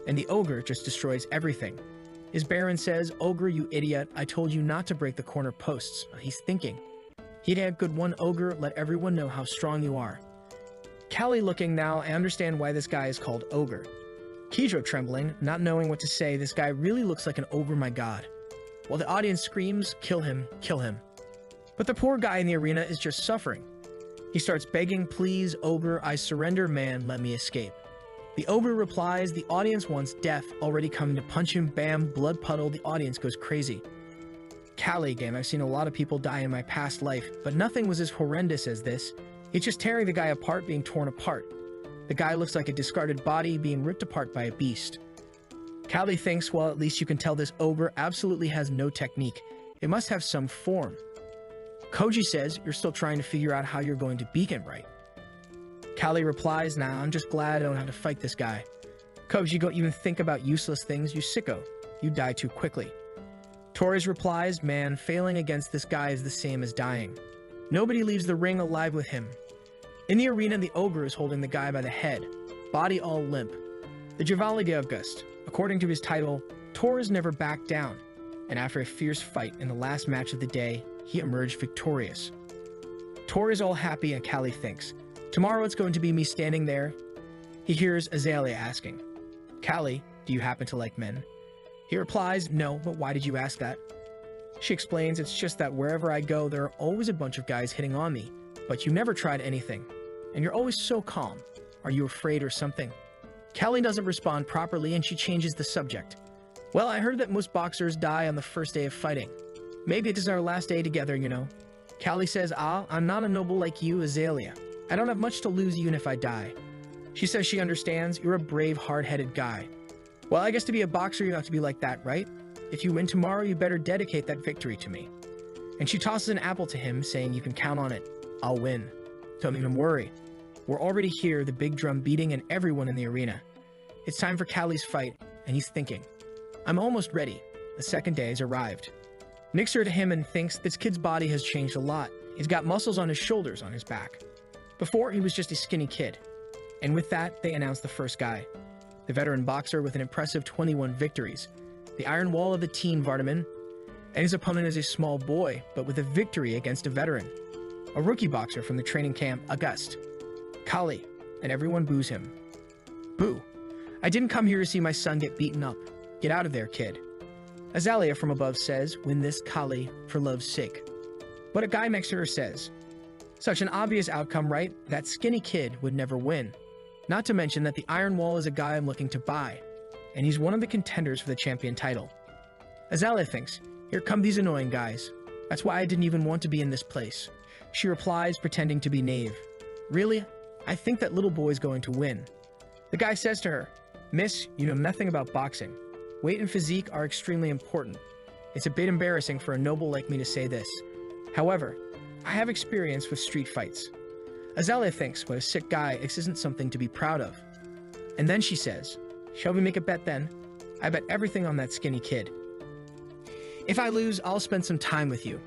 And the Ogre just destroys everything. His Baron says, Ogre, you idiot, I told you not to break the corner posts. He's thinking. He'd had good one, Ogre, let everyone know how strong you are. Callie looking now, I understand why this guy is called Ogre. Kiju trembling, not knowing what to say, this guy really looks like an ogre, my god. While the audience screams, kill him, kill him. But the poor guy in the arena is just suffering. He starts begging, please, Ogre, I surrender, man, let me escape. The Ogre replies, the audience wants death, already coming to punch him, bam, blood puddle, the audience goes crazy. Callie game, I've seen a lot of people die in my past life, but nothing was as horrendous as this. It's just tearing the guy apart, being torn apart. The guy looks like a discarded body being ripped apart by a beast. Callie thinks, well, at least you can tell this Ogre absolutely has no technique. It must have some form. Koji says, you're still trying to figure out how you're going to beat him, right? Callie replies, nah, I'm just glad I don't have to fight this guy. Koji, don't even think about useless things, you sicko. You die too quickly. Torres replies, man, failing against this guy is the same as dying. Nobody leaves the ring alive with him. In the arena, the Ogre is holding the guy by the head, body all limp. The Javali de August, according to his title, Torres never backed down, and after a fierce fight in the last match of the day, he emerged victorious. Torres all happy, and Callie thinks, tomorrow it's going to be me standing there. He hears Azalea asking, Callie, do you happen to like men? He replies, no, but why did you ask that? She explains, it's just that wherever I go, there are always a bunch of guys hitting on me, but you never tried anything, and you're always so calm. Are you afraid or something? Callie doesn't respond properly, and she changes the subject. Well, I heard that most boxers die on the first day of fighting. Maybe it is our last day together, you know. Callie says, I'm not a noble like you, Azalea. I don't have much to lose even if I die. She says she understands, you're a brave, hard-headed guy. Well, I guess to be a boxer, you have to be like that, right? If you win tomorrow, you better dedicate that victory to me. And she tosses an apple to him, saying, you can count on it. I'll win. Don't even worry. We're already here, the big drum beating, and everyone in the arena. It's time for Callie's fight, and he's thinking, I'm almost ready. The second day has arrived. Nixar to him and thinks this kid's body has changed a lot. He's got muscles on his shoulders, on his back. Before, he was just a skinny kid. And with that, they announced the first guy. The veteran boxer with an impressive 21 victories. The Iron Wall of the teen Vardaman. And his opponent is a small boy, but with a victory against a veteran. A rookie boxer from the training camp, August. Callie, and everyone boos him. Boo. I didn't come here to see my son get beaten up. Get out of there, kid. Azalea from above says, win this, Callie, for love's sake. But a guy next to her says, such an obvious outcome, right? That skinny kid would never win. Not to mention that the Iron Wall is a guy I'm looking to buy, and he's one of the contenders for the champion title. Azalea thinks, here come these annoying guys. That's why I didn't even want to be in this place. She replies, pretending to be naive. Really? I think that little boy's going to win. The guy says to her, Miss, you know nothing about boxing. Weight and physique are extremely important. It's a bit embarrassing for a noble like me to say this. However, I have experience with street fights. Azalea thinks, what a sick guy, this isn't something to be proud of. And then she says, shall we make a bet then? I bet everything on that skinny kid. If I lose, I'll spend some time with you.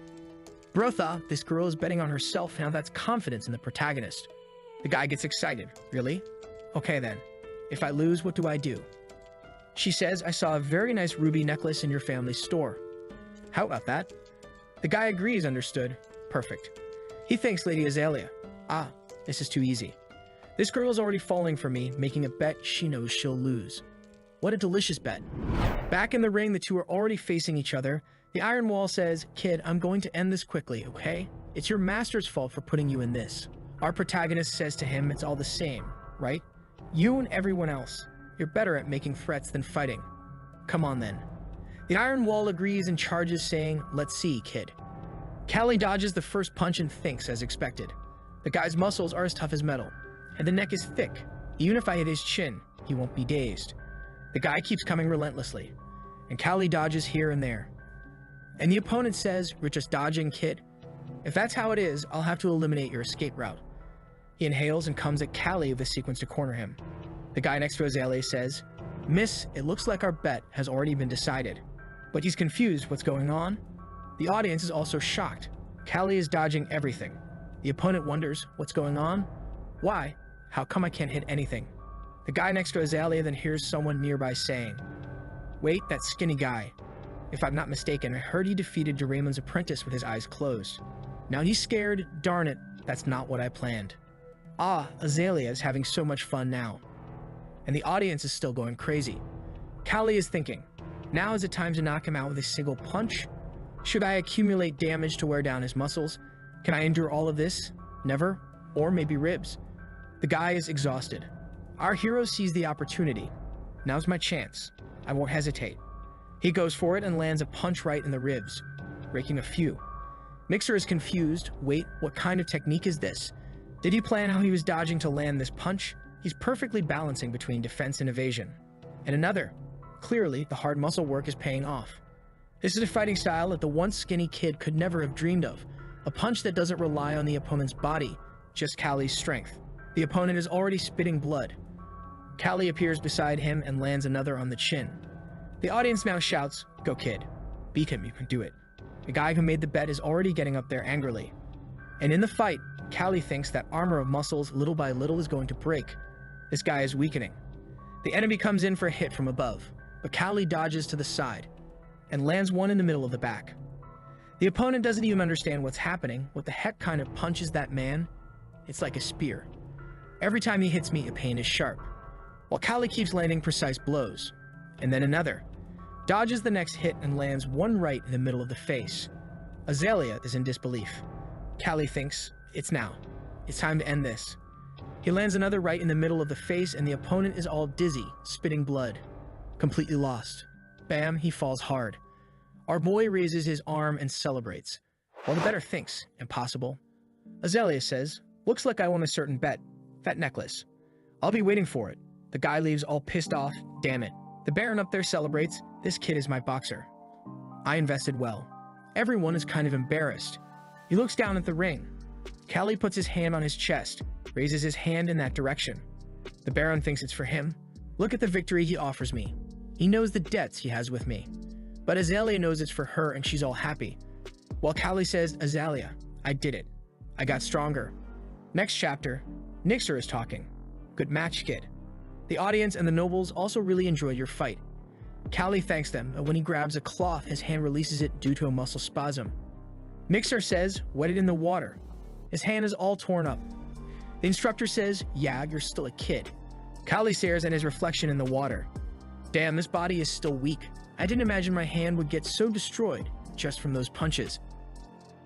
Brotha, this girl is betting on herself, now that's confidence in the protagonist. The guy gets excited. Really? Okay then. If I lose, what do I do? She says, I saw a very nice ruby necklace in your family's store. How about that? The guy agrees, understood. Perfect. He thanks Lady Azalea. This is too easy. This girl is already falling for me, making a bet she knows she'll lose. What a delicious bet. Back in the ring, the two are already facing each other. The Iron Wall says, kid, I'm going to end this quickly, okay? It's your master's fault for putting you in this. Our protagonist says to him, it's all the same, right? You and everyone else. You're better at making threats than fighting. Come on then. The Iron Wall agrees and charges, saying, let's see, kid. Callie dodges the first punch and thinks as expected. The guy's muscles are as tough as metal, and the neck is thick. Even if I hit his chin, he won't be dazed. The guy keeps coming relentlessly, and Callie dodges here and there. And the opponent says, "We're just dodging, kid. If that's how it is, I'll have to eliminate your escape route." He inhales and comes at Callie with a sequence to corner him. The guy next to Azalea says, "Miss, it looks like our bet has already been decided." But he's confused what's going on. The audience is also shocked. Callie is dodging everything. The opponent wonders what's going on. Why? How come I can't hit anything? The guy next to Azalea then hears someone nearby saying, "Wait, that skinny guy. If I'm not mistaken, I heard he defeated Doraemon's apprentice with his eyes closed. Now he's scared. Darn it, that's not what I planned." Ah, Azalea is having so much fun now. And the audience is still going crazy. Callie is thinking, now is it time to knock him out with a single punch? Should I accumulate damage to wear down his muscles? Can I endure all of this? Never. Or maybe ribs. The guy is exhausted. Our hero sees the opportunity. Now's my chance. I won't hesitate. He goes for it and lands a punch right in the ribs, breaking a few. Mixer is confused. Wait, what kind of technique is this? Did he plan how he was dodging to land this punch? He's perfectly balancing between defense and evasion. And another. Clearly, the hard muscle work is paying off. This is a fighting style that the once skinny kid could never have dreamed of. A punch that doesn't rely on the opponent's body, just Callie's strength. The opponent is already spitting blood. Callie appears beside him and lands another on the chin. The audience now shouts, "Go kid. Beat him, you can do it." The guy who made the bet is already getting up there angrily. And in the fight, Callie thinks that armor of muscles little by little is going to break. This guy is weakening. The enemy comes in for a hit from above, but Callie dodges to the side and lands one in the middle of the back. The opponent doesn't even understand what's happening. What the heck kind of punches that man? It's like a spear. Every time he hits me, a pain is sharp. While Callie keeps landing precise blows. And then another. Dodges the next hit and lands one right in the middle of the face. Azalea is in disbelief. Callie thinks, it's now. It's time to end this. He lands another right in the middle of the face and the opponent is all dizzy, spitting blood. Completely lost. Bam, he falls hard. Our boy raises his arm and celebrates. While the bettor thinks, impossible. Azalea says, "Looks like I won a certain bet. That necklace. I'll be waiting for it." The guy leaves all pissed off. Damn it. The Baron up there celebrates. This kid is my boxer. I invested well. Everyone is kind of embarrassed. He looks down at the ring. Callie puts his hand on his chest, raises his hand in that direction. The Baron thinks it's for him. Look at the victory he offers me. He knows the debts he has with me. But Azalea knows it's for her and she's all happy. While Callie says, "Azalea, I did it. I got stronger." Next chapter, Nixer is talking. "Good match, kid. The audience and the nobles also really enjoyed your fight." Callie thanks them, but when he grabs a cloth, his hand releases it due to a muscle spasm. Mixer says, "Wet it in the water." His hand is all torn up. The instructor says, "Yeah, you're still a kid." Callie stares at his reflection in the water. "Damn, this body is still weak. I didn't imagine my hand would get so destroyed just from those punches."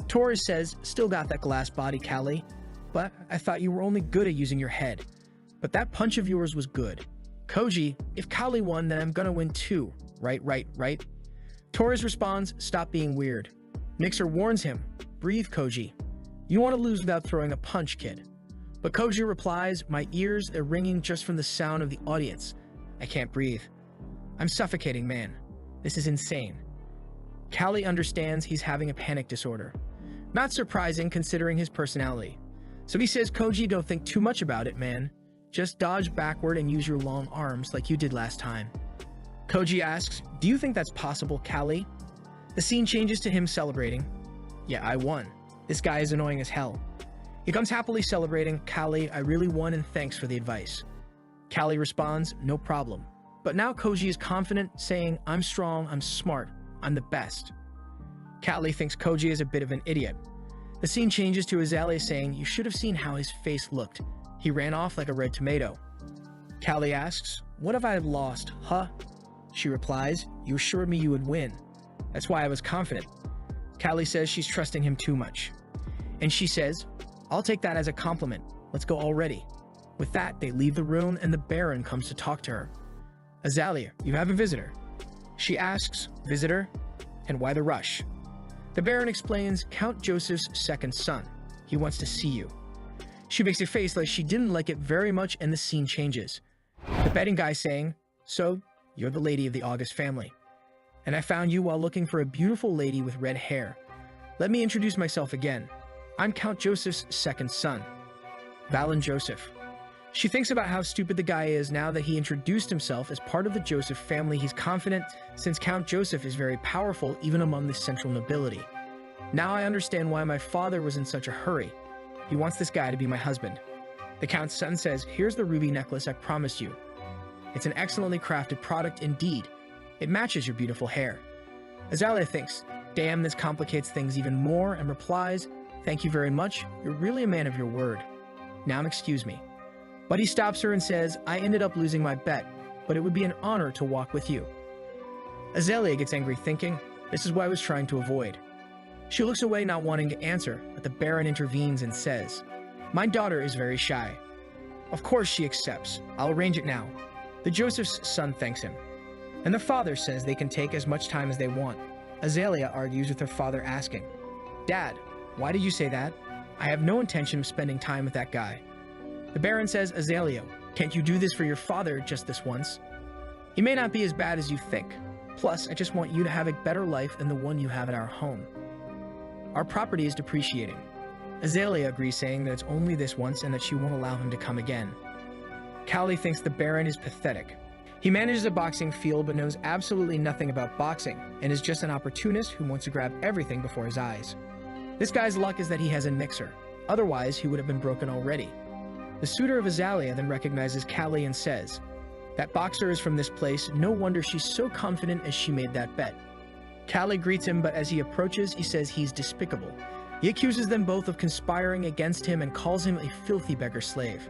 Torres says, "Still got that glass body, Callie, but I thought you were only good at using your head. But that punch of yours was good. Koji, if Callie won, then I'm gonna win too. Right? Torres responds, "Stop being weird." Mixer warns him, "Breathe, Koji. You want to lose without throwing a punch, kid." But Koji replies, "My ears are ringing just from the sound of the audience. I can't breathe. I'm suffocating, man. This is insane." Callie understands he's having a panic disorder. Not surprising considering his personality. So he says, "Koji, don't think too much about it, man. Just dodge backward and use your long arms like you did last time." Koji asks, "Do you think that's possible, Callie?" The scene changes to him celebrating. "Yeah, I won. This guy is annoying as hell." He comes happily celebrating, "Callie, I really won and thanks for the advice." Callie responds, "No problem." But now Koji is confident, saying, "I'm strong, I'm smart, I'm the best." Callie thinks Koji is a bit of an idiot. The scene changes to Azalea saying, "You should have seen how his face looked. He ran off like a red tomato." Callie asks, "What have I lost, huh?" She replies, "You assured me you would win. That's why I was confident." Callie says she's trusting him too much. And she says, "I'll take that as a compliment. Let's go already." With that, they leave the room and the Baron comes to talk to her. "Azalea, you have a visitor." She asks, "Visitor? And why the rush?" The Baron explains, "Count Joseph's second son. He wants to see you." She makes a face like she didn't like it very much, and the scene changes. The betting guy saying, "So, you're the lady of the August family. And I found you while looking for a beautiful lady with red hair. Let me introduce myself again. I'm Count Joseph's second son, Valen Joseph." She thinks about how stupid the guy is now that he introduced himself as part of the Joseph family. He's confident since Count Joseph is very powerful even among the central nobility. "Now I understand why my father was in such a hurry. He wants this guy to be my husband." The Count's son says, "Here's the ruby necklace I promised you. It's an excellently crafted product indeed. It matches your beautiful hair." Azalea thinks, "Damn, this complicates things even more," and replies, "Thank you very much. You're really a man of your word. Now excuse me." But he stops her and says, "I ended up losing my bet, but it would be an honor to walk with you." Azalea gets angry thinking, this is what I was trying to avoid. She looks away not wanting to answer, but the Baron intervenes and says, "My daughter is very shy." Of course she accepts. "I'll arrange it now." The Joseph's son thanks him, and the father says they can take as much time as they want. Azalea argues with her father asking, "Dad, why did you say that? I have no intention of spending time with that guy." The Baron says, "Azalea, can't you do this for your father just this once? He may not be as bad as you think. Plus, I just want you to have a better life than the one you have at our home. Our property is depreciating." Azalea agrees, saying that it's only this once and that she won't allow him to come again. Callie thinks the Baron is pathetic. He manages a boxing field but knows absolutely nothing about boxing and is just an opportunist who wants to grab everything before his eyes. This guy's luck is that he has a mixer. Otherwise, he would have been broken already. The suitor of Azalea then recognizes Callie and says, "That boxer is from this place. No wonder she's so confident as she made that bet." Callie greets him, but as he approaches, he says he's despicable. He accuses them both of conspiring against him and calls him a filthy beggar slave.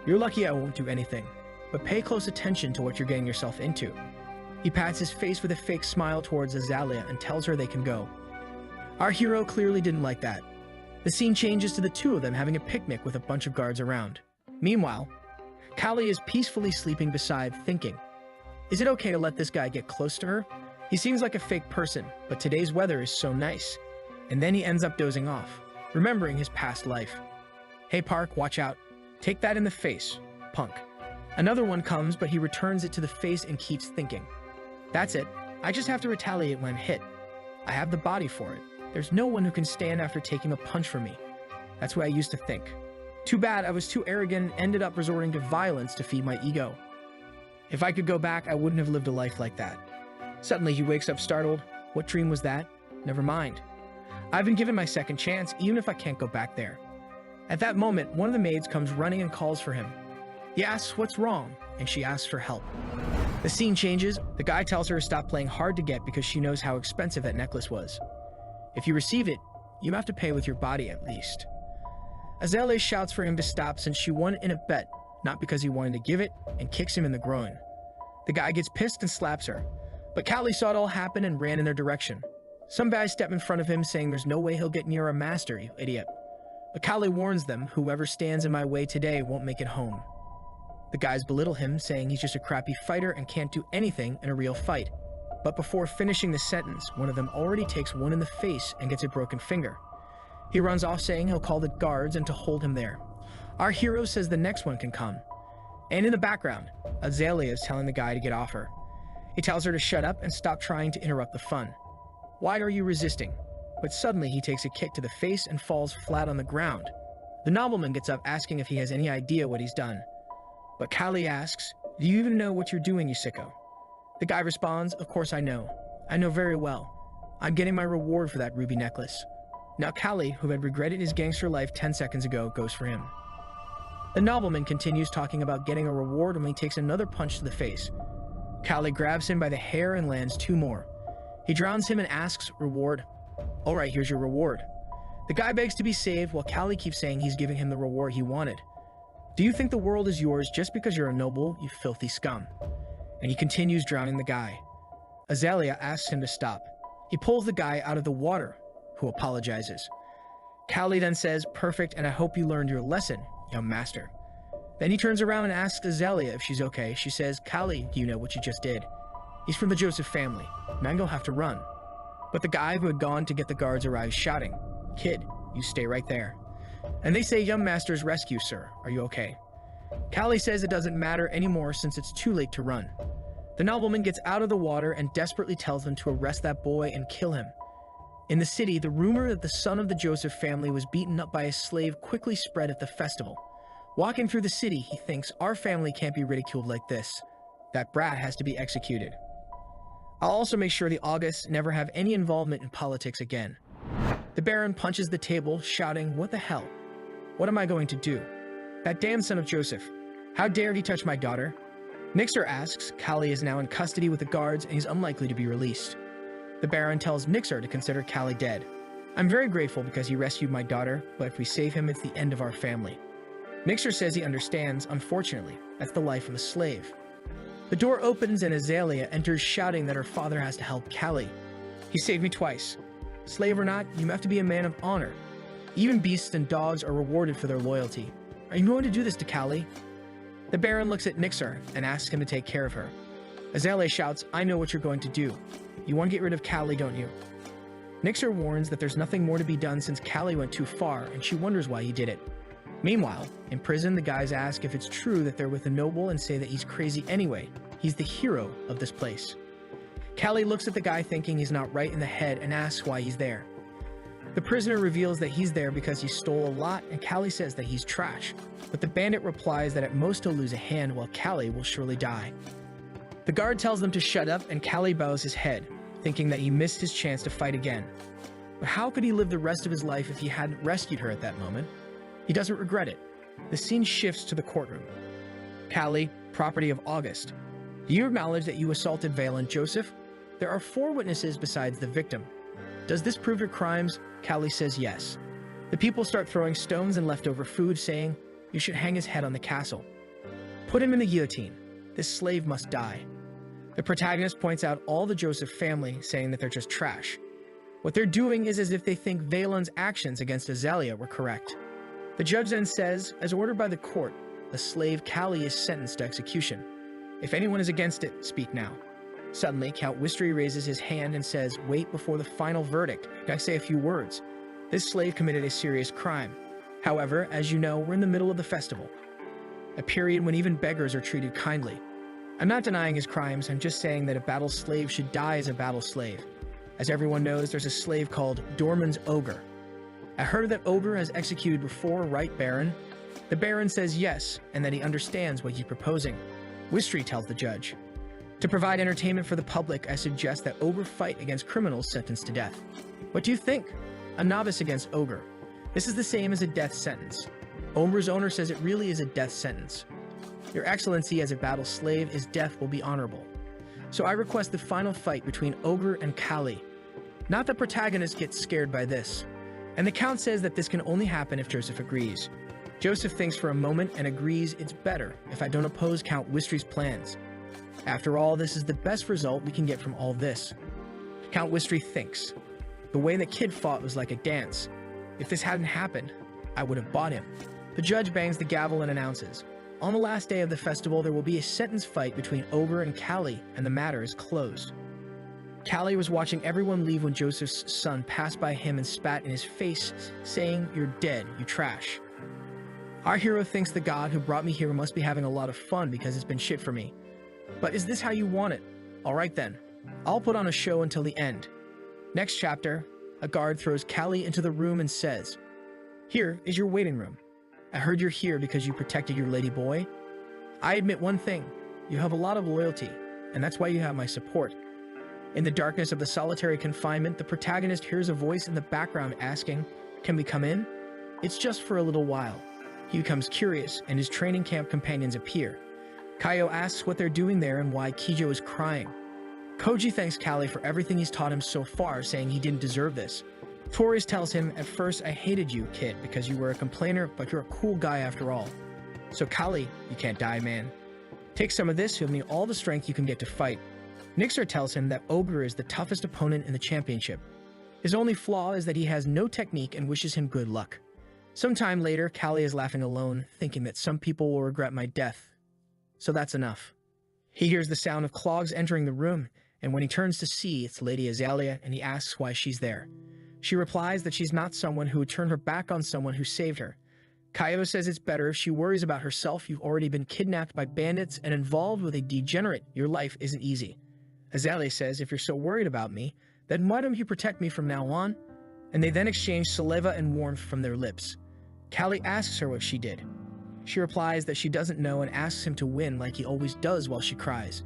"You're lucky I won't do anything, but pay close attention to what you're getting yourself into." He pats his face with a fake smile towards Azalea and tells her they can go. Our hero clearly didn't like that. The scene changes to the two of them having a picnic with a bunch of guards around. Meanwhile, Callie is peacefully sleeping beside, thinking, is it okay to let this guy get close to her? He seems like a fake person, but today's weather is so nice. And then he ends up dozing off, remembering his past life. "Hey Park, watch out. Take that in the face, punk." Another one comes, but he returns it to the face and keeps thinking, "That's it. I just have to retaliate when I'm hit. I have the body for it. There's no one who can stand after taking a punch from me. That's what I used to think. Too bad I was too arrogant and ended up resorting to violence to feed my ego. If I could go back, I wouldn't have lived a life like that." Suddenly he wakes up startled. What dream was that? Never mind. I've been given my second chance, even if I can't go back there. At that moment, one of the maids comes running and calls for him. He asks what's wrong, and she asks for help. The scene changes. The guy tells her to stop playing hard to get because she knows how expensive that necklace was. If you receive it, you have to pay with your body at least. Azalea shouts for him to stop since she won in a bet, not because he wanted to give it, and kicks him in the groin. The guy gets pissed and slaps her, but Callie saw it all happen and ran in their direction. Some guys step in front of him saying there's no way he'll get near a master, you idiot. But Callie warns them, whoever stands in my way today won't make it home. The guys belittle him, saying he's just a crappy fighter and can't do anything in a real fight. But before finishing the sentence, one of them already takes one in the face and gets a broken finger. He runs off saying he'll call the guards and to hold him there. Our hero says the next one can come. And in the background, Azalea is telling the guy to get off her. He tells her to shut up and stop trying to interrupt the fun. Why are you resisting? But suddenly he takes a kick to the face and falls flat on the ground. The nobleman gets up asking if he has any idea what he's done. But Callie asks, "Do you even know what you're doing, you sicko?" The guy responds, "Of course I know. I know very well. I'm getting my reward for that ruby necklace." Now Callie, who had regretted his gangster life 10 seconds ago, goes for him. The nobleman continues talking about getting a reward when he takes another punch to the face. Callie grabs him by the hair and lands 2 more. He drowns him and asks, "Reward?" "All right, here's your reward." The guy begs to be saved while Callie keeps saying he's giving him the reward he wanted. "Do you think the world is yours just because you're a noble, you filthy scum?" And he continues drowning the guy. Azalea asks him to stop. He pulls the guy out of the water, who apologizes. Callie then says, "Perfect, and I hope you learned your lesson, young master." Then he turns around and asks Azalea if she's okay. She says, "Callie, do you know what you just did? He's from the Joseph family. Mango have to run." But the guy who had gone to get the guards arrives shouting, "Kid, you stay right there." And they say, "Young Master's rescue, sir. Are you okay?" Callie says it doesn't matter anymore since it's too late to run. The nobleman gets out of the water and desperately tells them to arrest that boy and kill him. In the city, the rumor that the son of the Joseph family was beaten up by a slave quickly spread at the festival. Walking through the city, he thinks, "Our family can't be ridiculed like this. That brat has to be executed." I'll also make sure the Augusts never have any involvement in politics again. The Baron punches the table, shouting, "What the hell? What am I going to do? That damn son of Joseph. How dare he touch my daughter?" Nixer asks. Callie is now in custody with the guards and he's unlikely to be released. The Baron tells Nixer to consider Callie dead. "I'm very grateful because he rescued my daughter, but if we save him, it's the end of our family." Nixer says he understands. Unfortunately, that's the life of a slave. The door opens and Azalea enters shouting that her father has to help Callie. "He saved me twice. Slave or not, you have to be a man of honor. Even beasts and dogs are rewarded for their loyalty. Are you going to do this to Callie?" The Baron looks at Nixer and asks him to take care of her. Azalea shouts, "I know what you're going to do. You want to get rid of Callie, don't you?" Nixer warns that there's nothing more to be done since Callie went too far, and she wonders why he did it. Meanwhile, in prison, the guys ask if it's true that they're with a noble and say that he's crazy anyway. He's the hero of this place. Callie looks at the guy thinking he's not right in the head and asks why he's there. The prisoner reveals that he's there because he stole a lot, and Callie says that he's trash. But the bandit replies that at most he'll lose a hand while Callie will surely die. The guard tells them to shut up, and Callie bows his head, thinking that he missed his chance to fight again. But how could he live the rest of his life if he hadn't rescued her at that moment? He doesn't regret it. The scene shifts to the courtroom. Callie, property of August. Do you acknowledge that you assaulted Vale and Joseph? There are 4 witnesses besides the victim. Does this prove your crimes? Callie says yes. The people start throwing stones and leftover food, saying, "You should hang his head on the castle. Put him in the guillotine. This slave must die." The protagonist points out all the Joseph family, saying that they're just trash. What they're doing is as if they think Valen's actions against Azalea were correct. The judge then says, as ordered by the court, the slave Callie is sentenced to execution. If anyone is against it, speak now. Suddenly, Count Wistry raises his hand and says, "Wait before the final verdict. Can I say a few words? This slave committed a serious crime. However, as you know, we're in the middle of the festival, a period when even beggars are treated kindly. I'm not denying his crimes, I'm just saying that a battle slave should die as a battle slave. As everyone knows, there's a slave called Dorman's Ogre. I heard that Ogre has executed before, right, Baron?" The Baron says yes, and that he understands what he's proposing. Wistry tells the judge, "To provide entertainment for the public, I suggest that Ogre fight against criminals sentenced to death. What do you think? A novice against Ogre. This is the same as a death sentence. Ogre's owner says it really is a death sentence. Your Excellency, as a battle slave, his death will be honorable. So I request the final fight between Ogre and Callie. Not the protagonist gets scared by this. And the Count says that this can only happen if Joseph agrees. Joseph thinks for a moment and agrees it's better if I don't oppose Count Wistry's plans. After all, this is the best result we can get from all this." Count Wistry thinks. "The way the kid fought was like a dance. If this hadn't happened, I would have bought him." The judge bangs the gavel and announces, "On the last day of the festival, there will be a sentence fight between Ogre and Callie, and the matter is closed." Callie was watching everyone leave when Joseph's son passed by him and spat in his face, saying, "You're dead, you trash." Our hero thinks the god who brought me here must be having a lot of fun because it's been shit for me. But is this how you want it? Alright then. I'll put on a show until the end. Next chapter, a guard throws Callie into the room and says, "Here is your waiting room. I heard you're here because you protected your lady boy. I admit one thing, you have a lot of loyalty, and that's why you have my support." In the darkness of the solitary confinement, the protagonist hears a voice in the background asking, "Can we come in?" It's just for a little while. He becomes curious, and his training camp companions appear. Kaio asks what they're doing there and why Kijo is crying. Koji thanks Callie for everything he's taught him so far, saying he didn't deserve this. Torres tells him, "At first I hated you, kid, because you were a complainer, but you're a cool guy after all. So Callie, you can't die, man. Take some of this, you'll need all the strength you can get to fight." Nixer tells him that Ogre is the toughest opponent in the championship. His only flaw is that he has no technique and wishes him good luck. Sometime later, Callie is laughing alone, thinking that some people will regret my death. So that's enough. He hears the sound of clogs entering the room, and when he turns to see, it's Lady Azalea, and he asks why she's there. She replies that she's not someone who would turn her back on someone who saved her. Kaio says it's better if she worries about herself. You've already been kidnapped by bandits and involved with a degenerate. Your life isn't easy. Azalea says, if you're so worried about me, then why don't you protect me from now on? And they then exchange saliva and warmth from their lips. Callie asks her what she did. She replies that she doesn't know and asks him to win like he always does while she cries.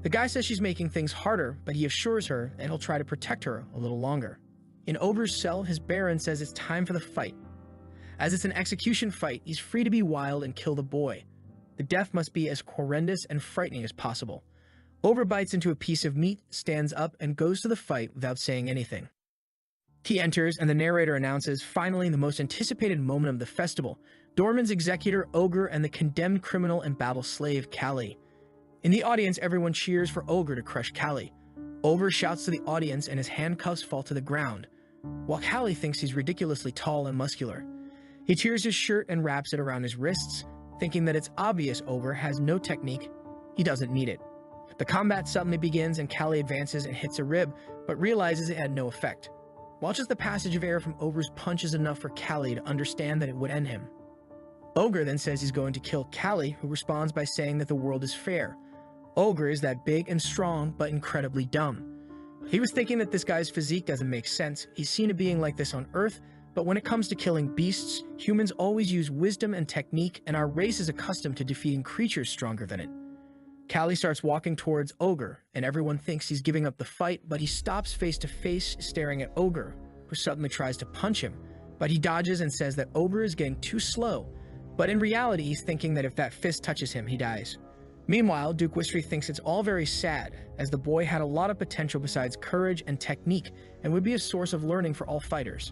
The guy says she's making things harder, but he assures her that he'll try to protect her a little longer. In Ober's cell, his Baron says it's time for the fight. As it's an execution fight, he's free to be wild and kill the boy. The death must be as horrendous and frightening as possible. Ober bites into a piece of meat, stands up, and goes to the fight without saying anything. He enters, and the narrator announces, finally, the most anticipated moment of the festival, Dorman's executor, Ogre, and the condemned criminal and battle slave, Callie. In the audience, everyone cheers for Ogre to crush Callie. Ogre shouts to the audience, and his handcuffs fall to the ground, while Callie thinks he's ridiculously tall and muscular. He tears his shirt and wraps it around his wrists, thinking that it's obvious Ogre has no technique. He doesn't need it. The combat suddenly begins, and Callie advances and hits a rib, but realizes it had no effect. While just the passage of air from Ogre's punch is enough for Callie to understand that it would end him. Ogre then says he's going to kill Callie, who responds by saying that the world is fair. Ogre is that big and strong, but incredibly dumb. He was thinking that this guy's physique doesn't make sense. He's seen a being like this on Earth, but when it comes to killing beasts, humans always use wisdom and technique, and our race is accustomed to defeating creatures stronger than it. Callie starts walking towards Ogre, and everyone thinks he's giving up the fight, but he stops face to face, staring at Ogre, who suddenly tries to punch him, but he dodges and says that Ogre is getting too slow, but in reality he's thinking that if that fist touches him, he dies. Meanwhile, Duke Wistry thinks it's all very sad, as the boy had a lot of potential besides courage and technique, and would be a source of learning for all fighters.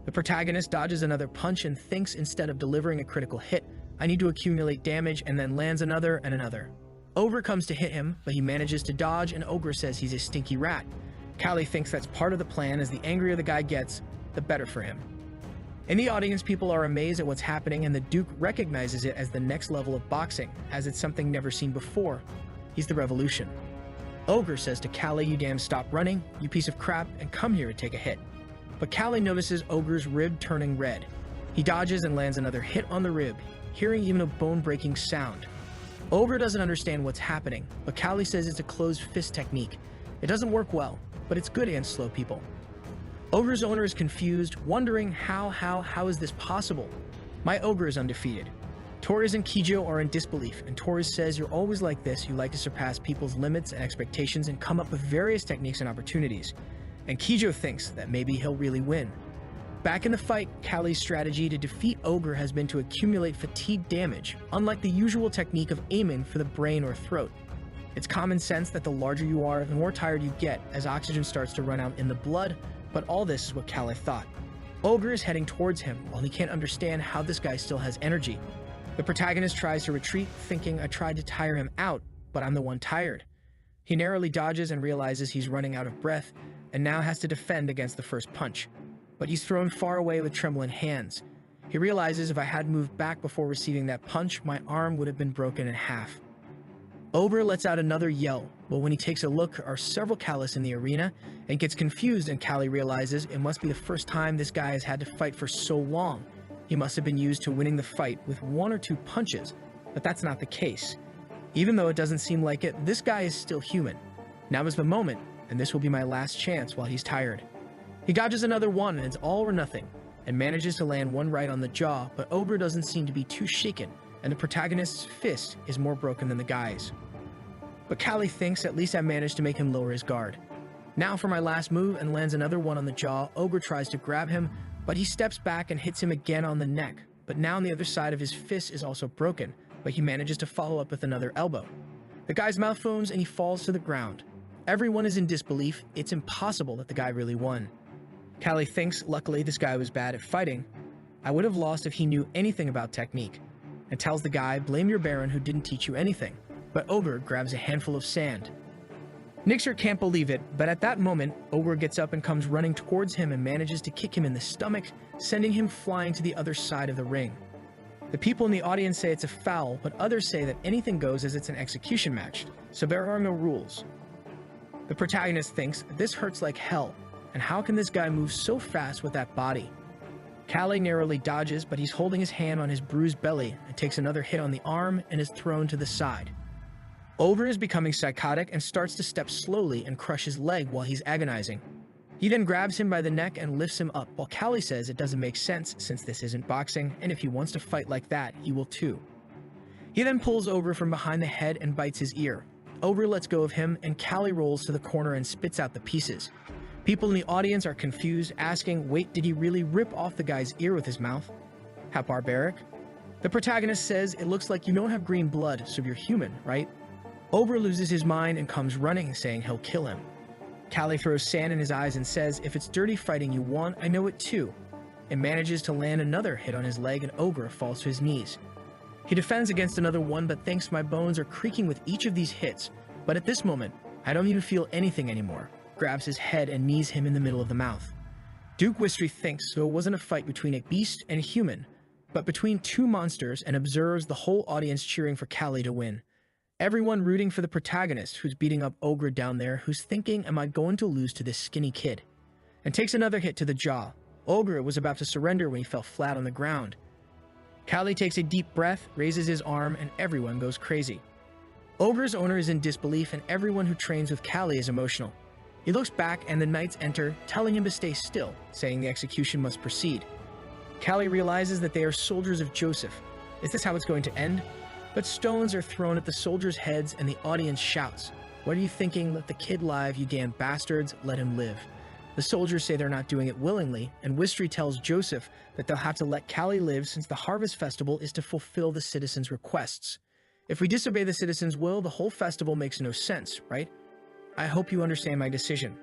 The protagonist dodges another punch and thinks, instead of delivering a critical hit, I need to accumulate damage, and then lands another and another. Ogre comes to hit him, but he manages to dodge, and Ogre says he's a stinky rat. Callie thinks that's part of the plan, as the angrier the guy gets, the better for him. In the audience, people are amazed at what's happening, and the Duke recognizes it as the next level of boxing, as it's something never seen before. He's the revolution. Ogre says to Callie, you damn stop running, you piece of crap, and come here and take a hit. But Callie notices Ogre's rib turning red. He dodges and lands another hit on the rib, hearing even a bone-breaking sound. Ogre doesn't understand what's happening, but Callie says it's a closed fist technique. It doesn't work well, but it's good against slow people. Ogre's owner is confused, wondering how is this possible? My Ogre is undefeated. Torres and Kijo are in disbelief, and Torres says you're always like this, you like to surpass people's limits and expectations and come up with various techniques and opportunities. And Kijo thinks that maybe he'll really win. Back in the fight, Callie's strategy to defeat Ogre has been to accumulate fatigue damage, unlike the usual technique of aiming for the brain or throat. It's common sense that the larger you are, the more tired you get as oxygen starts to run out in the blood, but all this is what Callie thought. Ogre is heading towards him while he can't understand how this guy still has energy. The protagonist tries to retreat, thinking I tried to tire him out, but I'm the one tired. He narrowly dodges and realizes he's running out of breath, and now has to defend against the first punch. But he's thrown far away with trembling hands. He realizes if I had moved back before receiving that punch, my arm would have been broken in half. Ogre lets out another yell, but when he takes a look, there are several Callis in the arena, and gets confused, and Callie realizes it must be the first time this guy has had to fight for so long. He must have been used to winning the fight with 1 or 2 punches, but that's not the case. Even though it doesn't seem like it, this guy is still human. Now is the moment, and this will be my last chance while he's tired. He dodges another one, and it's all or nothing, and manages to land one right on the jaw, but Ogre doesn't seem to be too shaken, and the protagonist's fist is more broken than the guy's. But Callie thinks at least I managed to make him lower his guard. Now for my last move, and lands another one on the jaw. Ogre tries to grab him, but he steps back and hits him again on the neck, but now on the other side of his fist is also broken, but he manages to follow up with another elbow. The guy's mouth foams and he falls to the ground. Everyone is in disbelief. It's impossible that the guy really won. Callie thinks, luckily this guy was bad at fighting. I would have lost if he knew anything about technique, and tells the guy, blame your Baron who didn't teach you anything. But Ogre grabs a handful of sand. Nixer can't believe it, but at that moment, Ogre gets up and comes running towards him and manages to kick him in the stomach, sending him flying to the other side of the ring. The people in the audience say it's a foul, but others say that anything goes as it's an execution match, so there are no rules. The protagonist thinks, this hurts like hell, and how can this guy move so fast with that body? Kangtae narrowly dodges, but he's holding his hand on his bruised belly and takes another hit on the arm and is thrown to the side. Ogre is becoming psychotic and starts to step slowly and crush his leg while he's agonizing. He then grabs him by the neck and lifts him up, while Kangtae says it doesn't make sense since this isn't boxing, and if he wants to fight like that, he will too. He then pulls Ogre from behind the head and bites his ear. Ogre lets go of him, and Kangtae rolls to the corner and spits out the pieces. People in the audience are confused, asking, wait, did he really rip off the guy's ear with his mouth? How barbaric. The protagonist says, it looks like you don't have green blood, so you're human, right? Ogre loses his mind and comes running, saying he'll kill him. Kangtae throws sand in his eyes and says, if it's dirty fighting you want, I know it too. And manages to land another hit on his leg, and Ogre falls to his knees. He defends against another one, but thinks my bones are creaking with each of these hits. But at this moment, I don't even feel anything anymore. Grabs his head and knees him in the middle of the mouth. Duke Wistry thinks so it wasn't a fight between a beast and a human, but between two monsters, and observes the whole audience cheering for Kangtae to win. Everyone rooting for the protagonist who's beating up Ogre down there, who's thinking, am I going to lose to this skinny kid? And takes another hit to the jaw. Ogre was about to surrender when he fell flat on the ground. Kangtae takes a deep breath, raises his arm, and everyone goes crazy. Ogre's owner is in disbelief, and everyone who trains with Kangtae is emotional. He looks back and the knights enter, telling him to stay still, saying the execution must proceed. Kangtae realizes that they are soldiers of Joseph. Is this how it's going to end? But stones are thrown at the soldiers' heads and the audience shouts, what are you thinking? Let the kid live, you damn bastards, let him live. The soldiers say they're not doing it willingly, and Wistry tells Joseph that they'll have to let Kangtae live since the Harvest Festival is to fulfill the citizens' requests. If we disobey the citizens' will, the whole festival makes no sense, right? I hope you understand my decision.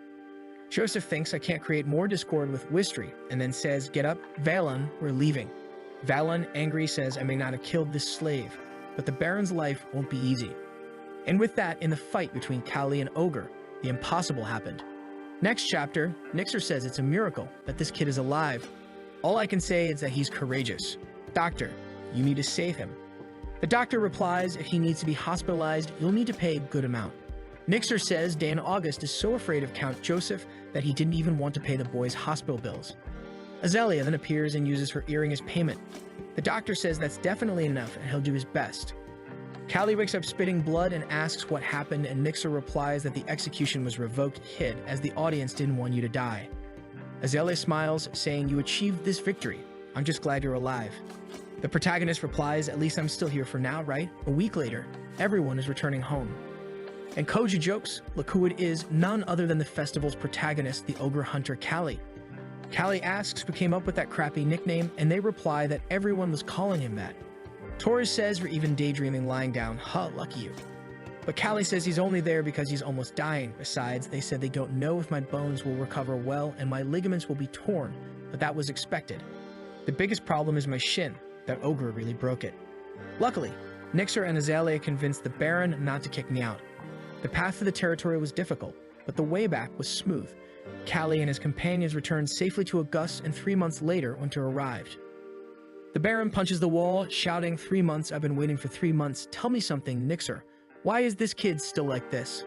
Joseph thinks I can't create more discord with Wistry, and then says, get up, Valon, we're leaving. Valon, angry, says I may not have killed this slave, but the Baron's life won't be easy. And with that, in the fight between Kangtae and Ogre, the impossible happened. Next chapter, Nixer says it's a miracle that this kid is alive. All I can say is that he's courageous. Doctor, you need to save him. The doctor replies, if he needs to be hospitalized, you'll need to pay a good amount. Nixer says Dan August is so afraid of Count Joseph that he didn't even want to pay the boy's hospital bills. Azalea then appears and uses her earring as payment. The doctor says that's definitely enough and he'll do his best. Kangtae wakes up spitting blood and asks what happened, and Nixer replies that the execution was revoked hid as the audience didn't want you to die. Azalea smiles, saying you achieved this victory. I'm just glad you're alive. The protagonist replies, at least I'm still here for now, right? A week later, everyone is returning home. And Koji jokes, look who it is, none other than the festival's protagonist, the ogre hunter Kangtae. Kangtae asks who came up with that crappy nickname, and they reply that everyone was calling him that. Torres says you're even daydreaming lying down, huh, lucky you. But Kangtae says he's only there because he's almost dying. Besides, they said they don't know if my bones will recover well and my ligaments will be torn, but that was expected. The biggest problem is my shin. That ogre really broke it. Luckily, Nixer and Azalea convinced the Baron not to kick me out. The path to the territory was difficult, but the way back was smooth. Kangtae and his companions returned safely to August, and 3 months later, winter arrived. The Baron punches the wall, shouting, 3 months, I've been waiting for 3 months. Tell me something, Nixer. Why is this kid still like this?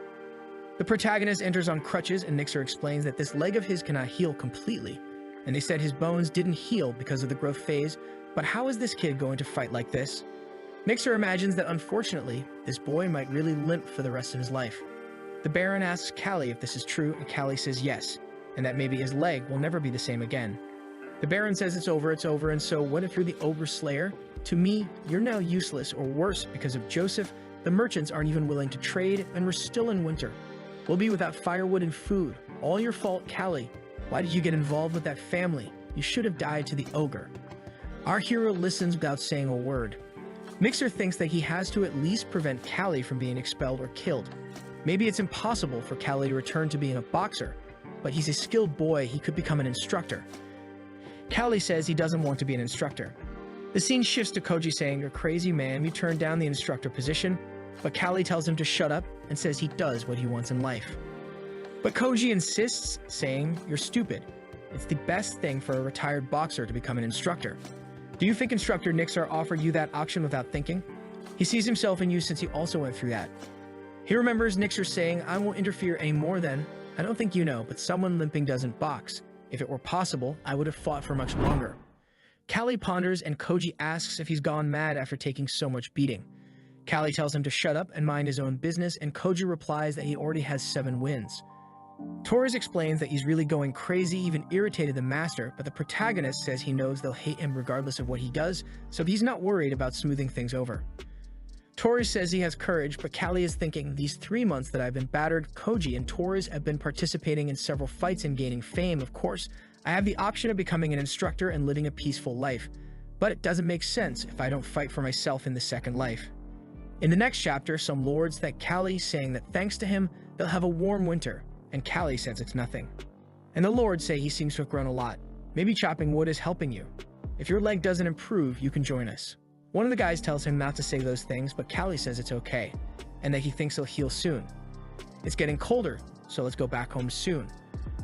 The protagonist enters on crutches, and Nixer explains that this leg of his cannot heal completely, and they said his bones didn't heal because of the growth phase, but how is this kid going to fight like this? Nixer imagines that unfortunately, this boy might really limp for the rest of his life. The Baron asks Kangtae if this is true, and Kangtae says yes, and that maybe his leg will never be the same again. The Baron says it's over, and so what if you're the Ogre Slayer? To me, you're now useless, or worse, because of Joseph. The merchants aren't even willing to trade, and we're still in winter. We'll be without firewood and food. All your fault, Kangtae. Why did you get involved with that family? You should have died to the ogre. Our hero listens without saying a word. Nixer thinks that he has to at least prevent Kangtae from being expelled or killed. Maybe it's impossible for Kangtae to return to being a boxer, but he's a skilled boy, he could become an instructor. Kangtae says he doesn't want to be an instructor. The scene shifts to Koji saying, you're crazy man, you turned down the instructor position, but Kangtae tells him to shut up and says he does what he wants in life. But Koji insists, saying, you're stupid. It's the best thing for a retired boxer to become an instructor. Do you think instructor Nixer offered you that option without thinking? He sees himself in you since he also went through that. He remembers Nixer saying, I won't interfere any more then, I don't think you know, but someone limping doesn't box. If it were possible, I would have fought for much longer. Callie ponders and Koji asks if he's gone mad after taking so much beating. Callie tells him to shut up and mind his own business, and Koji replies that he already has 7 wins. Torres explains that he's really going crazy, even irritated the master, but the protagonist says he knows they'll hate him regardless of what he does, so he's not worried about smoothing things over. Torres says he has courage, but Callie is thinking, these 3 months that I've been battered, Koji and Torres have been participating in several fights and gaining fame, of course. I have the option of becoming an instructor and living a peaceful life, but it doesn't make sense if I don't fight for myself in the second life. In the next chapter, some lords thank Callie, saying that thanks to him, they'll have a warm winter, and Callie says it's nothing. And the lords say he seems to have grown a lot. Maybe chopping wood is helping you. If your leg doesn't improve, you can join us. One of the guys tells him not to say those things, but Callie says it's okay, and that he thinks he'll heal soon. It's getting colder, so let's go back home soon.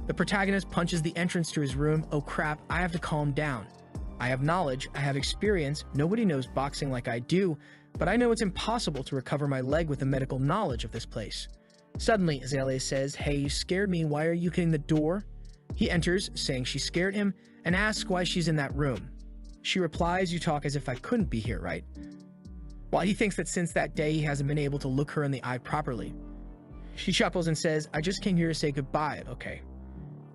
The protagonist punches the entrance to his room. Oh crap, I have to calm down. I have knowledge, I have experience, nobody knows boxing like I do, but I know it's impossible to recover my leg with the medical knowledge of this place. Suddenly, Azalea says, hey, you scared me, why are you kicking the door? He enters, saying she scared him, and asks why she's in that room. She replies, you talk as if I couldn't be here, right? While he thinks that since that day he hasn't been able to look her in the eye properly. She chuckles and says, I just came here to say goodbye, okay?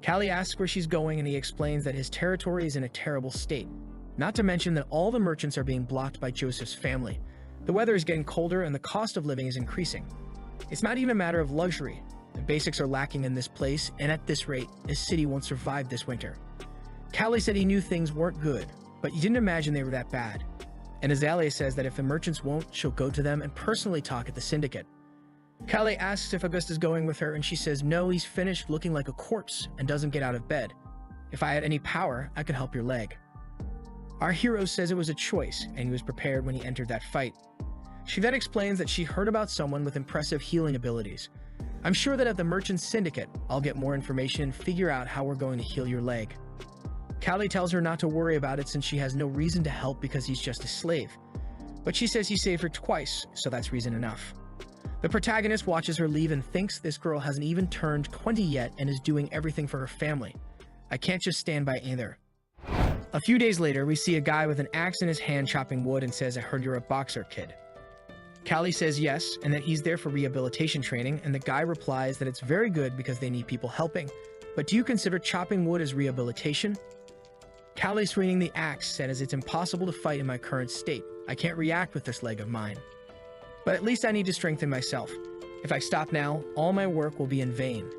Callie asks where she's going, and he explains that his territory is in a terrible state. Not to mention that all the merchants are being blocked by Joseph's family. The weather is getting colder and the cost of living is increasing. It's not even a matter of luxury. The basics are lacking in this place, and at this rate, this city won't survive this winter. Callie said he knew things weren't good, but he didn't imagine they were that bad. And Azalea says that if the merchants won't, she'll go to them and personally talk at the syndicate. Callie asks if Augusta's going with her, and she says no, he's finished looking like a corpse and doesn't get out of bed. If I had any power, I could help your leg. Our hero says it was a choice, and he was prepared when he entered that fight. She then explains that she heard about someone with impressive healing abilities. I'm sure that at the Merchant Syndicate, I'll get more information and figure out how we're going to heal your leg. Callie tells her not to worry about it since she has no reason to help because he's just a slave. But she says he saved her twice, so that's reason enough. The protagonist watches her leave and thinks this girl hasn't even turned 20 yet and is doing everything for her family. I can't just stand by either. A few days later, we see a guy with an axe in his hand chopping wood and says, I heard you're a boxer, kid. Callie says yes, and that he's there for rehabilitation training, and the guy replies that it's very good because they need people helping. But do you consider chopping wood as rehabilitation? Callie swinging the axe says it's impossible to fight in my current state. I can't react with this leg of mine. But at least I need to strengthen myself. If I stop now, all my work will be in vain.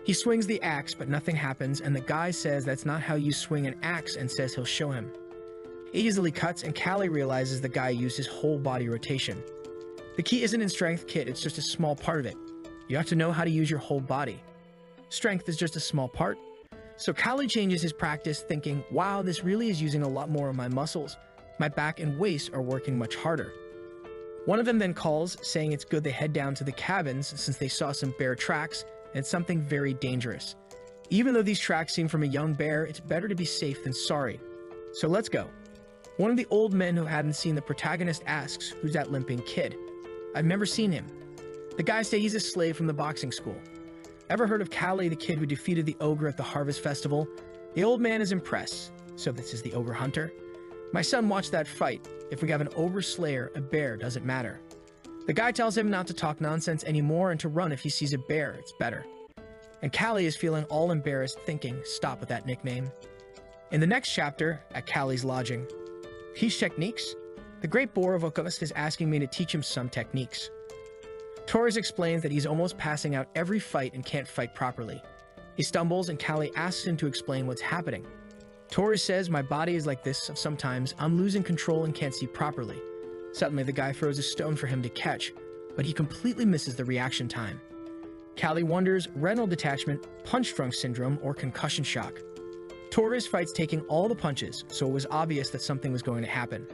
He swings the axe, but nothing happens, and the guy says that's not how you swing an axe and says he'll show him. He easily cuts, and Callie realizes the guy used his whole body rotation. The key isn't in strength, kid, it's just a small part of it. You have to know how to use your whole body. Strength is just a small part. So Callie changes his practice, thinking, wow, this really is using a lot more of my muscles. My back and waist are working much harder. One of them then calls, saying it's good they head down to the cabins since they saw some bear tracks, and it's something very dangerous. Even though these tracks seem from a young bear, it's better to be safe than sorry. So let's go. One of the old men who hadn't seen the protagonist asks, who's that limping kid? I've never seen him. The guys say he's a slave from the boxing school. Ever heard of Callie, the kid who defeated the ogre at the Harvest Festival? The old man is impressed. So this is the ogre hunter? My son watched that fight. If we have an ogre slayer, a bear doesn't matter. The guy tells him not to talk nonsense anymore and to run if he sees a bear, it's better. And Callie is feeling all embarrassed, thinking, stop with that nickname. In the next chapter, at Callie's lodging, teach techniques? The great bore of Augusta is asking me to teach him some techniques. Torres explains that he's almost passing out every fight and can't fight properly. He stumbles and Callie asks him to explain what's happening. Torres says, my body is like this, sometimes I'm losing control and can't see properly. Suddenly the guy throws a stone for him to catch, but he completely misses the reaction time. Callie wonders, retinal detachment, punch drunk syndrome, or concussion shock. Torres fights taking all the punches, so it was obvious that something was going to happen.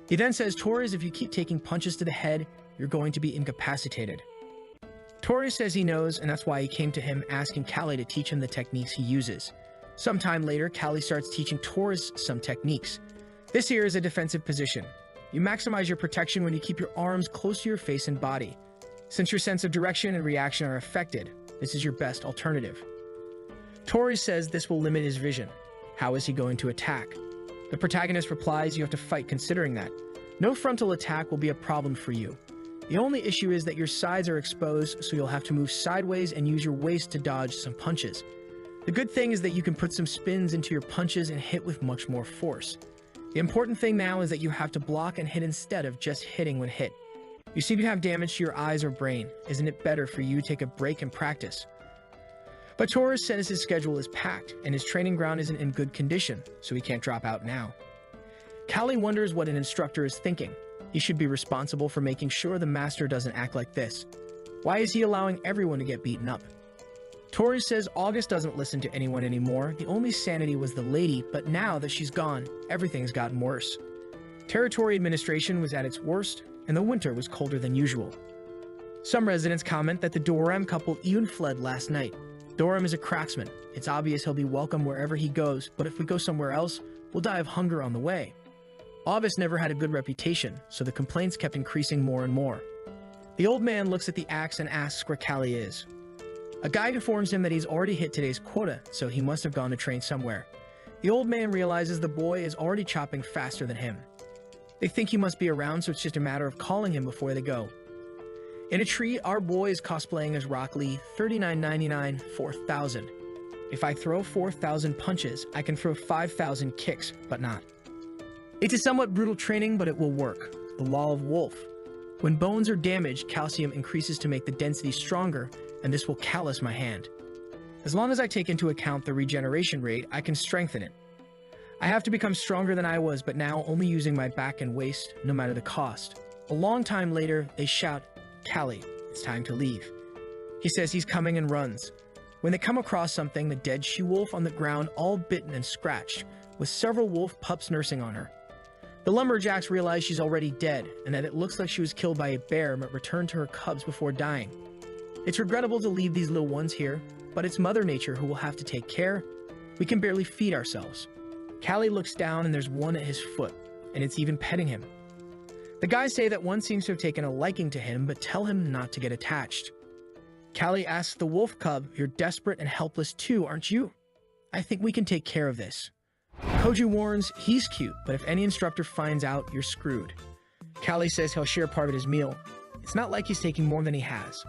He then says, Torres, if you keep taking punches to the head, you're going to be incapacitated. Torres says he knows, and that's why he came to him asking Callie to teach him the techniques he uses. Sometime later, Callie starts teaching Torres some techniques. This here is a defensive position. You maximize your protection when you keep your arms close to your face and body. Since your sense of direction and reaction are affected, This is your best alternative. Tori says this will limit his vision. How is he going to attack? The protagonist replies, you have to fight considering that. No frontal attack will be a problem for you. The only issue is that your sides are exposed, so you'll have to move sideways and use your waist to dodge some punches. The good thing is that you can put some spins into your punches and hit with much more force. The important thing now is that you have to block and hit instead of just hitting when hit. You seem to have damage to your eyes or brain. Isn't it better for you to take a break and practice? But Torres says his schedule is packed and his training ground isn't in good condition, so he can't drop out now. Callie wonders what an instructor is thinking. He should be responsible for making sure the master doesn't act like this. Why is he allowing everyone to get beaten up? Tori says August doesn't listen to anyone anymore. The only sanity was the lady, but now that she's gone, everything's gotten worse. Territory administration was at its worst, and the winter was colder than usual. Some residents comment that the Doram couple even fled last night. Doram is a cracksman. It's obvious he'll be welcome wherever he goes, but if we go somewhere else, we'll die of hunger on the way. August never had a good reputation, so the complaints kept increasing more and more. The old man looks at the axe and asks where Callie is. A guide informs him that he's already hit today's quota, so he must have gone to train somewhere. The old man realizes the boy is already chopping faster than him. They think he must be around, so it's just a matter of calling him before they go. In a tree, our boy is cosplaying as Rock Lee, $39.99, 4,000. If I throw 4,000 punches, I can throw 5,000 kicks, but not. It's a somewhat brutal training, but it will work. The law of Wolf. When bones are damaged, calcium increases to make the density stronger, and this will callous my hand. As long as I take into account the regeneration rate, I can strengthen it. I have to become stronger than I was, but now only using my back and waist, no matter the cost. A long time later, they shout, Callie, it's time to leave. He says he's coming and runs. When they come across something, the dead she-wolf on the ground, all bitten and scratched, with several wolf pups nursing on her. The lumberjacks realize she's already dead, and that it looks like she was killed by a bear but returned to her cubs before dying. It's regrettable to leave these little ones here, but it's Mother Nature who will have to take care. We can barely feed ourselves. Callie looks down and there's one at his foot, and it's even petting him. The guys say that one seems to have taken a liking to him, but tell him not to get attached. Callie asks the wolf cub, you're desperate and helpless too, aren't you? I think we can take care of this. Koju warns, he's cute, but if any instructor finds out, you're screwed. Callie says he'll share part of his meal. It's not like he's taking more than he has.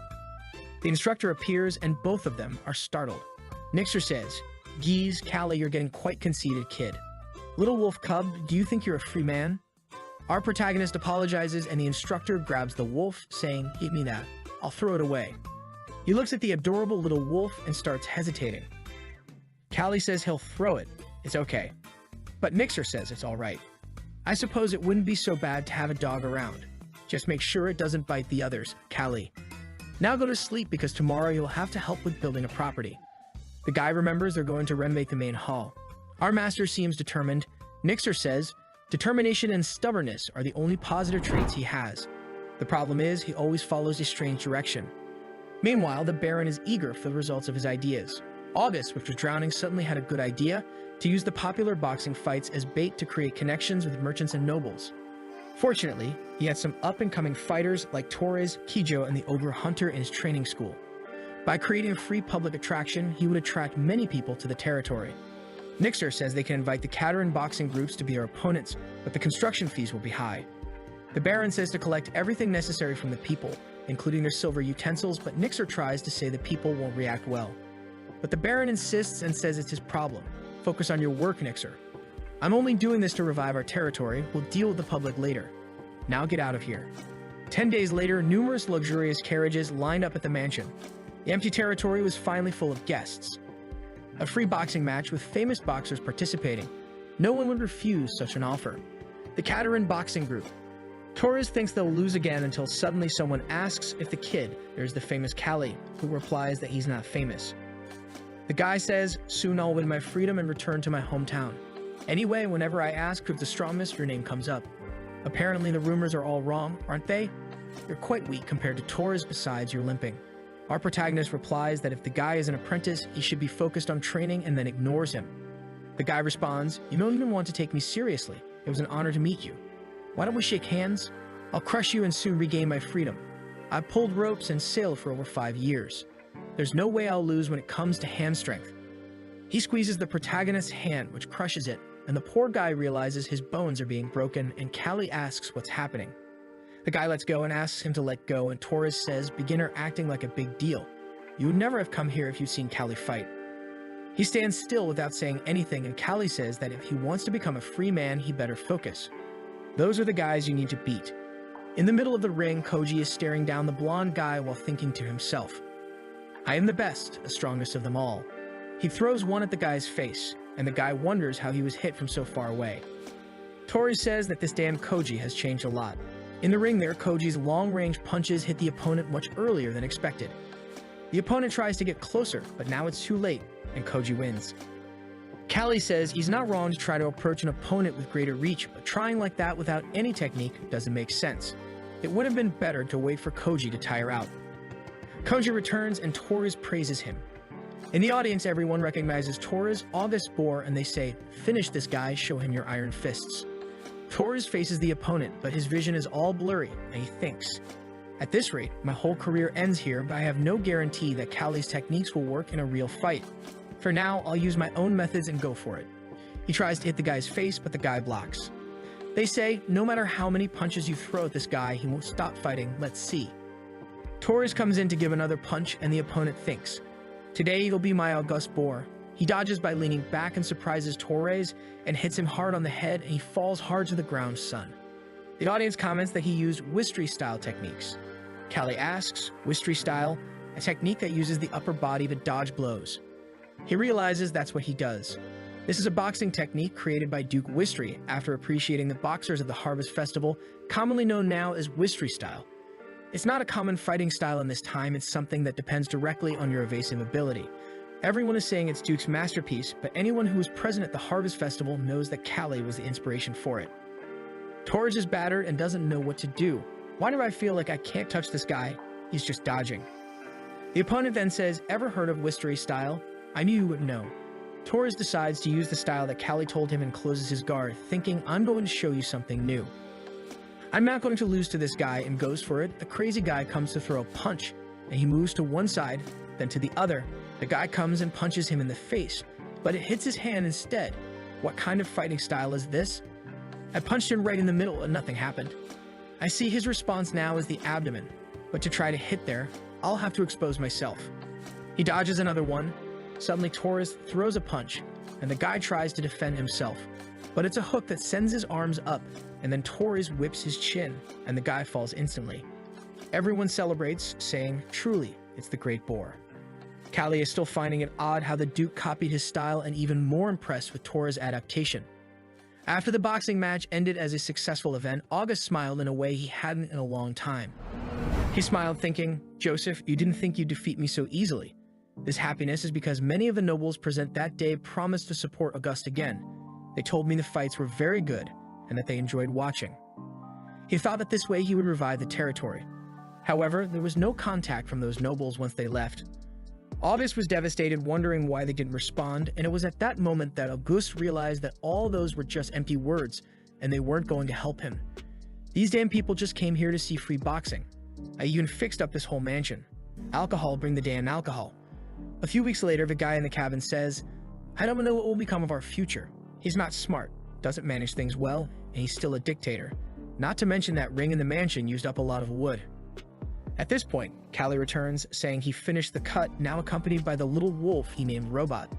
The instructor appears and both of them are startled. Nixer says, geez, Callie, you're getting quite conceited, kid. Little wolf cub, do you think you're a free man? Our protagonist apologizes and the instructor grabs the wolf, saying, give me that. I'll throw it away. He looks at the adorable little wolf and starts hesitating. Callie says he'll throw it. It's okay. But Nixer says it's all right. I suppose it wouldn't be so bad to have a dog around. Just make sure it doesn't bite the others, Callie. Now go to sleep because tomorrow you'll have to help with building a property. The guy remembers they're going to renovate the main hall. Our master seems determined. Nixer says, determination and stubbornness are the only positive traits he has. The problem is he always follows a strange direction. Meanwhile, the Baron is eager for the results of his ideas. August, which was drowning, suddenly had a good idea to use the popular boxing fights as bait to create connections with merchants and nobles. Fortunately, he had some up-and-coming fighters like Torres, Kijo, and the Ogre Hunter in his training school. By creating a free public attraction, he would attract many people to the territory. Nixer says they can invite the Kataran boxing groups to be their opponents, but the construction fees will be high. The Baron says to collect everything necessary from the people, including their silver utensils, but Nixer tries to say the people won't react well. But the Baron insists and says it's his problem. Focus on your work, Nixer. I'm only doing this to revive our territory. We'll deal with the public later. Now get out of here. 10 days later, numerous luxurious carriages lined up at the mansion. The empty territory was finally full of guests. A free boxing match with famous boxers participating. No one would refuse such an offer. The Kataran boxing group. Torres thinks they'll lose again until suddenly someone asks if the kid, there's the famous Callie, who replies that he's not famous. The guy says, soon I'll win my freedom and return to my hometown. Anyway, whenever I ask who's the strongest, your name comes up. Apparently the rumors are all wrong, aren't they? You're quite weak compared to Torres, besides you're limping. Our protagonist replies that if the guy is an apprentice, he should be focused on training and then ignores him. The guy responds, you don't even want to take me seriously. It was an honor to meet you. Why don't we shake hands? I'll crush you and soon regain my freedom. I've pulled ropes and sailed for over 5 years. There's no way I'll lose when it comes to hand strength. He squeezes the protagonist's hand, which crushes it, and the poor guy realizes his bones are being broken, and Callie asks what's happening. The guy lets go and asks him to let go, and Torres says, "Beginner acting like a big deal. You would never have come here if you'd seen Callie fight." He stands still without saying anything, and Callie says that if he wants to become a free man, he better focus. Those are the guys you need to beat. In the middle of the ring, Koji is staring down the blonde guy while thinking to himself, "I am the best, the strongest of them all." He throws one at the guy's face, and the guy wonders how he was hit from so far away. Tori says that this damn Koji has changed a lot. In the ring there, Koji's long-range punches hit the opponent much earlier than expected. The opponent tries to get closer, but now it's too late, and Koji wins. Callie says he's not wrong to try to approach an opponent with greater reach, but trying like that without any technique doesn't make sense. It would have been better to wait for Koji to tire out. Koji returns and Torres praises him. In the audience, everyone recognizes Torres, August Bohr, and they say, "Finish this guy, show him your iron fists." Torres faces the opponent, but his vision is all blurry, and he thinks, "At this rate, my whole career ends here, but I have no guarantee that Callie's techniques will work in a real fight. For now, I'll use my own methods and go for it." He tries to hit the guy's face, but the guy blocks. They say, "No matter how many punches you throw at this guy, he won't stop fighting, let's see." Torres comes in to give another punch, and the opponent thinks, "Today it'll be my August Bohr." He dodges by leaning back and surprises Torres and hits him hard on the head, and he falls hard to the ground, son. The audience comments that he used Wistry-style techniques. Callie asks, "Wistry style, a technique that uses the upper body to dodge blows." He realizes that's what he does. This is a boxing technique created by Duke Wistry after appreciating the boxers of the Harvest Festival, commonly known now as Wistry style. It's not a common fighting style in this time, it's something that depends directly on your evasive ability. Everyone is saying it's Duke's masterpiece, but anyone who was present at the Harvest Festival knows that Callie was the inspiration for it. Torres is battered and doesn't know what to do. "Why do I feel like I can't touch this guy? He's just dodging." The opponent then says, "Ever heard of Wistry style? I knew you would know." Torres decides to use the style that Callie told him and closes his guard, thinking, "I'm going to show you something new. I'm not going to lose to this guy," and goes for it. The crazy guy comes to throw a punch, and he moves to one side, then to the other. The guy comes and punches him in the face, but it hits his hand instead. What kind of fighting style is this? I punched him right in the middle and nothing happened. I see his response now as the abdomen, but to try to hit there, I'll have to expose myself. He dodges another one. Suddenly Torres throws a punch, and the guy tries to defend himself, but it's a hook that sends his arms up, and then Torres whips his chin, and the guy falls instantly. Everyone celebrates, saying, "Truly, it's the Great Boar." Callie is still finding it odd how the Duke copied his style and even more impressed with Torres' adaptation. After the boxing match ended as a successful event, August smiled in a way he hadn't in a long time. He smiled thinking, "Joseph, you didn't think you'd defeat me so easily." This happiness is because many of the nobles present that day promised to support August again. They told me the fights were very good and that they enjoyed watching. He thought that this way he would revive the territory. However, there was no contact from those nobles once they left. August was devastated, wondering why they didn't respond, and it was at that moment that Auguste realized that all those were just empty words, and they weren't going to help him. These damn people just came here to see free boxing. I even fixed up this whole mansion. Alcohol, bring the damn alcohol. A few weeks later, the guy in the cabin says, "I don't know what will become of our future. He's not smart, doesn't manage things well, and he's still a dictator. Not to mention that ring in the mansion used up a lot of wood." At this point, Callie returns, saying he finished the cut, now accompanied by the little wolf he named Robot.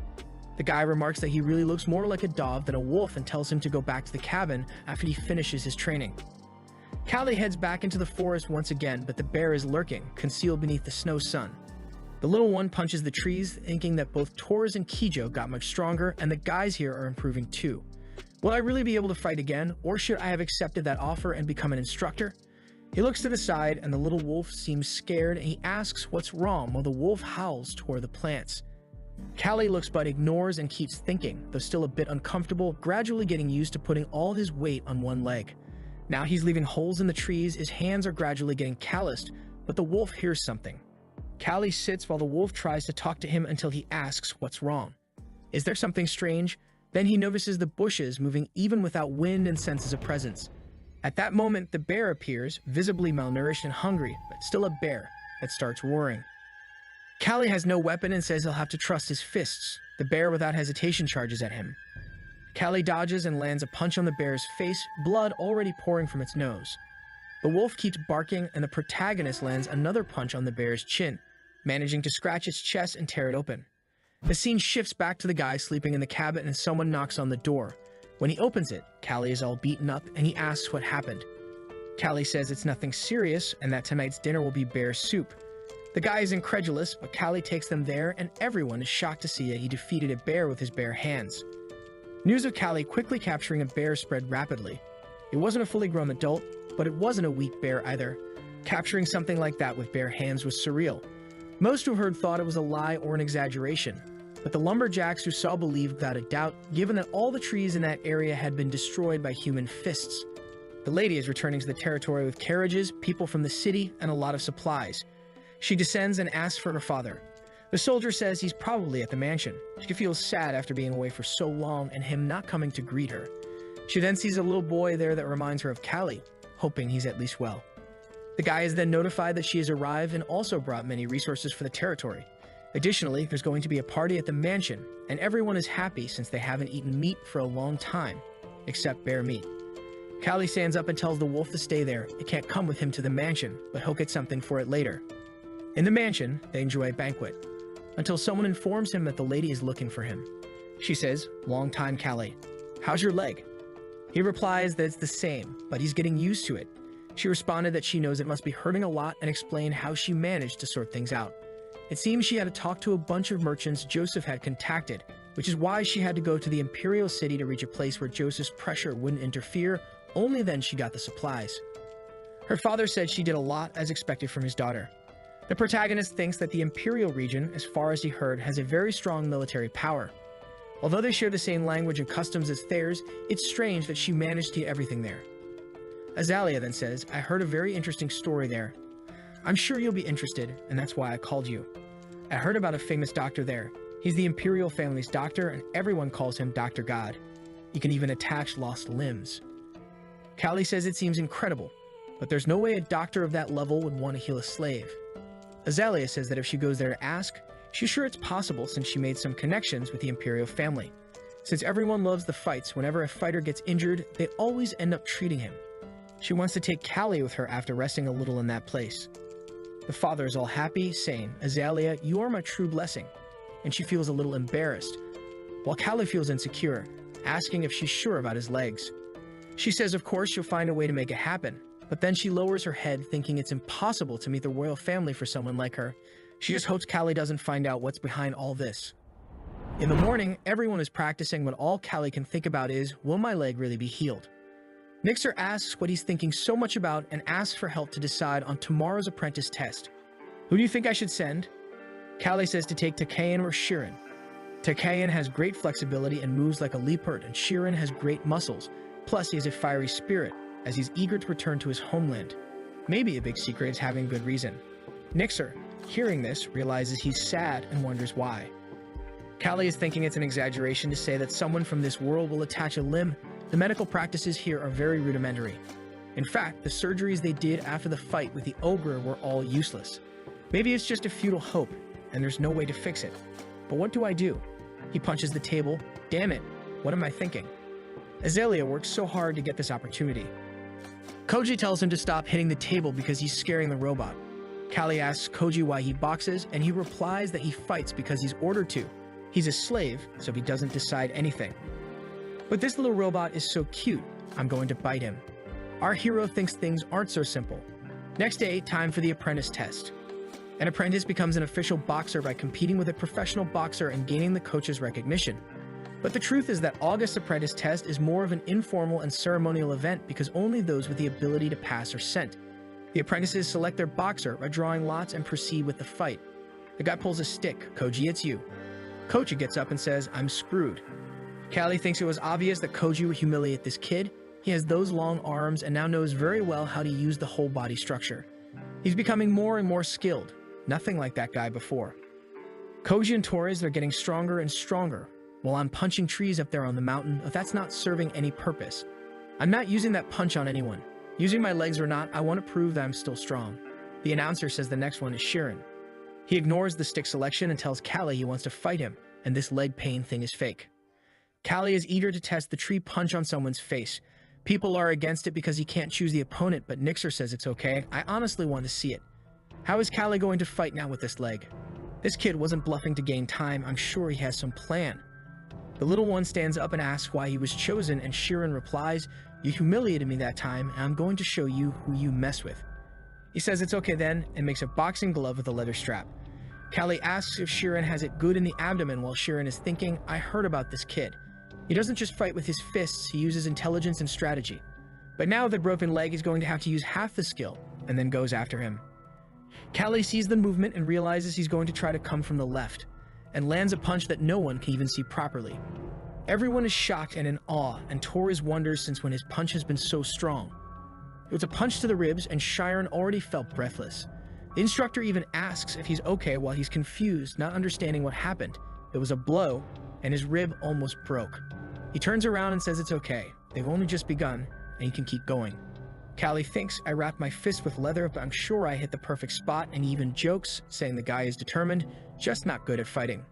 The guy remarks that he really looks more like a dog than a wolf and tells him to go back to the cabin after he finishes his training. Callie heads back into the forest once again, but the bear is lurking, concealed beneath the snow sun. The little one punches the trees, thinking that both Torres and Kijo got much stronger, and the guys here are improving too. Will I really be able to fight again, or should I have accepted that offer and become an instructor? He looks to the side, and the little wolf seems scared, and he asks what's wrong while the wolf howls toward the plants. Callie looks but ignores and keeps thinking, though still a bit uncomfortable, gradually getting used to putting all his weight on one leg. Now he's leaving holes in the trees, his hands are gradually getting calloused, but the wolf hears something. Callie sits while the wolf tries to talk to him until he asks what's wrong. Is there something strange? Then he notices the bushes moving even without wind and senses a presence. At that moment, the bear appears, visibly malnourished and hungry, but still a bear, that starts roaring. Callie has no weapon and says he'll have to trust his fists. The bear without hesitation charges at him. Callie dodges and lands a punch on the bear's face, blood already pouring from its nose. The wolf keeps barking and the protagonist lands another punch on the bear's chin, managing to scratch its chest and tear it open. The scene shifts back to the guy sleeping in the cabin and someone knocks on the door. When he opens it, Callie is all beaten up and he asks what happened. Callie says it's nothing serious and that tonight's dinner will be bear soup. The guy is incredulous, but Callie takes them there and everyone is shocked to see that he defeated a bear with his bare hands. News of Callie quickly capturing a bear spread rapidly. It wasn't a fully grown adult, but it wasn't a weak bear either. Capturing something like that with bare hands was surreal. Most who heard thought it was a lie or an exaggeration, but the lumberjacks who saw believed without a doubt, given that all the trees in that area had been destroyed by human fists. The lady is returning to the territory with carriages, people from the city, and a lot of supplies. She descends and asks for her father. The soldier says he's probably at the mansion. She feels sad after being away for so long and him not coming to greet her. She then sees a little boy there that reminds her of Callie, hoping he's at least well. The guy is then notified that she has arrived and also brought many resources for the territory. Additionally, there's going to be a party at the mansion, and everyone is happy since they haven't eaten meat for a long time, except bear meat. Callie stands up and tells the wolf to stay there. It can't come with him to the mansion, but he'll get something for it later. In the mansion, they enjoy a banquet, until someone informs him that the lady is looking for him. She says, "Long time, Callie. How's your leg?" He replies that it's the same, but he's getting used to it. She responded that she knows it must be hurting a lot and explained how she managed to sort things out. It seems she had to talk to a bunch of merchants Joseph had contacted, which is why she had to go to the Imperial City to reach a place where Joseph's pressure wouldn't interfere. Only then she got the supplies. Her father said she did a lot as expected from his daughter. The protagonist thinks that the Imperial region, as far as he heard, has a very strong military power. Although they share the same language and customs as theirs, it's strange that she managed to get everything there. Azalea then says, "I heard a very interesting story there. I'm sure you'll be interested, and that's why I called you. I heard about a famous doctor there. He's the Imperial family's doctor, and everyone calls him Dr. God. He can even attach lost limbs." Callie says it seems incredible, but there's no way a doctor of that level would want to heal a slave. Azalea says that if she goes there to ask, she's sure it's possible since she made some connections with the Imperial family. Since everyone loves the fights, whenever a fighter gets injured, they always end up treating him. She wants to take Callie with her after resting a little in that place. The father is all happy, saying, "Azalea, you are my true blessing," and she feels a little embarrassed, while Callie feels insecure, asking if she's sure about his legs. She says of course she'll find a way to make it happen, but then she lowers her head thinking it's impossible to meet the royal family for someone like her. She just hopes Callie doesn't find out what's behind all this. In the morning, everyone is practicing when all Callie can think about is, will my leg really be healed? Nixer asks what he's thinking so much about and asks for help to decide on tomorrow's apprentice test. Who do you think I should send? Callie says to take Takayan or Shirin. Takayan has great flexibility and moves like a leopard, and Shirin has great muscles, plus he has a fiery spirit, as he's eager to return to his homeland. Maybe a big secret is having good reason. Nixer, hearing this, realizes he's sad and wonders why. Callie is thinking it's an exaggeration to say that someone from this world will attach a limb. The medical practices here are very rudimentary. In fact, the surgeries they did after the fight with the ogre were all useless. Maybe it's just a futile hope, and there's no way to fix it. But what do I do? He punches the table. Damn it, what am I thinking? Azalea works so hard to get this opportunity. Koji tells him to stop hitting the table because he's scaring the robot. Callie asks Koji why he boxes, and he replies that he fights because he's ordered to. He's a slave, so he doesn't decide anything. But this little robot is so cute, I'm going to bite him. Our hero thinks things aren't so simple. Next day, time for the apprentice test. An apprentice becomes an official boxer by competing with a professional boxer and gaining the coach's recognition. But the truth is that August's apprentice test is more of an informal and ceremonial event because only those with the ability to pass are sent. The apprentices select their boxer by drawing lots and proceed with the fight. The guy pulls a stick. Koji, it's you. Koji gets up and says, I'm screwed. Callie thinks it was obvious that Koji would humiliate this kid. He has those long arms and now knows very well how to use the whole body structure. He's becoming more and more skilled. Nothing like that guy before. Koji and Torres are getting stronger and stronger. While I'm punching trees up there on the mountain, that's not serving any purpose. I'm not using that punch on anyone. Using my legs or not, I want to prove that I'm still strong. The announcer says the next one is Shirin. He ignores the stick selection and tells Callie he wants to fight him, and this leg pain thing is fake. Callie is eager to test the tree punch on someone's face. People are against it because he can't choose the opponent, but Nixer says it's okay. I honestly want to see it. How is Callie going to fight now with this leg? This kid wasn't bluffing to gain time. I'm sure he has some plan. The little one stands up and asks why he was chosen, and Sheeran replies, "You humiliated me that time, and I'm going to show you who you mess with." He says it's okay then, and makes a boxing glove with a leather strap. Callie asks if Sheeran has it good in the abdomen while Sheeran is thinking, I heard about this kid. He doesn't just fight with his fists, he uses intelligence and strategy. But now with the broken leg, he's going to have to use half the skill, and then goes after him. Callie sees the movement and realizes he's going to try to come from the left, and lands a punch that no one can even see properly. Everyone is shocked and in awe, and Torres wonders since when his punch has been so strong. It was a punch to the ribs, and Sheeran already felt breathless. The instructor even asks if he's okay while he's confused, not understanding what happened. It was a blow, and his rib almost broke. He turns around and says it's okay. They've only just begun, and he can keep going. Callie thinks I wrapped my fist with leather, but I'm sure I hit the perfect spot, and he even jokes, saying the guy is determined, just not good at fighting.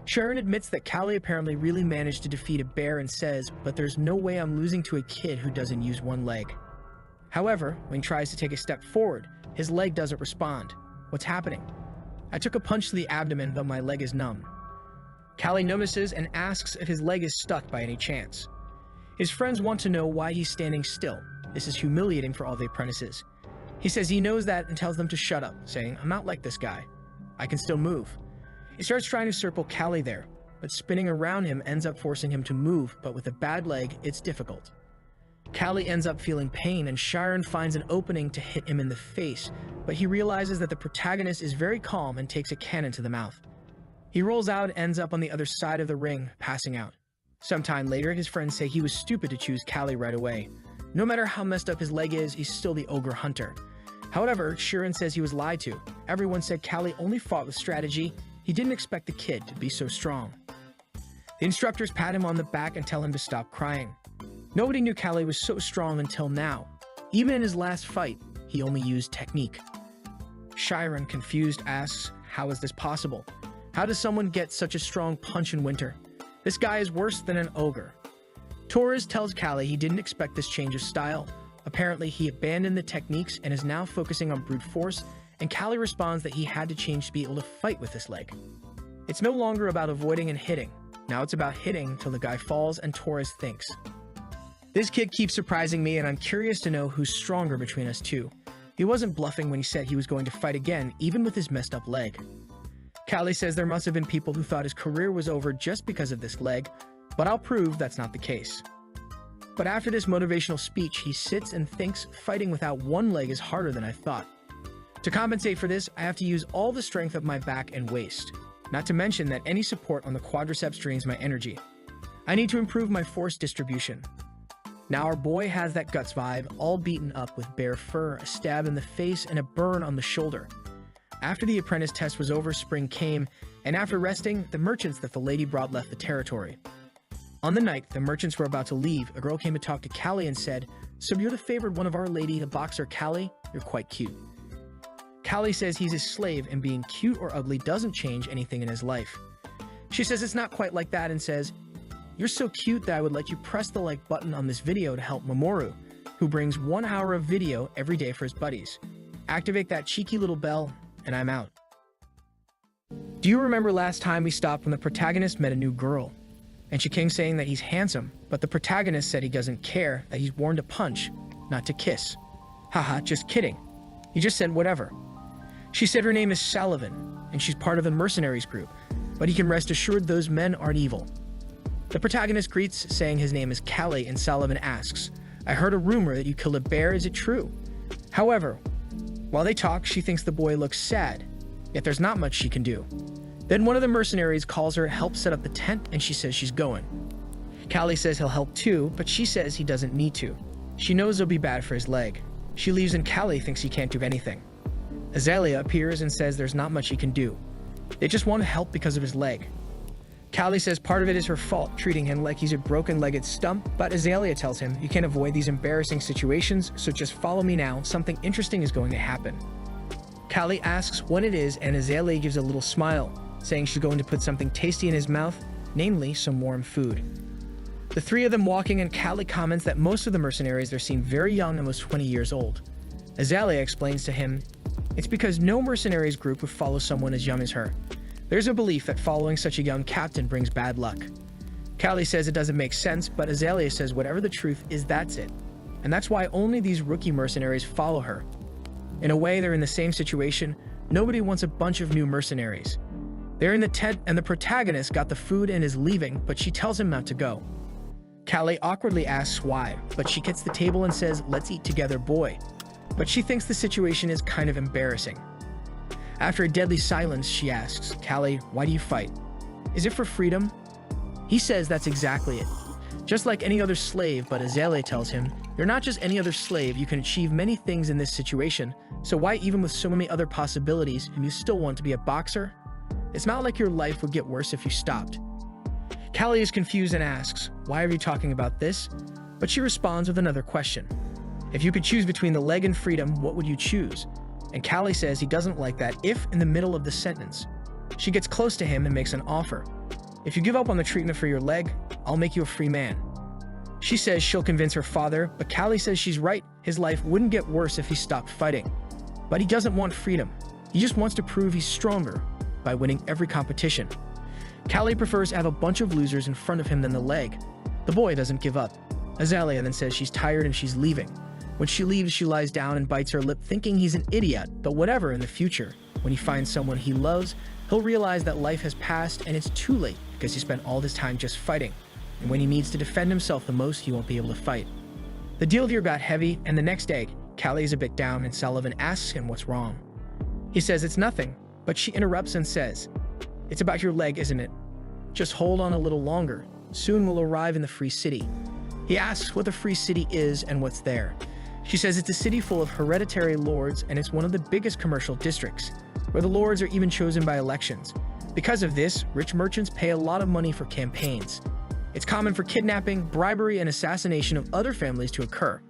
Sheeran admits that Callie apparently really managed to defeat a bear and says, but there's no way I'm losing to a kid who doesn't use one leg. However, when he tries to take a step forward, his leg doesn't respond. What's happening? I took a punch to the abdomen, but my leg is numb. Callie notices and asks if his leg is stuck by any chance. His friends want to know why he's standing still. This is humiliating for all the apprentices. He says he knows that and tells them to shut up, saying, I'm not like this guy. I can still move. He starts trying to circle Callie there, but spinning around him ends up forcing him to move, but with a bad leg, it's difficult. Callie ends up feeling pain, and Sheeran finds an opening to hit him in the face, but he realizes that the protagonist is very calm and takes a cannon to the mouth. He rolls out and ends up on the other side of the ring, passing out. Sometime later, his friends say he was stupid to choose Callie right away. No matter how messed up his leg is, he's still the ogre hunter. However, Sheeran says he was lied to. Everyone said Callie only fought with strategy. He didn't expect the kid to be so strong. The instructors pat him on the back and tell him to stop crying. Nobody knew Callie was so strong until now. Even in his last fight, he only used technique. Sheeran, confused, asks, how is this possible? How does someone get such a strong punch in winter? This guy is worse than an ogre. Torres tells Callie he didn't expect this change of style. Apparently, he abandoned the techniques and is now focusing on brute force, and Callie responds that he had to change to be able to fight with this leg. It's no longer about avoiding and hitting. Now it's about hitting till the guy falls and Torres thinks. This kid keeps surprising me, and I'm curious to know who's stronger between us two. He wasn't bluffing when he said he was going to fight again, even with his messed up leg. Callie says there must have been people who thought his career was over just because of this leg, but I'll prove that's not the case. But after this motivational speech, he sits and thinks fighting without one leg is harder than I thought. To compensate for this, I have to use all the strength of my back and waist. Not to mention that any support on the quadriceps drains my energy. I need to improve my force distribution. Now our boy has that guts vibe, all beaten up with bare fur, a stab in the face, and a burn on the shoulder. After the apprentice test was over, spring came, and after resting, the merchants that the lady brought left the territory. On the night the merchants were about to leave, a girl came to talk to Callie and said, "So you're the favored one of our lady, the boxer Callie? You're quite cute." Callie says he's his slave, and being cute or ugly doesn't change anything in his life. She says it's not quite like that and says, "You're so cute that I would let you press the like button on this video to help Mamoru, who brings 1 hour of video every day for his buddies. Activate that cheeky little bell, and I'm out." Do you remember last time we stopped when the protagonist met a new girl? And King saying that he's handsome, but the protagonist said he doesn't care, that he's born to punch, not to kiss. Haha, just kidding. He just said whatever. She said her name is Sullivan, and she's part of the mercenaries group, but he can rest assured those men aren't evil. The protagonist greets, saying his name is Callie, and Sullivan asks, "I heard a rumor that you killed a bear, is it true?" However, while they talk, she thinks the boy looks sad, yet there's not much she can do. Then one of the mercenaries calls her to help set up the tent, and she says she's going. Callie says he'll help too, but she says he doesn't need to. She knows it'll be bad for his leg. She leaves and Callie thinks he can't do anything. Azalea appears and says there's not much he can do. They just want to help because of his leg. Callie says part of it is her fault, treating him like he's a broken-legged stump, but Azalea tells him you can't avoid these embarrassing situations, so just follow me now, something interesting is going to happen. Callie asks what it is, and Azalea gives a little smile, saying she's going to put something tasty in his mouth, namely some warm food. The three of them walking, and Callie comments that most of the mercenaries there seem very young, almost 20 years old. Azalea explains to him, it's because no mercenaries group would follow someone as young as her. There's a belief that following such a young captain brings bad luck. Callie says it doesn't make sense, but Azalea says whatever the truth is, that's it. And that's why only these rookie mercenaries follow her. In a way, they're in the same situation. Nobody wants a bunch of new mercenaries. They're in the tent, and the protagonist got the food and is leaving, but she tells him not to go. Callie awkwardly asks why, but she gets the table and says, let's eat together, boy. But she thinks the situation is kind of embarrassing. After a deadly silence, she asks, Callie, why do you fight? Is it for freedom? He says that's exactly it. Just like any other slave, but Azalea tells him, you're not just any other slave, you can achieve many things in this situation, so why even with so many other possibilities, and you still want to be a boxer? It's not like your life would get worse if you stopped. Callie is confused and asks, why are you talking about this? But she responds with another question. If you could choose between the leg and freedom, what would you choose? And Callie says he doesn't like that if in the middle of the sentence. She gets close to him and makes an offer. If you give up on the treatment for your leg, I'll make you a free man. She says she'll convince her father, but Callie says she's right. His life wouldn't get worse if he stopped fighting. But he doesn't want freedom. He just wants to prove he's stronger by winning every competition. Callie prefers to have a bunch of losers in front of him than the leg. The boy doesn't give up. Azalea then says she's tired and she's leaving. When she leaves, she lies down and bites her lip, thinking he's an idiot, but whatever in the future. When he finds someone he loves, he'll realize that life has passed and it's too late because he spent all this time just fighting. And when he needs to defend himself the most, he won't be able to fight. The deal here got heavy, and the next day, Callie is a bit down and Sullivan asks him what's wrong. He says it's nothing, but she interrupts and says, it's about your leg, isn't it? Just hold on a little longer. Soon we'll arrive in the Free City. He asks what the Free City is and what's there. She says it's a city full of hereditary lords, and it's one of the biggest commercial districts, where the lords are even chosen by elections. Because of this, rich merchants pay a lot of money for campaigns. It's common for kidnapping, bribery, and assassination of other families to occur.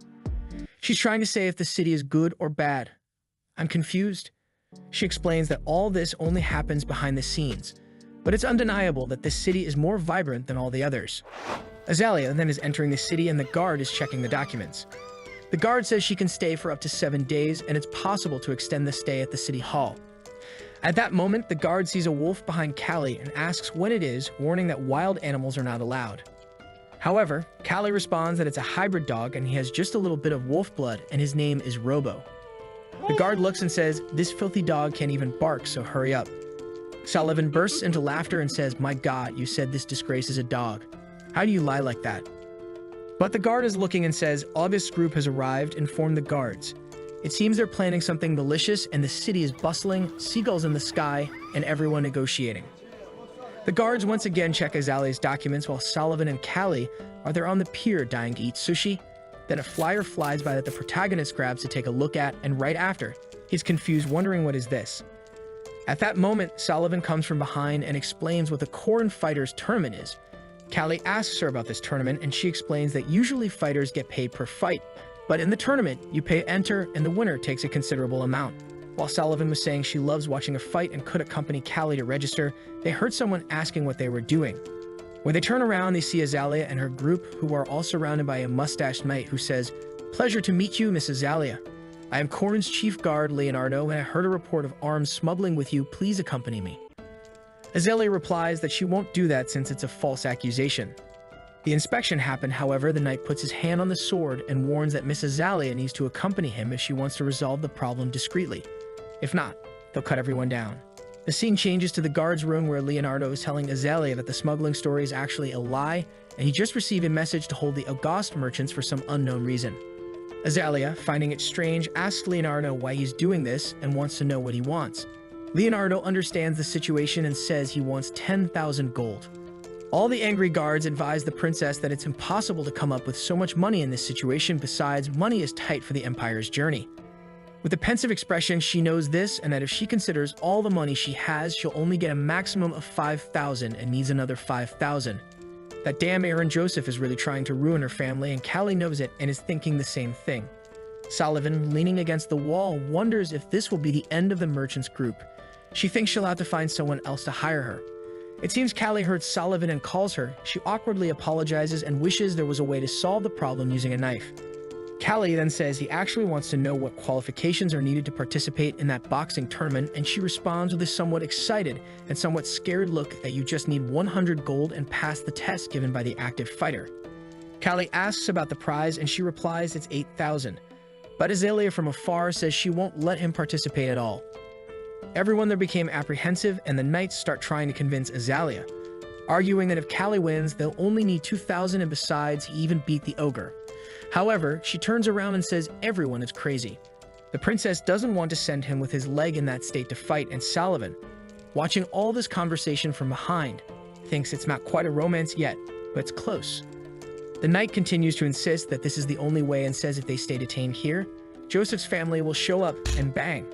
She's trying to say if the city is good or bad. I'm confused. She explains that all this only happens behind the scenes, but it's undeniable that this city is more vibrant than all the others. Azalea then is entering the city, and the guard is checking the documents. The guard says she can stay for up to 7 days, and it's possible to extend the stay at the city hall. At that moment, the guard sees a wolf behind Callie and asks what it is, warning that wild animals are not allowed. However, Callie responds that it's a hybrid dog and he has just a little bit of wolf blood, and his name is Robo. The guard looks and says, this filthy dog can't even bark, so hurry up. Sullivan bursts into laughter and says, my God, you said this disgrace is a dog. How do you lie like that? But the guard is looking and says, August's group has arrived, inform the guards. It seems they're planning something malicious, and the city is bustling, seagulls in the sky, and everyone negotiating. The guards once again check Azalea's documents while Sullivan and Callie are there on the pier dying to eat sushi. Then a flyer flies by that the protagonist grabs to take a look at, and right after, he's confused, wondering what is this. At that moment, Sullivan comes from behind and explains what the Corn Fighters tournament is. Callie asks her about this tournament, and she explains that usually fighters get paid per fight, but in the tournament, you pay enter and the winner takes a considerable amount. While Sullivan was saying she loves watching a fight and could accompany Callie to register, they heard someone asking what they were doing. When they turn around, they see Azalea and her group, who are all surrounded by a mustached knight who says, pleasure to meet you, Miss Azalea. I am Corn's chief guard, Leonardo, and I heard a report of arms smuggling with you. Please accompany me. Azalea replies that she won't do that since it's a false accusation. The inspection happened, however, the knight puts his hand on the sword and warns that Miss Azalea needs to accompany him if she wants to resolve the problem discreetly. If not, they'll cut everyone down. The scene changes to the guard's room where Leonardo is telling Azalea that the smuggling story is actually a lie, and he just received a message to hold the August merchants for some unknown reason. Azalea, finding it strange, asks Leonardo why he's doing this and wants to know what he wants. Leonardo understands the situation and says he wants 10,000 gold. All the angry guards advise the princess that it's impossible to come up with so much money in this situation. Besides, money is tight for the Empire's journey. With a pensive expression, she knows this, and that if she considers all the money she has, she'll only get a maximum of 5,000 and needs another 5,000. That damn Aaron Joseph is really trying to ruin her family, and Callie knows it and is thinking the same thing. Sullivan, leaning against the wall, wonders if this will be the end of the merchants group. She thinks she'll have to find someone else to hire her. It seems Callie heard Sullivan and calls her. She awkwardly apologizes and wishes there was a way to solve the problem using a knife. Callie then says he actually wants to know what qualifications are needed to participate in that boxing tournament, and she responds with a somewhat excited and somewhat scared look that you just need 100 gold and pass the test given by the active fighter. Callie asks about the prize and she replies it's 8,000, but Azalea from afar says she won't let him participate at all. Everyone there became apprehensive, and the knights start trying to convince Azalea, arguing that if Callie wins, they'll only need 2,000, and besides, he even beat the ogre. However, she turns around and says everyone is crazy. The princess doesn't want to send him with his leg in that state to fight, and Sullivan, watching all this conversation from behind, thinks it's not quite a romance yet, but it's close. The knight continues to insist that this is the only way and says if they stay detained here, Joseph's family will show up, and bang.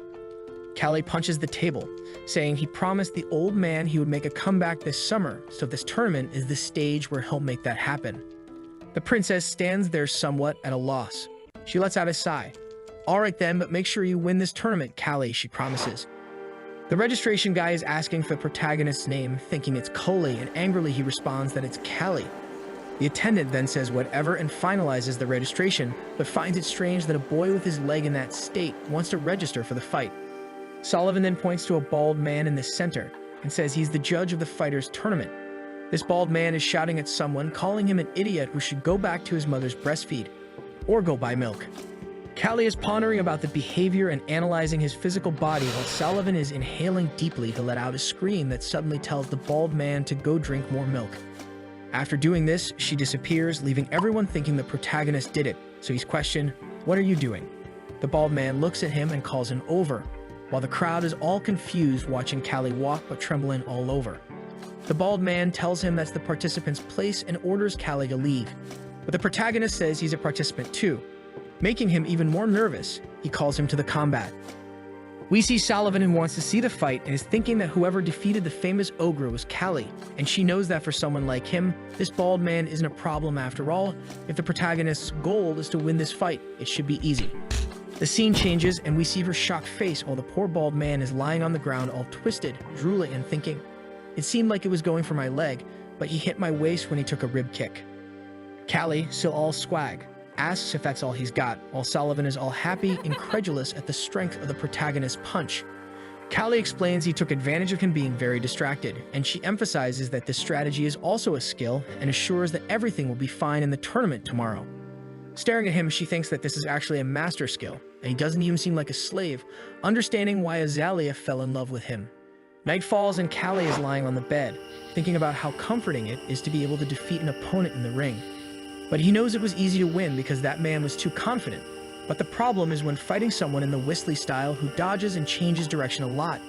Callie punches the table, saying he promised the old man he would make a comeback this summer, so this tournament is the stage where he'll make that happen. The princess stands there somewhat at a loss. She lets out a sigh. "All right then, but make sure you win this tournament, Callie," she promises. The registration guy is asking for the protagonist's name, thinking it's Coley, and angrily he responds that it's Callie. The attendant then says whatever and finalizes the registration, but finds it strange that a boy with his leg in that state wants to register for the fight. Sullivan then points to a bald man in the center and says he's the judge of the fighters' tournament. This bald man is shouting at someone, calling him an idiot who should go back to his mother's breastfeed or go buy milk. Callie is pondering about the behavior and analyzing his physical body while Sullivan is inhaling deeply to let out a scream that suddenly tells the bald man to go drink more milk. After doing this, she disappears, leaving everyone thinking the protagonist did it, so he's questioned, "What are you doing?" The bald man looks at him and calls him over, while the crowd is all confused watching Callie walk but trembling all over. The bald man tells him that's the participant's place and orders Callie to leave, but the protagonist says he's a participant too. Making him even more nervous, he calls him to the combat. We see Sullivan, who wants to see the fight and is thinking that whoever defeated the famous ogre was Callie, and she knows that for someone like him, this bald man isn't a problem after all. If the protagonist's goal is to win this fight, it should be easy. The scene changes and we see her shocked face while the poor bald man is lying on the ground all twisted, drooling and thinking, "It seemed like it was going for my leg, but he hit my waist when he took a rib kick." Callie, still all swag, asks if that's all he's got, while Sullivan is all happy, incredulous at the strength of the protagonist's punch. Callie explains he took advantage of him being very distracted, and she emphasizes that this strategy is also a skill and assures that everything will be fine in the tournament tomorrow. Staring at him, she thinks that this is actually a master skill, and he doesn't even seem like a slave, understanding why Azalea fell in love with him. Night falls and Callie is lying on the bed, thinking about how comforting it is to be able to defeat an opponent in the ring. But he knows it was easy to win because that man was too confident. But the problem is when fighting someone in the Whistly style who dodges and changes direction a lot.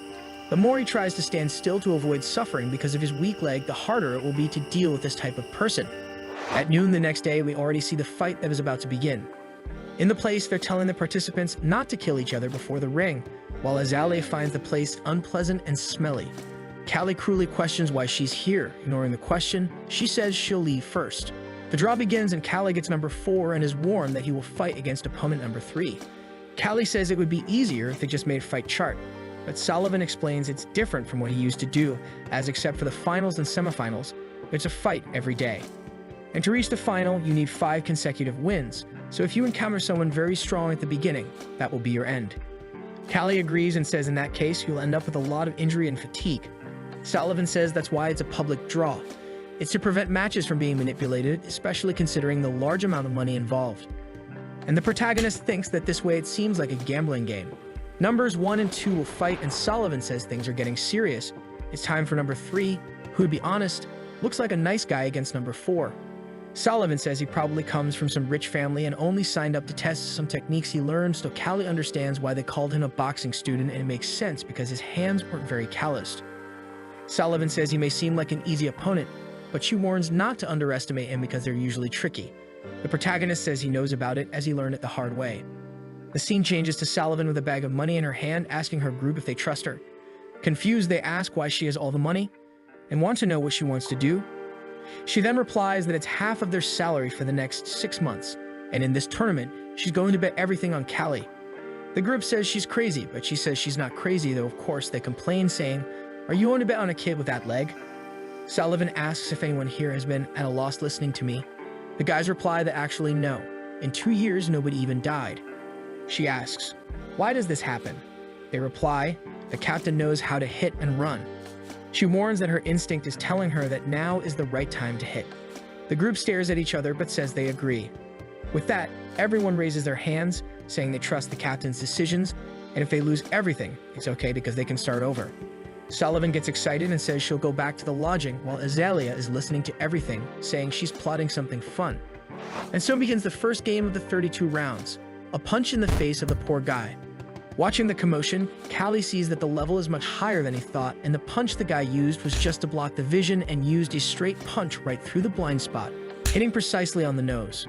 The more he tries to stand still to avoid suffering because of his weak leg, the harder it will be to deal with this type of person. At noon the next day, we already see the fight that is about to begin. In the place, they're telling the participants not to kill each other before the ring, while Azalea finds the place unpleasant and smelly. Callie cruelly questions why she's here. Ignoring the question, she says she'll leave first. The draw begins and Callie gets number 4 and is warned that he will fight against opponent number 3. Callie says it would be easier if they just made a fight chart, but Sullivan explains it's different from what he used to do, as except for the finals and semifinals, there's a fight every day. And to reach the final, you need 5 consecutive wins, so if you encounter someone very strong at the beginning, that will be your end. Callie agrees and says in that case, you'll end up with a lot of injury and fatigue. Sullivan says that's why it's a public draw. It's to prevent matches from being manipulated, especially considering the large amount of money involved. And the protagonist thinks that this way it seems like a gambling game. Numbers 1 and 2 will fight, and Sullivan says things are getting serious. It's time for number 3, who, to be honest, looks like a nice guy against number 4. Sullivan says he probably comes from some rich family and only signed up to test some techniques he learned, so Callie understands why they called him a boxing student, and it makes sense because his hands weren't very calloused. Sullivan says he may seem like an easy opponent, but she warns not to underestimate him because they're usually tricky. The protagonist says he knows about it as he learned it the hard way. The scene changes to Sullivan with a bag of money in her hand, asking her group if they trust her. Confused, they ask why she has all the money and want to know what she wants to do. She then replies that it's half of their salary for the next 6 months, and in this tournament, she's going to bet everything on Callie. The group says she's crazy, but she says she's not crazy, though of course they complain, saying, "Are you going to bet on a kid with that leg?" Sullivan asks if anyone here has been at a loss listening to me. The guys reply that actually no. In 2 years, nobody even died. She asks, "Why does this happen?" They reply, "The captain knows how to hit and run." She warns that her instinct is telling her that now is the right time to hit. The group stares at each other but says they agree. With that, everyone raises their hands, saying they trust the captain's decisions, and if they lose everything, it's okay because they can start over. Sullivan gets excited and says she'll go back to the lodging while Azalea is listening to everything, saying she's plotting something fun. And so begins the first game of the 32 rounds, a punch in the face of the poor guy. Watching the commotion, Callie sees that the level is much higher than he thought, and the punch the guy used was just to block the vision and used a straight punch right through the blind spot, hitting precisely on the nose.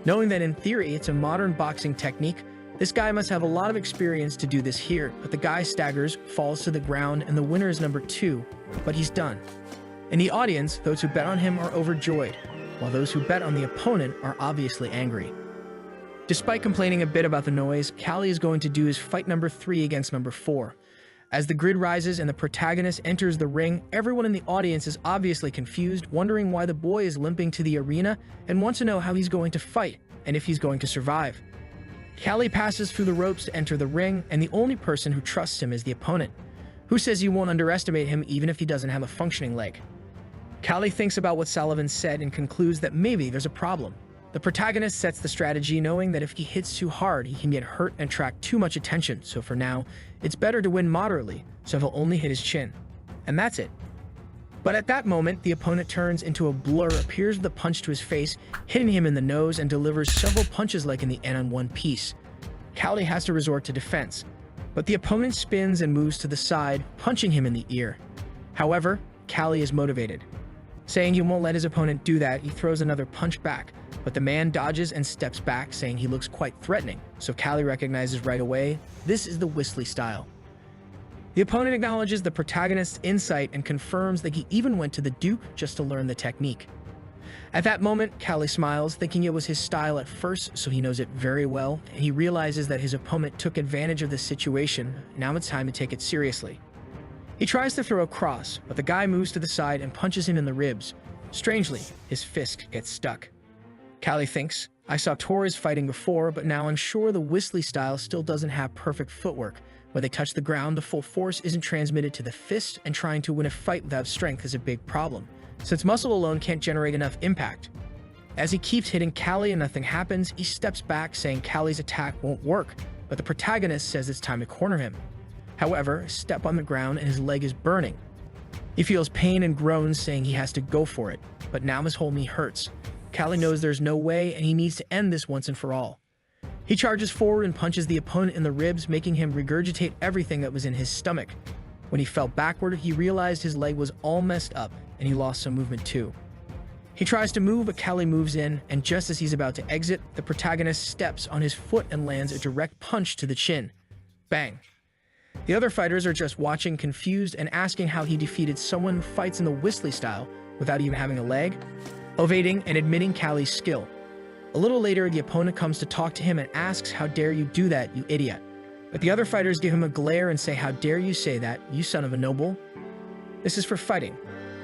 Knowing that in theory it's a modern boxing technique, this guy must have a lot of experience to do this here, but the guy staggers, falls to the ground, and the winner is number 2, but he's done. In the audience, those who bet on him are overjoyed, while those who bet on the opponent are obviously angry. Despite complaining a bit about the noise, Callie is going to do his fight number 3 against number 4. As the grid rises and the protagonist enters the ring, everyone in the audience is obviously confused, wondering why the boy is limping to the arena and wants to know how he's going to fight and if he's going to survive. Callie passes through the ropes to enter the ring, and the only person who trusts him is the opponent, who says he won't underestimate him even if he doesn't have a functioning leg. Callie thinks about what Sullivan said and concludes that maybe there's a problem. The protagonist sets the strategy knowing that if he hits too hard, he can get hurt and attract too much attention, so for now, it's better to win moderately, so he'll only hit his chin. And that's it. But at that moment, the opponent turns into a blur, appears with a punch to his face, hitting him in the nose, and delivers several punches like in the end on one piece. Callie has to resort to defense, but the opponent spins and moves to the side, punching him in the ear. However, Callie is motivated. Saying he won't let his opponent do that, he throws another punch back, but the man dodges and steps back, saying he looks quite threatening, so Callie recognizes right away, this is the Weasley style. The opponent acknowledges the protagonist's insight and confirms that he even went to the Duke just to learn the technique. At that moment, Callie smiles, thinking it was his style at first, so he knows it very well, and he realizes that his opponent took advantage of the situation. Now it's time to take it seriously. He tries to throw a cross, but the guy moves to the side and punches him in the ribs. Strangely, his fist gets stuck. Callie thinks, I saw Torres fighting before, but now I'm sure the Weasley style still doesn't have perfect footwork. When they touch the ground, the full force isn't transmitted to the fist, and trying to win a fight without strength is a big problem, since muscle alone can't generate enough impact. As he keeps hitting Callie and nothing happens, he steps back, saying Callie's attack won't work, but the protagonist says it's time to corner him. However, a step on the ground and his leg is burning. He feels pain and groans, saying he has to go for it, but now his whole knee hurts. Callie knows there's no way, and he needs to end this once and for all. He charges forward and punches the opponent in the ribs, making him regurgitate everything that was in his stomach. When he fell backward, he realized his leg was all messed up, and he lost some movement too. He tries to move, but Callie moves in, and just as he's about to exit, the protagonist steps on his foot and lands a direct punch to the chin. Bang. The other fighters are just watching, confused, and asking how he defeated someone who fights in the Weasley style without even having a leg, ovating and admitting Callie's skill. A little later, the opponent comes to talk to him and asks, how dare you do that, you idiot? But the other fighters give him a glare and say, how dare you say that, you son of a noble? This is for fighting.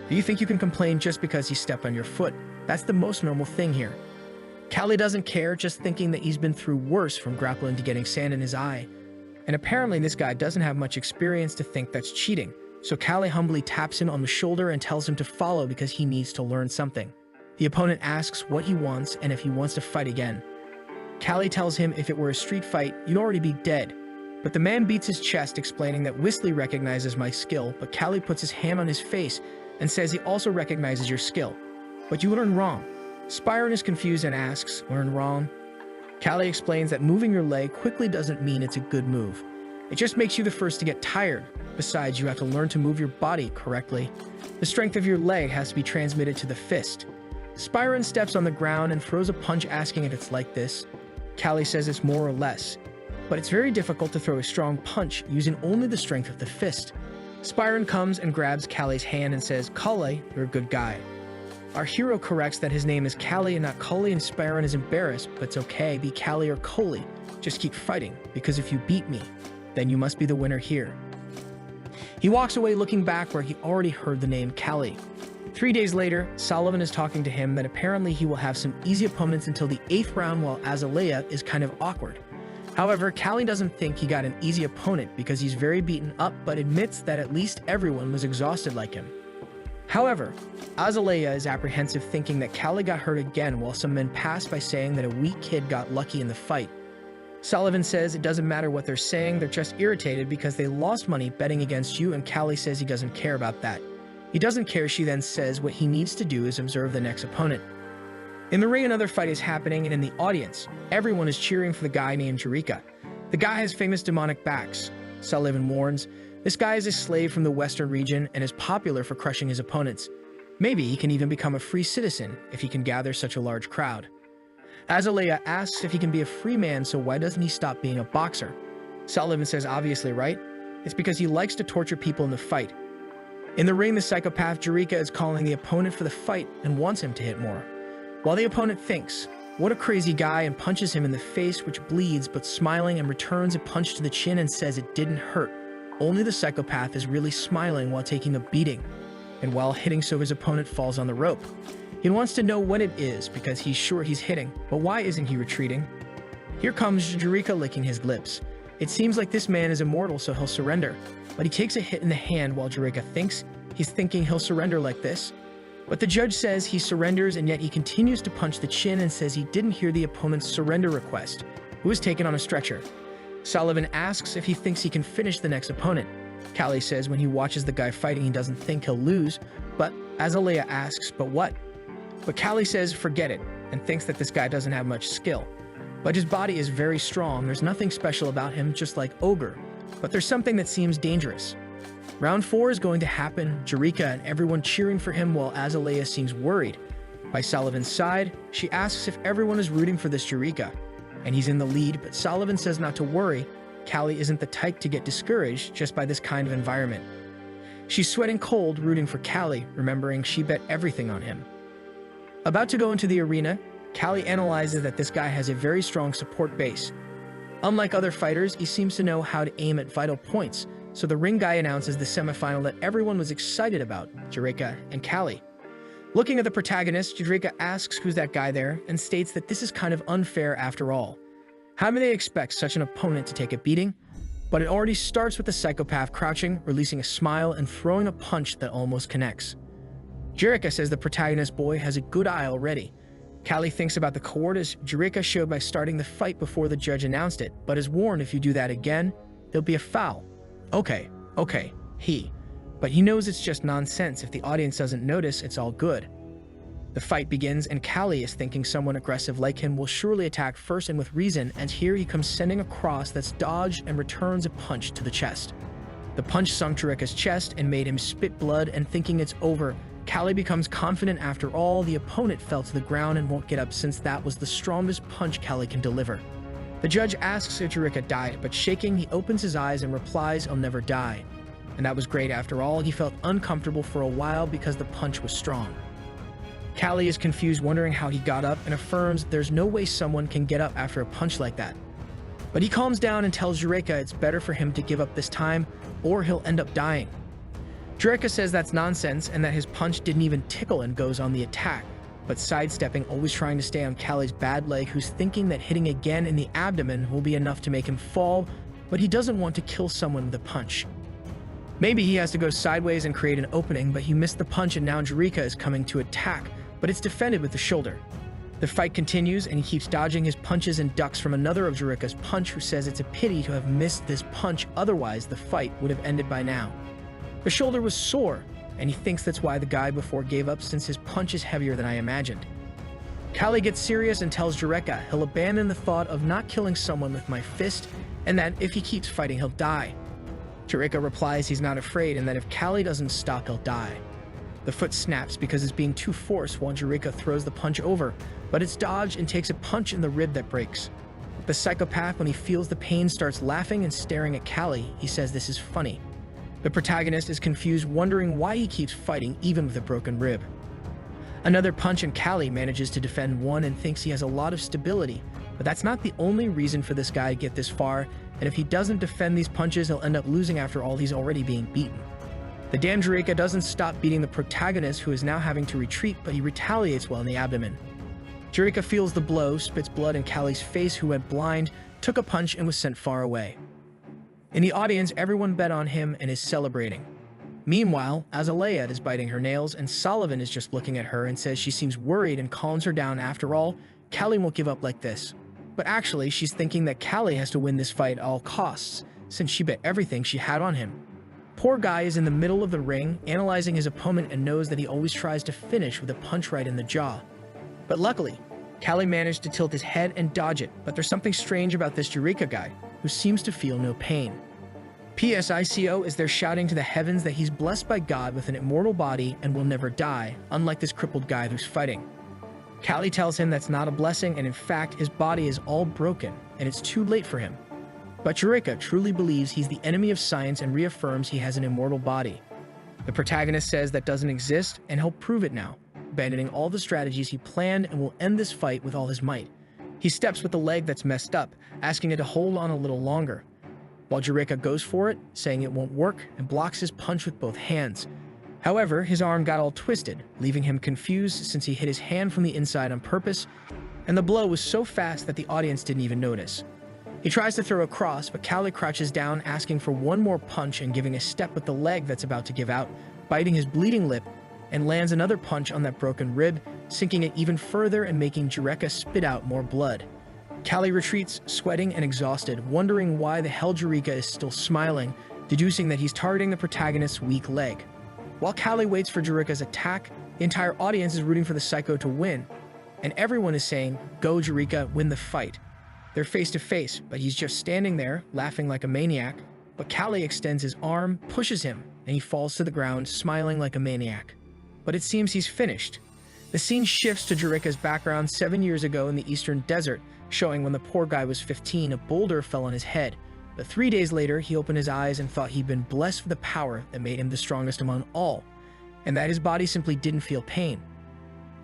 Do you think you can complain just because he stepped on your foot? That's the most normal thing here. Callie doesn't care, just thinking that he's been through worse, from grappling to getting sand in his eye. And apparently this guy doesn't have much experience to think that's cheating, so Callie humbly taps him on the shoulder and tells him to follow because he needs to learn something. The opponent asks what he wants and if he wants to fight again. Callie tells him if it were a street fight, you'd already be dead. But the man beats his chest, explaining that Weasley recognizes my skill, but Callie puts his hand on his face and says he also recognizes your skill. But you learn wrong. Spyron is confused and asks, learn wrong? Callie explains that moving your leg quickly doesn't mean it's a good move. It just makes you the first to get tired. Besides, you have to learn to move your body correctly. The strength of your leg has to be transmitted to the fist. Spyron steps on the ground and throws a punch, asking if it's like this. Callie says it's more or less, but it's very difficult to throw a strong punch using only the strength of the fist. Spyron comes and grabs Callie's hand and says, Callie, you're a good guy. Our hero corrects that his name is Callie and not Cully, and Spyron is embarrassed, but it's okay, be Callie or Coley. Just keep fighting, because if you beat me, then you must be the winner here. He walks away looking back where he already heard the name Callie. 3 days later, Sullivan is talking to him that apparently he will have some easy opponents until the 8th round while Azalea is kind of awkward. However, Callie doesn't think he got an easy opponent because he's very beaten up but admits that at least everyone was exhausted like him. However, Azalea is apprehensive thinking that Callie got hurt again while some men pass by saying that a weak kid got lucky in the fight. Sullivan says it doesn't matter what they're saying, they're just irritated because they lost money betting against you, and Callie says he doesn't care about that. He doesn't care, she then says what he needs to do is observe the next opponent. In the ring, another fight is happening, and in the audience, everyone is cheering for the guy named Jerica. The guy has famous demonic backs. Sullivan warns, this guy is a slave from the western region and is popular for crushing his opponents. Maybe he can even become a free citizen if he can gather such a large crowd. Azalea asks if he can be a free man, so why doesn't he stop being a boxer? Sullivan says obviously, right? It's because he likes to torture people in the fight. In the ring, the psychopath Jerica is calling the opponent for the fight and wants him to hit more. While the opponent thinks, what a crazy guy, and punches him in the face, which bleeds, but smiling and returns a punch to the chin and says it didn't hurt. Only the psychopath is really smiling while taking a beating, and while hitting so his opponent falls on the rope. He wants to know what it is because he's sure he's hitting, but why isn't he retreating? Here comes Jerica licking his lips. It seems like this man is immortal, so he'll surrender, but he takes a hit in the hand while Jerica thinks he's thinking he'll surrender like this. But the judge says he surrenders, and yet he continues to punch the chin and says he didn't hear the opponent's surrender request, who is taken on a stretcher. Sullivan asks if he thinks he can finish the next opponent. Callie says when he watches the guy fighting he doesn't think he'll lose, but Azalea asks, but what? But Callie says forget it, and thinks that this guy doesn't have much skill. But his body is very strong, there's nothing special about him, just like Ogre. But there's something that seems dangerous. Round 4 is going to happen, Jerica and everyone cheering for him while Azalea seems worried. By Sullivan's side, she asks if everyone is rooting for this Jerica. And he's in the lead, but Sullivan says not to worry. Callie isn't the type to get discouraged just by this kind of environment. She's sweating cold, rooting for Callie, remembering she bet everything on him. About to go into the arena, Callie analyzes that this guy has a very strong support base. Unlike other fighters, he seems to know how to aim at vital points, so the ring guy announces the semifinal that everyone was excited about, Jerica and Callie. Looking at the protagonist, Jerica asks who's that guy there, and states that this is kind of unfair after all. How may they expect such an opponent to take a beating? But it already starts with the psychopath crouching, releasing a smile, and throwing a punch that almost connects. Jerica says the protagonist boy has a good eye already. Callie thinks about the cowardice Jerica showed by starting the fight before the judge announced it, but is warned if you do that again, there'll be a foul. Okay, but he knows it's just nonsense. If the audience doesn't notice, it's all good. The fight begins, and Callie is thinking someone aggressive like him will surely attack first and with reason, and here he comes sending a cross that's dodged and returns a punch to the chest. The punch sunk Jerica's chest and made him spit blood, and thinking it's over, Callie becomes confident after all. The opponent fell to the ground and won't get up since that was the strongest punch Callie can deliver. The judge asks if Jerica died, but shaking, he opens his eyes and replies, "I'll never die." And that was great after all. He felt uncomfortable for a while because the punch was strong. Callie is confused, wondering how he got up, and affirms there's no way someone can get up after a punch like that. But he calms down and tells Jerica it's better for him to give up this time, or he'll end up dying. Jerica says that's nonsense and that his punch didn't even tickle and goes on the attack, but sidestepping, always trying to stay on Callie's bad leg, who's thinking that hitting again in the abdomen will be enough to make him fall, but he doesn't want to kill someone with a punch. Maybe he has to go sideways and create an opening, but he missed the punch and now Jerica is coming to attack, but it's defended with the shoulder. The fight continues and he keeps dodging his punches and ducks from another of Jerica's punch, who says it's a pity to have missed this punch, otherwise the fight would have ended by now. The shoulder was sore, and he thinks that's why the guy before gave up, since his punch is heavier than I imagined. Callie gets serious and tells Jerica he'll abandon the thought of not killing someone with my fist, and that if he keeps fighting he'll die. Jerica replies he's not afraid and that if Callie doesn't stop he'll die. The foot snaps because it's being too forced while Jerica throws the punch over, but it's dodged and takes a punch in the rib that breaks. The psychopath, when he feels the pain, starts laughing and staring at Callie. He says this is funny. The protagonist is confused, wondering why he keeps fighting even with a broken rib. Another punch and Kangtae manages to defend one and thinks he has a lot of stability, but that's not the only reason for this guy to get this far, and if he doesn't defend these punches, he'll end up losing after all. He's already being beaten. The damn Jiraiya doesn't stop beating the protagonist, who is now having to retreat, but he retaliates well in the abdomen. Jiraiya feels the blow, spits blood in Kangtae's face, who went blind, took a punch and was sent far away. In the audience, everyone bet on him and is celebrating. Meanwhile, Azalea is biting her nails, and Sullivan is just looking at her and says she seems worried and calms her down. After all, Kangtae won't give up like this. But actually, she's thinking that Kangtae has to win this fight at all costs, since she bet everything she had on him. Poor guy is in the middle of the ring, analyzing his opponent, and knows that he always tries to finish with a punch right in the jaw. But luckily, Kangtae managed to tilt his head and dodge it, but there's something strange about this Jiraiya guy, who seems to feel no pain. PSICO is there shouting to the heavens that he's blessed by God with an immortal body and will never die, unlike this crippled guy who's fighting. Kangtae tells him that's not a blessing, and in fact, his body is all broken, and it's too late for him. But Jiraiya truly believes he's the enemy of science and reaffirms he has an immortal body. The protagonist says that doesn't exist, and he'll prove it now, abandoning all the strategies he planned, and will end this fight with all his might. He steps with the leg that's messed up, asking it to hold on a little longer, while Jiraiya goes for it, saying it won't work, and blocks his punch with both hands. However, his arm got all twisted, leaving him confused since he hit his hand from the inside on purpose, and the blow was so fast that the audience didn't even notice. He tries to throw a cross, but Kangtae crouches down, asking for one more punch and giving a step with the leg that's about to give out, biting his bleeding lip, and lands another punch on that broken rib, sinking it even further and making Jiraiya spit out more blood. Kangtae retreats, sweating and exhausted, wondering why the hell Jiraiya is still smiling, deducing that he's targeting the protagonist's weak leg. While Kangtae waits for Jiraiya's attack, the entire audience is rooting for the psycho to win, and everyone is saying, "Go Jiraiya, win the fight." They're face to face, but he's just standing there, laughing like a maniac, but Kangtae extends his arm, pushes him, and he falls to the ground, smiling like a maniac. But it seems he's finished. The scene shifts to Jiraiya's background 7 years ago in the eastern desert, showing when the poor guy was 15, a boulder fell on his head. But 3 days later, he opened his eyes and thought he'd been blessed with the power that made him the strongest among all, and that his body simply didn't feel pain.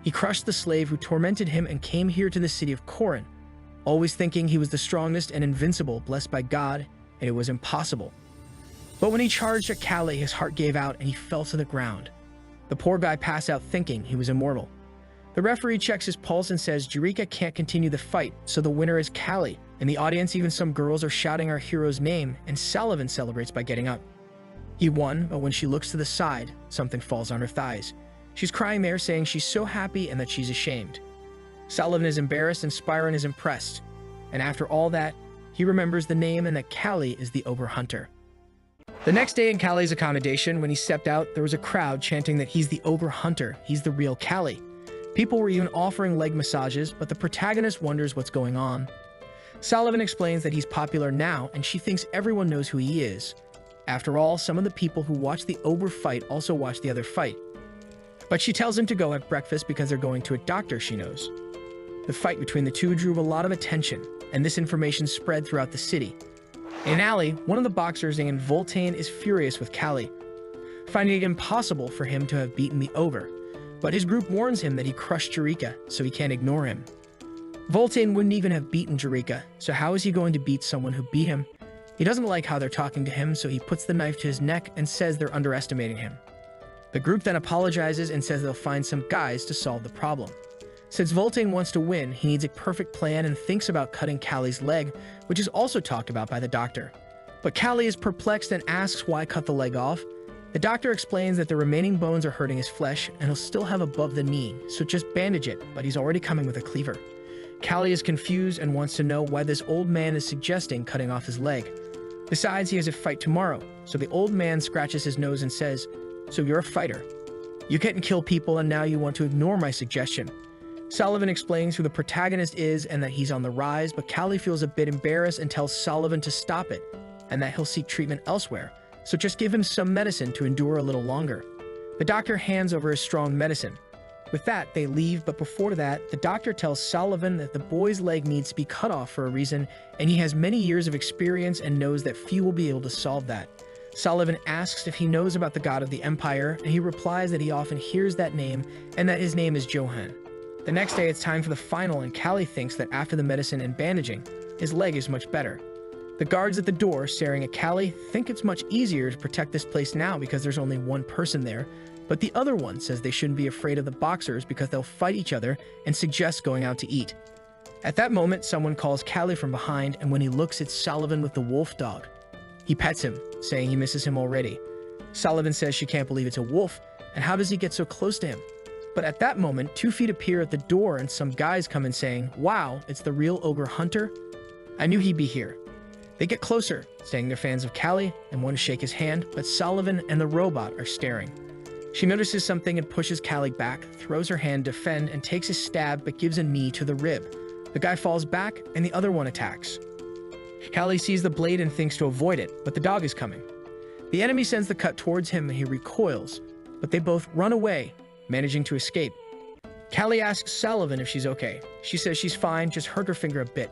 He crushed the slave who tormented him and came here to the city of Korin, always thinking he was the strongest and invincible, blessed by God, and it was impossible. But when he charged at Kangtae, his heart gave out and he fell to the ground. The poor guy passed out thinking he was immortal. The referee checks his pulse and says Jiraiya can't continue the fight, so the winner is Kangtae. In the audience, even some girls are shouting our hero's name, and Sullivan celebrates by getting up. He won, but when she looks to the side, something falls on her thighs. She's crying there, saying she's so happy and that she's ashamed. Sullivan is embarrassed and Spyron is impressed. And after all that, he remembers the name and that Kangtae is the Oberhunter. The next day in Kangtae's accommodation, when he stepped out, there was a crowd chanting that he's the Oberhunter, he's the real Kangtae. People were even offering leg massages, but the protagonist wonders what's going on. Sullivan explains that he's popular now, and she thinks everyone knows who he is. After all, some of the people who watch the Ober fight also watch the other fight. But she tells him to go have breakfast because they're going to a doctor she knows. The fight between the two drew a lot of attention, and this information spread throughout the city. In an alley, one of the boxers named Voltaine is furious with Kangtae, finding it impossible for him to have beaten the Ober. But his group warns him that he crushed Jiraiya, so he can't ignore him. Voltaine wouldn't even have beaten Jiraiya, so how is he going to beat someone who beat him? He doesn't like how they're talking to him, so he puts the knife to his neck and says they're underestimating him. The group then apologizes and says they'll find some guys to solve the problem. Since Voltaine wants to win, he needs a perfect plan and thinks about cutting Kangtae's leg, which is also talked about by the doctor. But Kangtae is perplexed and asks why cut the leg off. The doctor explains that the remaining bones are hurting his flesh and he'll still have above the knee, so just bandage it, but he's already coming with a cleaver. Kangtae is confused and wants to know why this old man is suggesting cutting off his leg. Besides, he has a fight tomorrow, so the old man scratches his nose and says, "So you're a fighter. You can't kill people and now you want to ignore my suggestion." Sullivan explains who the protagonist is and that he's on the rise, but Kangtae feels a bit embarrassed and tells Sullivan to stop it, and that he'll seek treatment elsewhere, so just give him some medicine to endure a little longer. The doctor hands over his strong medicine. With that, they leave, but before that, the doctor tells Sullivan that the boy's leg needs to be cut off for a reason, and he has many years of experience and knows that few will be able to solve that. Sullivan asks if he knows about the god of the empire, and he replies that he often hears that name and that his name is Johan. The next day, it's time for the final, and Callie thinks that after the medicine and bandaging, his leg is much better. The guards at the door, staring at Callie, think it's much easier to protect this place now because there's only one person there, but the other one says they shouldn't be afraid of the boxers because they'll fight each other and suggests going out to eat. At that moment, someone calls Callie from behind, and when he looks, it's Sullivan with the wolf dog. He pets him, saying he misses him already. Sullivan says she can't believe it's a wolf, and how does he get so close to him? But at that moment, 2 feet appear at the door and some guys come in saying, "Wow, it's the real ogre hunter? I knew he'd be here." They get closer, saying they're fans of Callie and want to shake his hand, but Sullivan and the robot are staring. She notices something and pushes Callie back, throws her hand to defend, and takes a stab but gives a knee to the rib. The guy falls back and the other one attacks. Callie sees the blade and thinks to avoid it, but the dog is coming. The enemy sends the cut towards him and he recoils, but they both run away, managing to escape. Callie asks Sullivan if she's okay. She says she's fine, just hurt her finger a bit.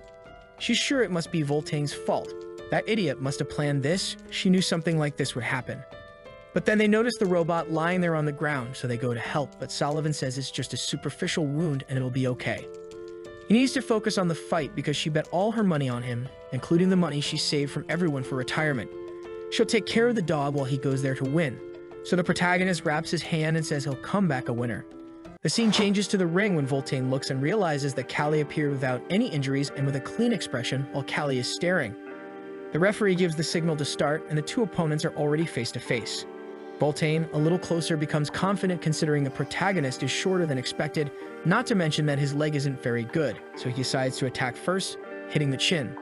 She's sure it must be Voltaine's fault. That idiot must have planned this. She knew something like this would happen. But then they notice the robot lying there on the ground, so they go to help, but Sullivan says it's just a superficial wound and it'll be okay. He needs to focus on the fight because she bet all her money on him, including the money she saved from everyone for retirement. She'll take care of the dog while he goes there to win. So the protagonist wraps his hand and says he'll come back a winner. The scene changes to the ring when Voltaine looks and realizes that Callie appeared without any injuries and with a clean expression while Callie is staring. The referee gives the signal to start and the 2 opponents are already face to face. Voltaine, a little closer, becomes confident considering the protagonist is shorter than expected, not to mention that his leg isn't very good, so he decides to attack first, hitting the chin.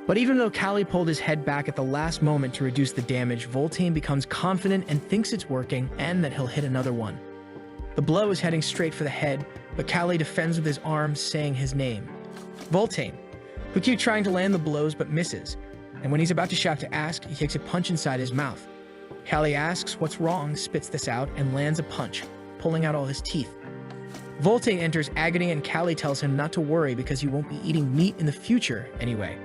But even though Callie pulled his head back at the last moment to reduce the damage, Voltaine becomes confident and thinks it's working and that he'll hit another one. The blow is heading straight for the head, but Callie defends with his arm, saying his name. Voltaine, who keeps trying to land the blows but misses, and when he's about to shout to ask, he takes a punch inside his mouth. Callie asks what's wrong, spits this out, and lands a punch, pulling out all his teeth. Voltaine enters agony and Callie tells him not to worry because he won't be eating meat in the future anyway.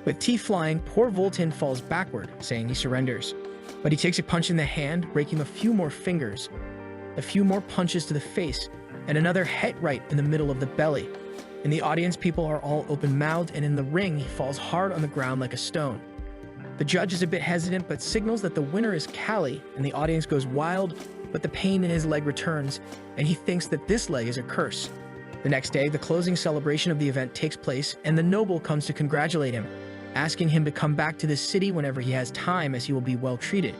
With teeth flying, poor Voltaine falls backward, saying he surrenders. But he takes a punch in the hand, breaking a few more fingers, a few more punches to the face, and another hit right in the middle of the belly. In the audience, people are all open-mouthed, and in the ring, he falls hard on the ground like a stone. The judge is a bit hesitant, but signals that the winner is Callie, and the audience goes wild, but the pain in his leg returns, and he thinks that this leg is a curse. The next day, the closing celebration of the event takes place, and the noble comes to congratulate him, asking him to come back to the city whenever he has time as he will be well treated.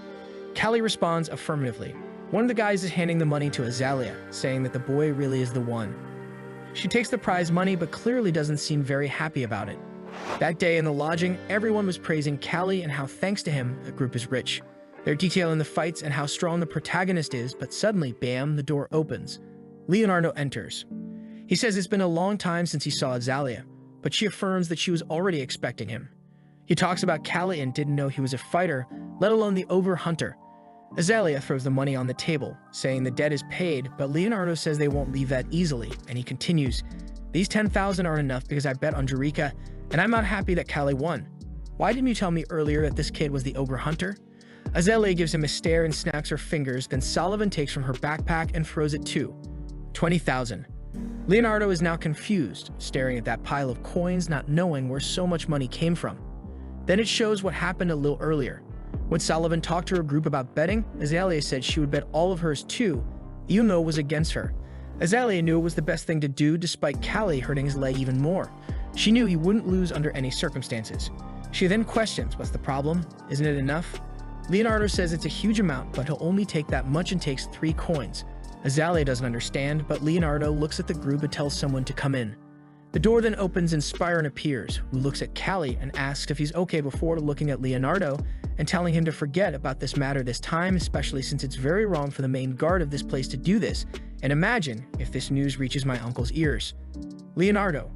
Callie responds affirmatively. One of the guys is handing the money to Azalea, saying that the boy really is the one. She takes the prize money but clearly doesn't seem very happy about it. That day in the lodging, everyone was praising Callie and how thanks to him, the group is rich. They're detailing the fights and how strong the protagonist is, but suddenly, bam, the door opens. Leonardo enters. He says it's been a long time since he saw Azalea, but she affirms that she was already expecting him. He talks about Callie and didn't know he was a fighter, let alone the ogre hunter. Azalea throws the money on the table, saying the debt is paid, but Leonardo says they won't leave that easily, and he continues, "These 10,000 aren't enough because I bet on Jerica, and I'm not happy that Callie won. Why didn't you tell me earlier that this kid was the ogre hunter?" Azalea gives him a stare and snaps her fingers, then Sullivan takes from her backpack and throws it too. 20,000. Leonardo is now confused, staring at that pile of coins, not knowing where so much money came from. Then it shows what happened a little earlier. When Sullivan talked to her group about betting, Azalea said she would bet all of hers too, even though it was against her. Azalea knew it was the best thing to do despite Callie hurting his leg even more. She knew he wouldn't lose under any circumstances. She then questions, what's the problem? Isn't it enough? Leonardo says it's a huge amount, but he'll only take that much and takes 3 coins. Azalea doesn't understand, but Leonardo looks at the group and tells someone to come in. The door then opens and Spyron appears, who looks at Callie and asks if he's okay before looking at Leonardo and telling him to forget about this matter this time, especially since it's very wrong for the main guard of this place to do this, and imagine if this news reaches my uncle's ears. Leonardo,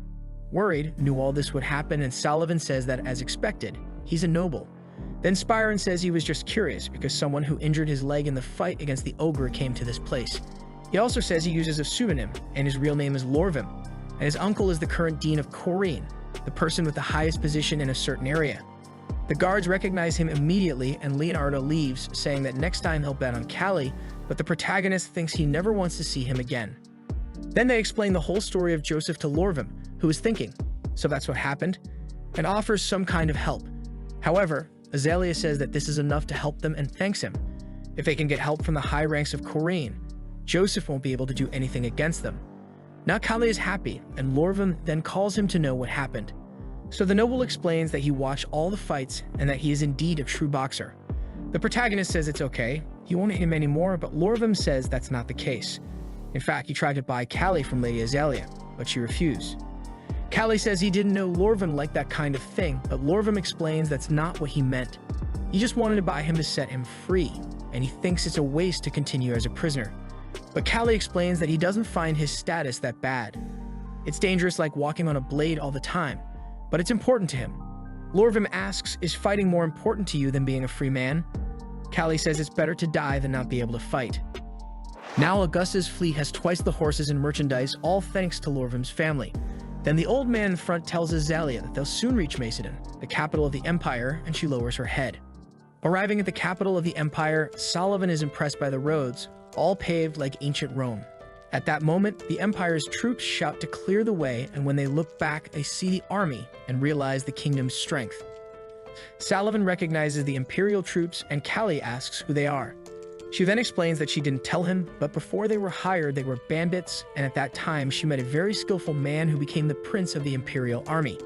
worried, knew all this would happen, and Sullivan says that, as expected, he's a noble. Then Spyron says he was just curious because someone who injured his leg in the fight against the ogre came to this place. He also says he uses a pseudonym, and his real name is Lorvim, and his uncle is the current dean of Corrine, the person with the highest position in a certain area. The guards recognize him immediately, and Leonardo leaves, saying that next time he'll bet on Callie, but the protagonist thinks he never wants to see him again. Then they explain the whole story of Joseph to Lorvim, who is thinking, so that's what happened, and offers some kind of help. However, Azalea says that this is enough to help them and thanks him. If they can get help from the high ranks of Korean, Joseph won't be able to do anything against them. Now Callie is happy, and Lorvim then calls him to know what happened. So the noble explains that he watched all the fights and that he is indeed a true boxer. The protagonist says it's okay, he won't hit him anymore, but Lorvim says that's not the case. In fact, he tried to buy Callie from Lady Azalea, but she refused. Callie says he didn't know Lorvim liked that kind of thing, but Lorvim explains that's not what he meant. He just wanted to buy him to set him free, and he thinks it's a waste to continue as a prisoner. But Callie explains that he doesn't find his status that bad. It's dangerous like walking on a blade all the time, but it's important to him. Lorvim asks, is fighting more important to you than being a free man? Callie says it's better to die than not be able to fight. Now Augusta's fleet has twice the horses and merchandise, all thanks to Lorvim's family. Then the old man in front tells Azalea that they'll soon reach Macedon, the capital of the empire, and she lowers her head. Arriving at the capital of the empire, Sullivan is impressed by the roads, all paved like ancient Rome. At that moment, the empire's troops shout to clear the way, and when they look back, they see the army and realize the kingdom's strength. Sullivan recognizes the imperial troops, and Callie asks who they are. She then explains that she didn't tell him, but before they were hired, they were bandits, and at that time, she met a very skillful man who became the prince of the imperial army.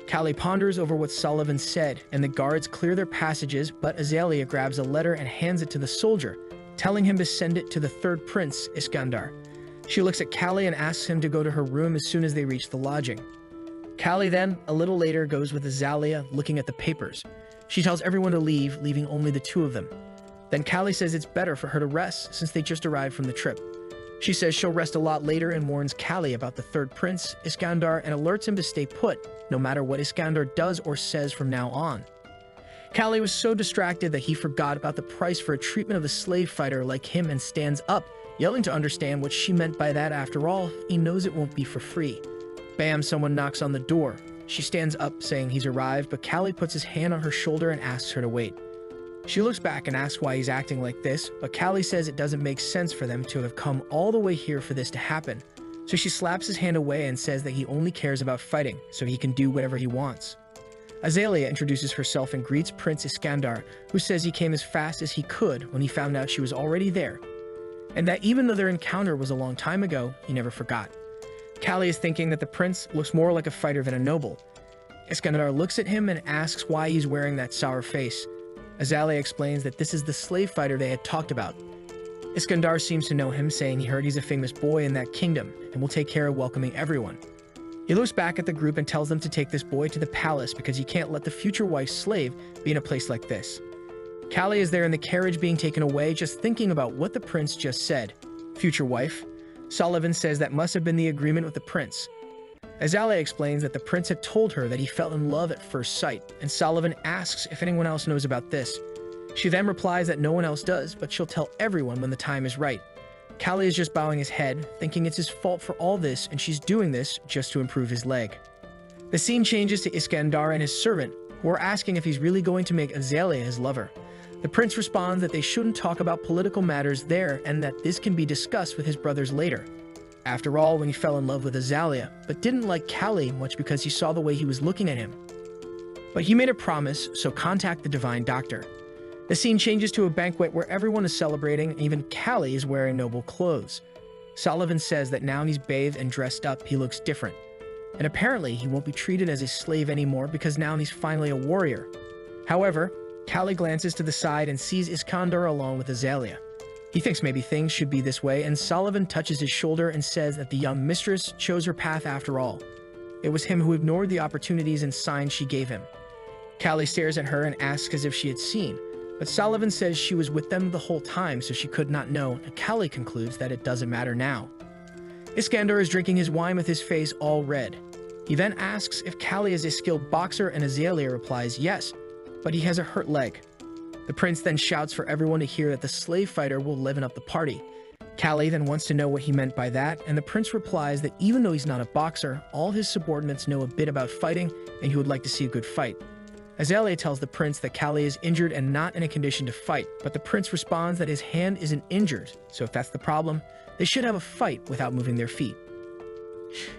Callie ponders over what Sullivan said, and the guards clear their passages, but Azalea grabs a letter and hands it to the soldier, telling him to send it to the third prince, Iskandar. She looks at Callie and asks him to go to her room as soon as they reach the lodging. Callie then, a little later, goes with Azalea, looking at the papers. She tells everyone to leave, leaving only the two of them. Then Callie says it's better for her to rest since they just arrived from the trip. She says she'll rest a lot later and warns Callie about the third prince, Iskandar, and alerts him to stay put, no matter what Iskandar does or says from now on. Callie was so distracted that he forgot about the price for a treatment of a slave fighter like him and stands up, yelling to understand what she meant by that. After all, he knows it won't be for free. Bam, someone knocks on the door. She stands up saying he's arrived, but Callie puts his hand on her shoulder and asks her to wait. She looks back and asks why he's acting like this, but Callie says it doesn't make sense for them to have come all the way here for this to happen. So she slaps his hand away and says that he only cares about fighting, so he can do whatever he wants. Azalea introduces herself and greets Prince Iskandar, who says he came as fast as he could when he found out she was already there, and that even though their encounter was a long time ago, he never forgot. Callie is thinking that the prince looks more like a fighter than a noble. Iskandar looks at him and asks why he's wearing that sour face. Azalea explains that this is the slave fighter they had talked about. Iskandar seems to know him, saying he heard he's a famous boy in that kingdom and will take care of welcoming everyone. He looks back at the group and tells them to take this boy to the palace because he can't let the future wife's slave be in a place like this. Callie is there in the carriage being taken away, just thinking about what the prince just said. Future wife. Sullivan says that must have been the agreement with the prince. Azalea explains that the prince had told her that he fell in love at first sight, and Sullivan asks if anyone else knows about this. She then replies that no one else does, but she'll tell everyone when the time is right. Callie is just bowing his head, thinking it's his fault for all this, and she's doing this just to improve his leg. The scene changes to Iskandar and his servant, who are asking if he's really going to make Azalea his lover. The prince responds that they shouldn't talk about political matters there and that this can be discussed with his brothers later. After all, when he fell in love with Azalea, but didn't like Callie much because he saw the way he was looking at him. But he made a promise, so contact the divine doctor. The scene changes to a banquet where everyone is celebrating, and even Callie is wearing noble clothes. Sullivan says that now he's bathed and dressed up, he looks different. And apparently, he won't be treated as a slave anymore because now he's finally a warrior. However, Callie glances to the side and sees Iskandar along with Azalea. He thinks maybe things should be this way, and Sullivan touches his shoulder and says that the young mistress chose her path after all. It was him who ignored the opportunities and signs she gave him. Callie stares at her and asks as if she had seen, but Sullivan says she was with them the whole time, so she could not know, and Callie concludes that it doesn't matter now. Iskandar is drinking his wine with his face all red. He then asks if Callie is a skilled boxer, and Azalea replies yes, but he has a hurt leg. The prince then shouts for everyone to hear that the slave fighter will liven up the party. Callie then wants to know what he meant by that, and the prince replies that even though he's not a boxer, all his subordinates know a bit about fighting, and he would like to see a good fight. Azalea tells the prince that Kangtae is injured and not in a condition to fight, but the prince responds that his hand isn't injured, so if that's the problem, they should have a fight without moving their feet.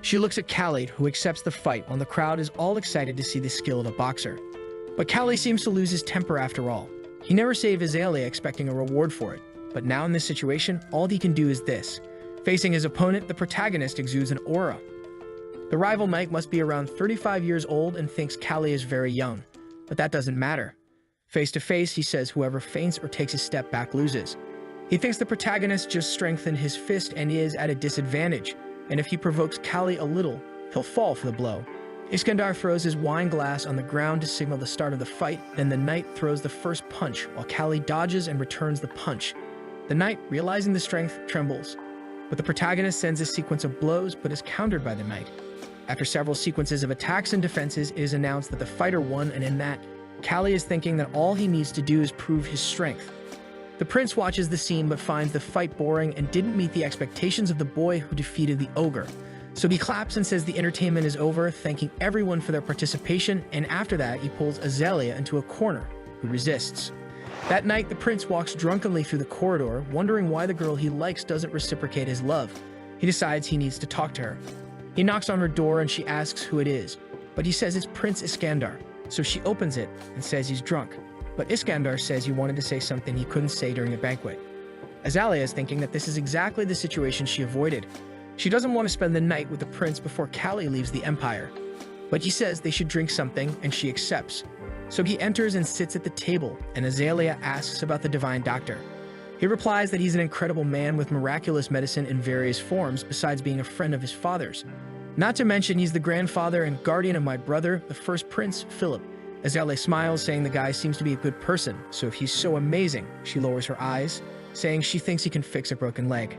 She looks at Kangtae, who accepts the fight, while the crowd is all excited to see the skill of a boxer. But Kangtae seems to lose his temper after all. He never saved Azalea expecting a reward for it, but now in this situation, all he can do is this. Facing his opponent, the protagonist exudes an aura. The rival knight must be around 35 years old and thinks Kangtae is very young, but that doesn't matter. Face to face, he says whoever feints or takes a step back loses. He thinks the protagonist just strengthened his fist and is at a disadvantage, and if he provokes Kangtae a little, he'll fall for the blow. Iskandar throws his wine glass on the ground to signal the start of the fight, then the knight throws the first punch, while Kangtae dodges and returns the punch. The knight, realizing the strength, trembles, but the protagonist sends a sequence of blows but is countered by the knight. After several sequences of attacks and defenses, it is announced that the fighter won, and in that, Kangtae is thinking that all he needs to do is prove his strength. The prince watches the scene but finds the fight boring and didn't meet the expectations of the boy who defeated the ogre. So he claps and says the entertainment is over, thanking everyone for their participation, and after that he pulls Azalea into a corner, who resists. That night, the prince walks drunkenly through the corridor, wondering why the girl he likes doesn't reciprocate his love. He decides he needs to talk to her. He knocks on her door and she asks who it is, but he says it's Prince Iskandar, so she opens it and says he's drunk. But Iskandar says he wanted to say something he couldn't say during a banquet. Azalea is thinking that this is exactly the situation she avoided. She doesn't want to spend the night with the prince before Kangtae leaves the empire. But he says they should drink something, and she accepts. So he enters and sits at the table, and Azalea asks about the divine doctor. He replies that he's an incredible man with miraculous medicine in various forms, besides being a friend of his father's. Not to mention he's the grandfather and guardian of my brother, the first prince, Philip. Azalea smiles, saying the guy seems to be a good person, so if he's so amazing, she lowers her eyes, saying she thinks he can fix a broken leg.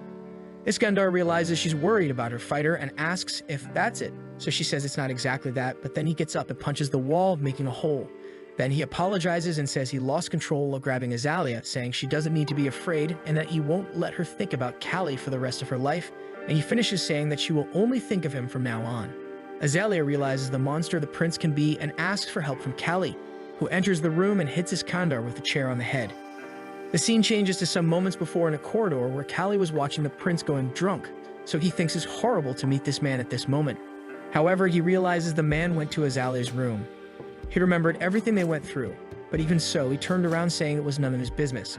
Iskandar realizes she's worried about her fighter and asks if that's it, so she says it's not exactly that, but then he gets up and punches the wall, making a hole. Then he apologizes and says he lost control while grabbing Azalea, saying she doesn't need to be afraid and that he won't let her think about Kangtae for the rest of her life, and he finishes saying that she will only think of him from now on. Azalea realizes the monster the prince can be and asks for help from Kangtae, who enters the room and hits Iskandar with a chair on the head. The scene changes to some moments before in a corridor where Kangtae was watching the prince going drunk, so he thinks it's horrible to meet this man at this moment. However, he realizes the man went to Azalea's room. He remembered everything they went through, but even so, he turned around saying it was none of his business.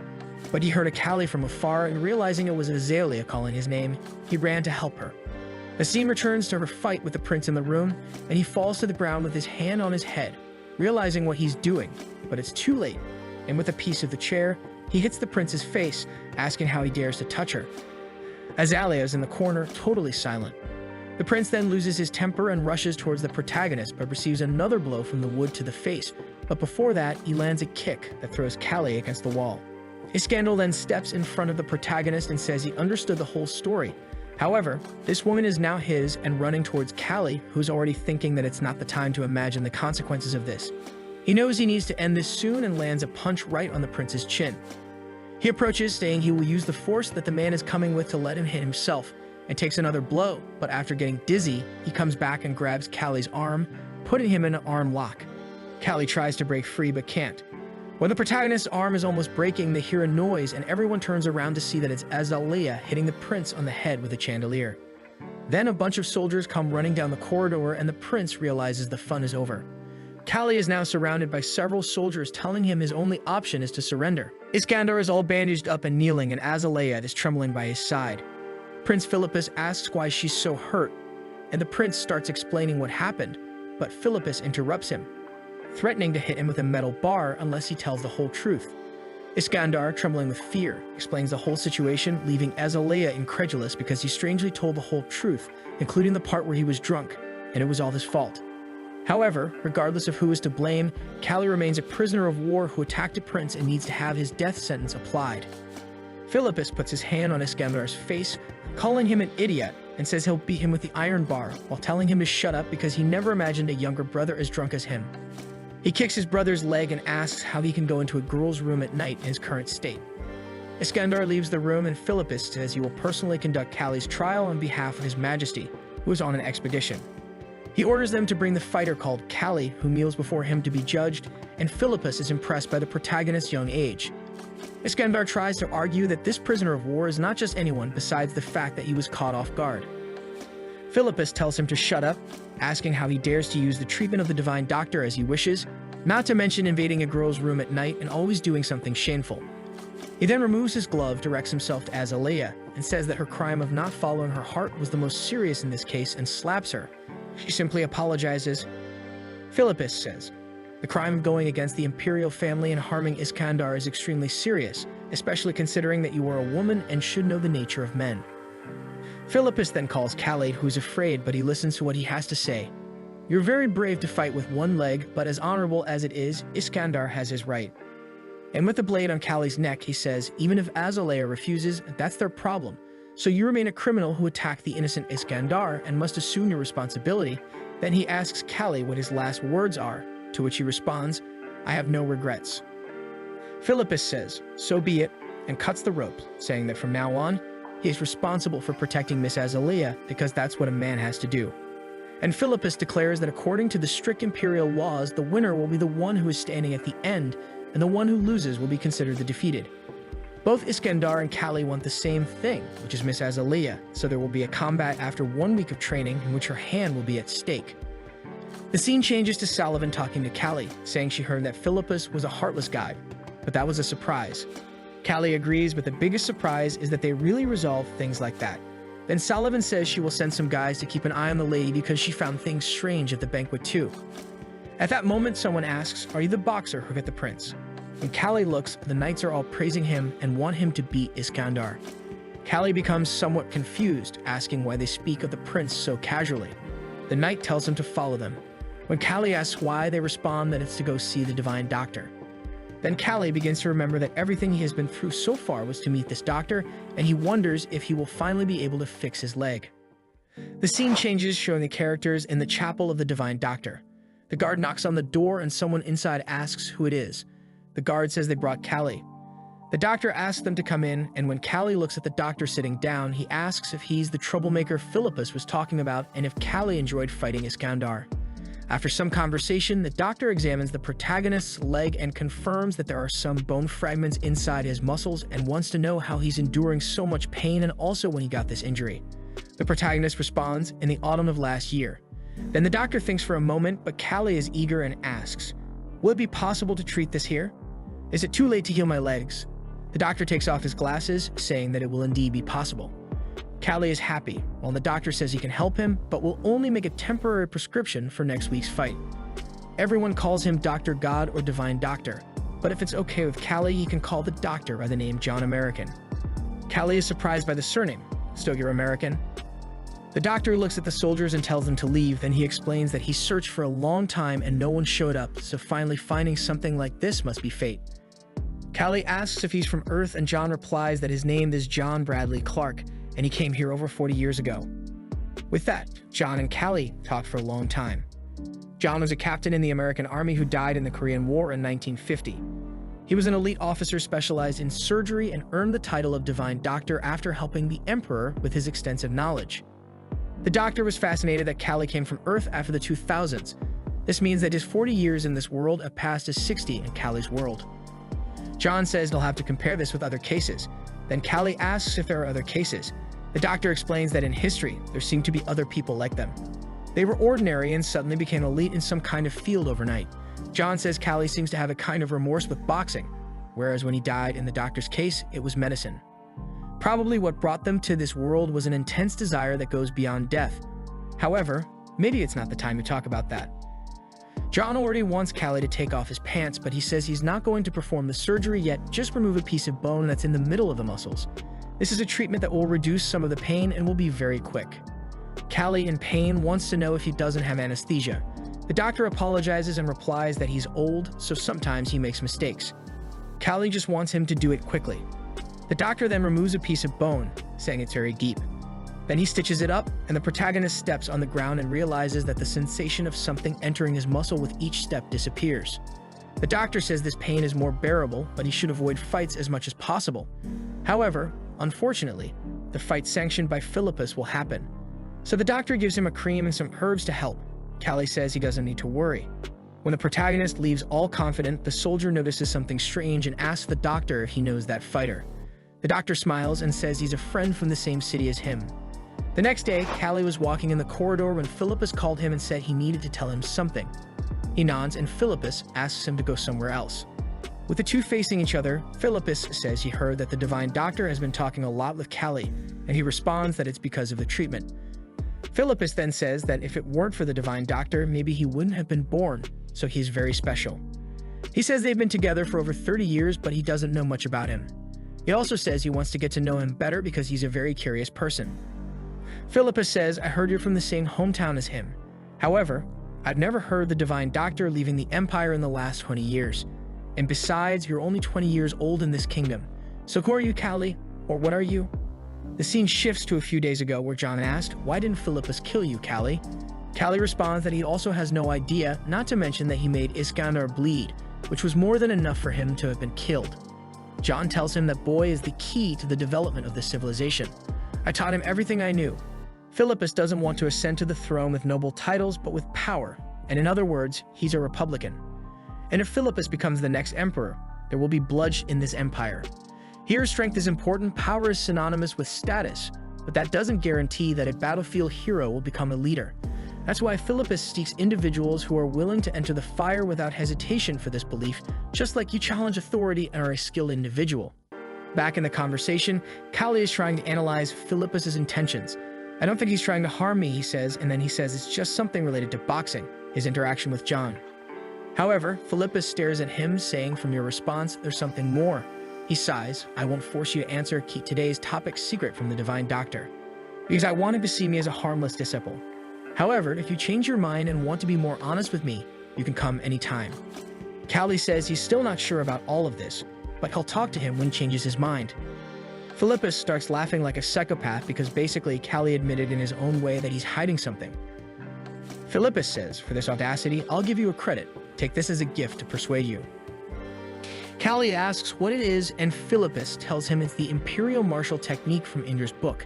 But he heard a Kangtae from afar, and realizing it was Azalea calling his name, he ran to help her. The scene returns to her fight with the prince in the room, and he falls to the ground with his hand on his head, realizing what he's doing, but it's too late, and with a piece of the chair, he hits the prince's face, asking how he dares to touch her. Azalea is in the corner, totally silent. The prince then loses his temper and rushes towards the protagonist, but receives another blow from the wood to the face, but before that, he lands a kick that throws Kangtae against the wall. Iskandar then steps in front of the protagonist and says he understood the whole story. However, this woman is now his and running towards Kangtae, who's already thinking that it's not the time to imagine the consequences of this. He knows he needs to end this soon and lands a punch right on the prince's chin. He approaches, saying he will use the force that the man is coming with to let him hit himself, and takes another blow, but after getting dizzy, he comes back and grabs Kangtae's arm, putting him in an arm lock. Kangtae tries to break free but can't. When the protagonist's arm is almost breaking, they hear a noise and everyone turns around to see that it's Azalea hitting the prince on the head with a chandelier. Then a bunch of soldiers come running down the corridor and the prince realizes the fun is over. Kangtae is now surrounded by several soldiers telling him his only option is to surrender. Iskandar is all bandaged up and kneeling, and Azalea is trembling by his side. Prince Philippus asks why she's so hurt, and the prince starts explaining what happened, but Philippus interrupts him, threatening to hit him with a metal bar unless he tells the whole truth. Iskandar, trembling with fear, explains the whole situation, leaving Azalea incredulous because he strangely told the whole truth, including the part where he was drunk, and it was all his fault. However, regardless of who is to blame, Kangtae remains a prisoner of war who attacked a prince and needs to have his death sentence applied. Philippus puts his hand on Iskandar's face, calling him an idiot, and says he'll beat him with the iron bar, while telling him to shut up because he never imagined a younger brother as drunk as him. He kicks his brother's leg and asks how he can go into a girl's room at night in his current state. Iskandar leaves the room and Philippus says he will personally conduct Kangtae's trial on behalf of His Majesty, who is on an expedition. He orders them to bring the fighter called Kangtae, who kneels before him to be judged, and Philippus is impressed by the protagonist's young age. Iskandar tries to argue that this prisoner of war is not just anyone besides the fact that he was caught off guard. Philippus tells him to shut up, asking how he dares to use the treatment of the divine doctor as he wishes, not to mention invading a girl's room at night and always doing something shameful. He then removes his glove, directs himself to Azalea, and says that her crime of not following her heart was the most serious in this case and slaps her. She simply apologizes. Philippus says, "The crime of going against the imperial family and harming Iskandar is extremely serious, especially considering that you are a woman and should know the nature of men." Philippus then calls Kangtae, who's afraid, but he listens to what he has to say. "You're very brave to fight with one leg, but as honorable as it is, Iskandar has his right." And with the blade on Kangtae's neck, he says, "Even if Azalea refuses, that's their problem. So you remain a criminal who attacked the innocent Iskandar and must assume your responsibility." Then he asks Kangtae what his last words are, to which he responds, "I have no regrets." Philippus says, "So be it," and cuts the rope, saying that from now on, he is responsible for protecting Miss Azalea because that's what a man has to do. And Philippus declares that according to the strict imperial laws, the winner will be the one who is standing at the end, and the one who loses will be considered the defeated. Both Iskandar and Kangtae want the same thing, which is Miss Azalea, so there will be a combat after 1 week of training in which her hand will be at stake. The scene changes to Sullivan talking to Kangtae, saying she heard that Philippus was a heartless guy, but that was a surprise. Kangtae agrees, but the biggest surprise is that they really resolve things like that. Then Sullivan says she will send some guys to keep an eye on the lady because she found things strange at the banquet too. At that moment, someone asks, "Are you the boxer who got the prince?" When Kangtae looks, the knights are all praising him and want him to beat Iskandar. Kangtae becomes somewhat confused, asking why they speak of the prince so casually. The knight tells him to follow them. When Kangtae asks why, they respond that it's to go see the divine doctor. Then Kangtae begins to remember that everything he has been through so far was to meet this doctor, and he wonders if he will finally be able to fix his leg. The scene changes, showing the characters in the chapel of the divine doctor. The guard knocks on the door and someone inside asks who it is. The guard says they brought Kangtae. The doctor asks them to come in, and when Kangtae looks at the doctor sitting down, he asks if he's the troublemaker Philippus was talking about and if Kangtae enjoyed fighting Iskandar. After some conversation, the doctor examines the protagonist's leg and confirms that there are some bone fragments inside his muscles and wants to know how he's enduring so much pain and also when he got this injury. The protagonist responds, "In the autumn of last year." Then the doctor thinks for a moment, but Kangtae is eager and asks, "Will it be possible to treat this here? Is it too late to heal my legs?" The doctor takes off his glasses, saying that it will indeed be possible. Kangtae is happy, while the doctor says he can help him, but will only make a temporary prescription for next week's fight. Everyone calls him Dr. God or Divine Doctor, but if it's okay with Kangtae, he can call the doctor by the name John American. Kangtae is surprised by the surname. "So you're American?" The doctor looks at the soldiers and tells them to leave, then he explains that he searched for a long time and no one showed up, so finally finding something like this must be fate. Kangtae asks if he's from Earth, and John replies that his name is John Bradley Clark, and he came here over 40 years ago. With that, John and Kangtae talked for a long time. John was a captain in the American Army who died in the Korean War in 1950. He was an elite officer specialized in surgery and earned the title of Divine Doctor after helping the Emperor with his extensive knowledge. The doctor was fascinated that Kangtae came from Earth after the 2000s. This means that his 40 years in this world have passed his 60 in Kangtae's world. John says they'll have to compare this with other cases. Then Kangtae asks if there are other cases. The doctor explains that in history, there seem to be other people like them. They were ordinary and suddenly became elite in some kind of field overnight. John says Kangtae seems to have a kind of remorse with boxing, whereas when he died in the doctor's case, it was medicine. Probably what brought them to this world was an intense desire that goes beyond death. However, maybe it's not the time to talk about that. John already wants Kangtae to take off his pants, but he says he's not going to perform the surgery yet, just remove a piece of bone that's in the middle of the muscles. This is a treatment that will reduce some of the pain and will be very quick. Kangtae, in pain, wants to know if he doesn't have anesthesia. The doctor apologizes and replies that he's old, so sometimes he makes mistakes. Kangtae just wants him to do it quickly. The doctor then removes a piece of bone, saying it's very deep. Then he stitches it up, and the protagonist steps on the ground and realizes that the sensation of something entering his muscle with each step disappears. The doctor says this pain is more bearable, but he should avoid fights as much as possible. However, unfortunately, the fight sanctioned by Philippus will happen. So the doctor gives him a cream and some herbs to help. Kangtae says he doesn't need to worry. When the protagonist leaves all confident, the soldier notices something strange and asks the doctor if he knows that fighter. The doctor smiles and says he's a friend from the same city as him. The next day, Callie was walking in the corridor when Philippus called him and said he needed to tell him something. He nods and Philippus asks him to go somewhere else. With the two facing each other, Philippus says he heard that the divine doctor has been talking a lot with Callie, and he responds that it's because of the treatment. Philippus then says that if it weren't for the divine doctor, maybe he wouldn't have been born, so he's very special. He says they've been together for over 30 years, but he doesn't know much about him. He also says he wants to get to know him better because he's a very curious person. Philippus says, I heard you're from the same hometown as him. However, I've never heard the divine doctor leaving the empire in the last 20 years. And besides, you're only 20 years old in this kingdom. So who are you, Callie? Or what are you? The scene shifts to a few days ago where John asked, why didn't Philippus kill you, Callie? Callie responds that he also has no idea, not to mention that he made Iskandar bleed, which was more than enough for him to have been killed. John tells him that boy is the key to the development of this civilization. I taught him everything I knew. Philippus doesn't want to ascend to the throne with noble titles, but with power, and in other words, he's a republican. And if Philippus becomes the next emperor, there will be bloodshed in this empire. Here, strength is important, power is synonymous with status, but that doesn't guarantee that a battlefield hero will become a leader. That's why Philippus seeks individuals who are willing to enter the fire without hesitation for this belief, just like you challenge authority and are a skilled individual. Back in the conversation, Callie is trying to analyze Philippus's intentions. I don't think he's trying to harm me, he says, and then he says it's just something related to boxing, his interaction with John. However, Philippus stares at him, saying, from your response, there's something more. He sighs, I won't force you to answer, keep today's topic secret from the divine doctor, because I want him to see me as a harmless disciple. However, if you change your mind and want to be more honest with me, you can come anytime. Callie says he's still not sure about all of this, but he'll talk to him when he changes his mind. Philippus starts laughing like a psychopath because basically Callie admitted in his own way that he's hiding something. Philippus says, for this audacity, I'll give you a credit. Take this as a gift to persuade you. Callie asks what it is, and Philippus tells him it's the imperial martial technique from Indra's book.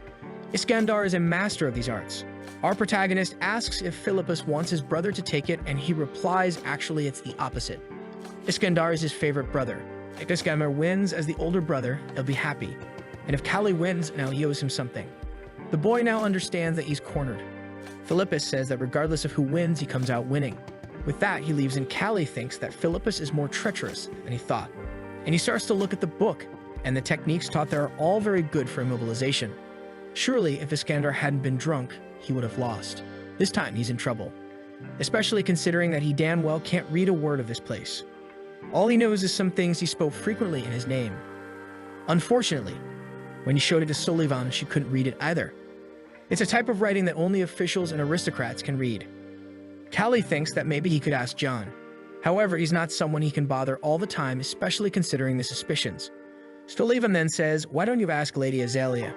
Iskandar is a master of these arts. Our protagonist asks if Philippus wants his brother to take it, and he replies actually it's the opposite. Iskandar is his favorite brother. If Iskandar wins as the older brother, he'll be happy. And if Callie wins, now he owes him something. The boy now understands that he's cornered. Philippus says that regardless of who wins, he comes out winning. With that, he leaves and Callie thinks that Philippus is more treacherous than he thought. And he starts to look at the book, and the techniques taught there are all very good for immobilization. Surely, if Iskandar hadn't been drunk, he would have lost. This time, he's in trouble. Especially considering that he damn well can't read a word of this place. All he knows is some things he spoke frequently in his name. Unfortunately, when he showed it to Sullivan, she couldn't read it either. It's a type of writing that only officials and aristocrats can read. Callie thinks that maybe he could ask John. However, he's not someone he can bother all the time, especially considering the suspicions. Sullivan then says, why don't you ask Lady Azalea?